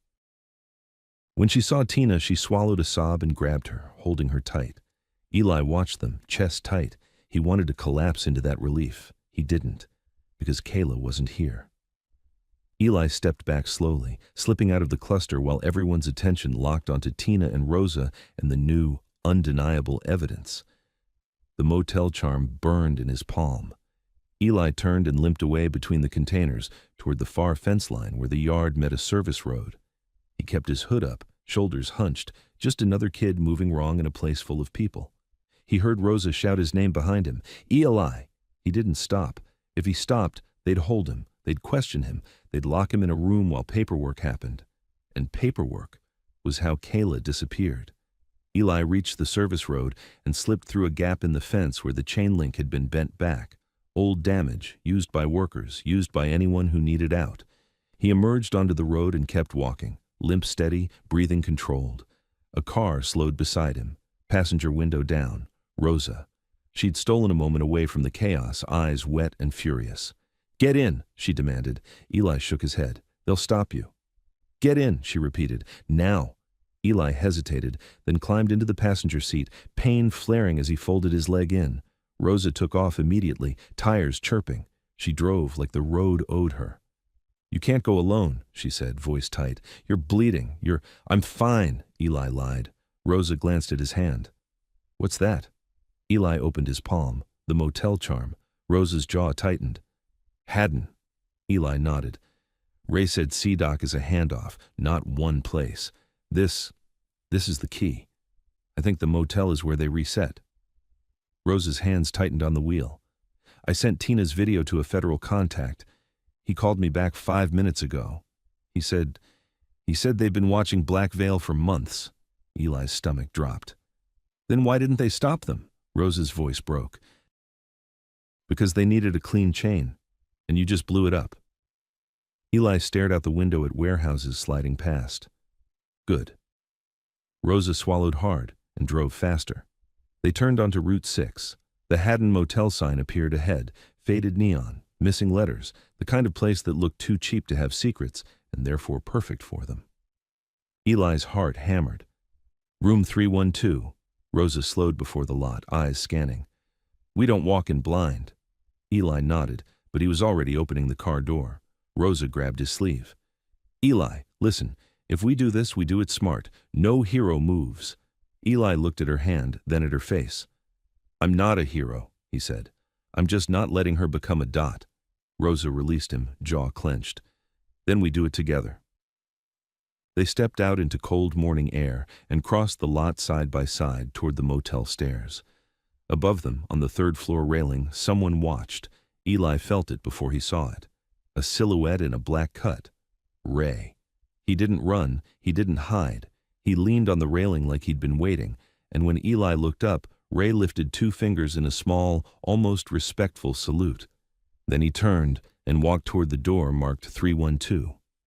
Speaker 1: When she saw Tina, she swallowed a sob and grabbed her, holding her tight. Eli watched them, chest tight. He wanted to collapse into that relief. He didn't, because Kayla wasn't here. Eli stepped back slowly, slipping out of the cluster while everyone's attention locked onto Tina and Rosa and the new, undeniable evidence. The motel charm burned in his palm. Eli turned and limped away between the containers toward the far fence line where the yard met a service road. He kept his hood up, shoulders hunched, just another kid moving wrong in a place full of people. He heard Rosa shout his name behind him, "Eli!" He didn't stop. If he stopped, they'd hold him, they'd question him, they'd lock him in a room while paperwork happened. And paperwork was how Kayla disappeared. Eli reached the service road and slipped through a gap in the fence where the chain link had been bent back. Old damage, used by workers, used by anyone who needed out. He emerged onto the road and kept walking, limp steady, breathing controlled. A car slowed beside him, passenger window down. Rosa. She'd stolen a moment away from the chaos, eyes wet and furious. "Get in," she demanded. Eli shook his head. "They'll stop you." "Get in," she repeated. "Now." Eli hesitated, then climbed into the passenger seat, pain flaring as he folded his leg in. Rosa took off immediately, tires chirping. She drove like the road owed her. "You can't go alone," she said, voice tight. "You're bleeding. I'm fine," Eli lied. Rosa glanced at his hand. "What's that?" Eli opened his palm, the motel charm. Rose's jaw tightened. Hadden. Eli nodded. Ray said CDOC is a handoff, not one place. This is the key. I think the motel is where they reset. Rose's hands tightened on the wheel. I sent Tina's video to a federal contact. He called me back 5 minutes ago. He said they've been watching Black Veil for months. Eli's stomach dropped. Then why didn't they stop them? Rose's voice broke. Because they needed a clean chain, and you just blew it up. Eli stared out the window at warehouses sliding past. Good. Rosa swallowed hard and drove faster. They turned onto Route 6. The Hadden Motel sign appeared ahead, faded neon, missing letters, the kind of place that looked too cheap to have secrets and therefore perfect for them. Eli's heart hammered. Room 312. Rosa slowed before the lot, eyes scanning. We don't walk in blind. Eli nodded, but he was already opening the car door. Rosa grabbed his sleeve. Eli, listen, if we do this, we do it smart. No hero moves. Eli looked at her hand, then at her face. I'm not a hero, he said. I'm just not letting her become a dot. Rosa released him, jaw clenched. Then we do it together. They stepped out into cold morning air and crossed the lot side by side toward the motel stairs. Above them, on the third-floor railing, someone watched. Eli felt it before he saw it. A silhouette in a black cut. Ray. He didn't run, he didn't hide. He leaned on the railing like he'd been waiting, and when Eli looked up, Ray lifted 2 fingers in a small, almost respectful salute. Then he turned and walked toward the door marked 312.